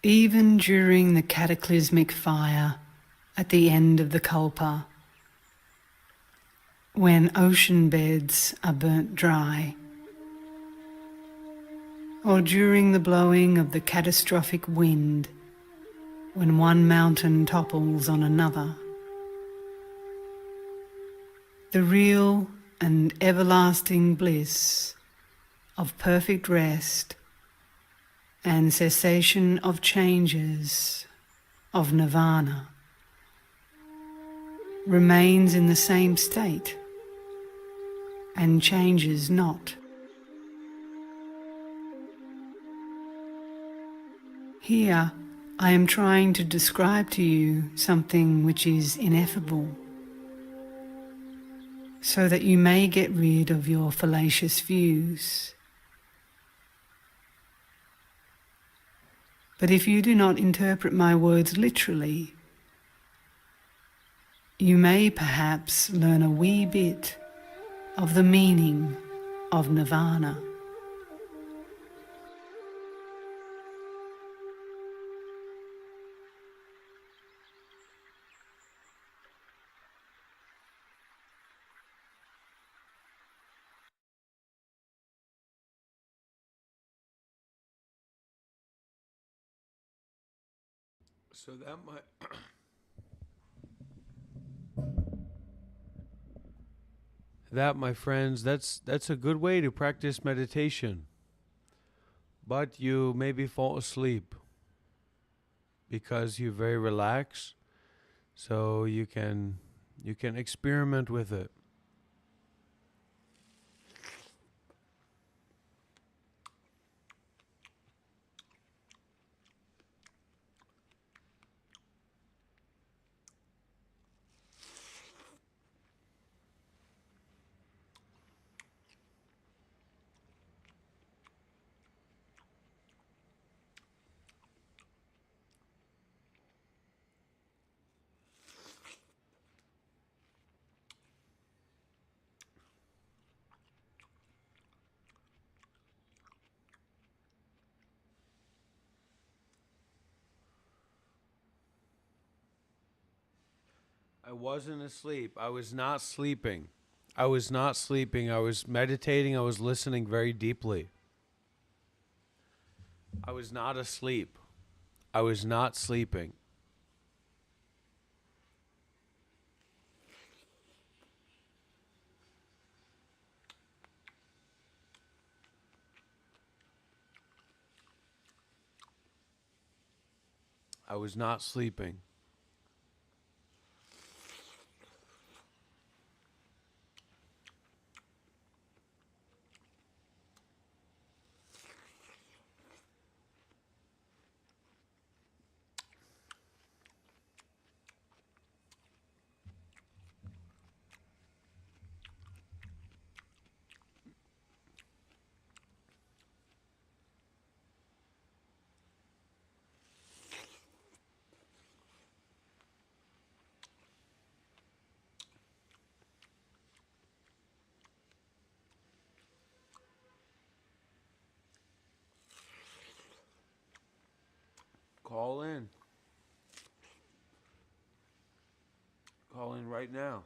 Even during the cataclysmic fire at the end of the Kalpa, when ocean beds are burnt dry, or during the blowing of the catastrophic wind, when one mountain topples on another, the real and everlasting bliss of perfect rest and cessation of changes of nirvana remains in the same state and changes not. Here I am trying to describe to you something which is ineffable, so that you may get rid of your fallacious views. But if you do not interpret my words literally, you may perhaps learn a wee bit of the meaning of nirvana. So that might that, my friends, that's a good way to practice meditation. But you maybe fall asleep. because you're very relaxed, so you can experiment with it. I wasn't asleep. I was not sleeping. I was not sleeping. I was meditating. I was listening very deeply. I was not asleep. I was not sleeping. I was not sleeping. Call in. Call in right now.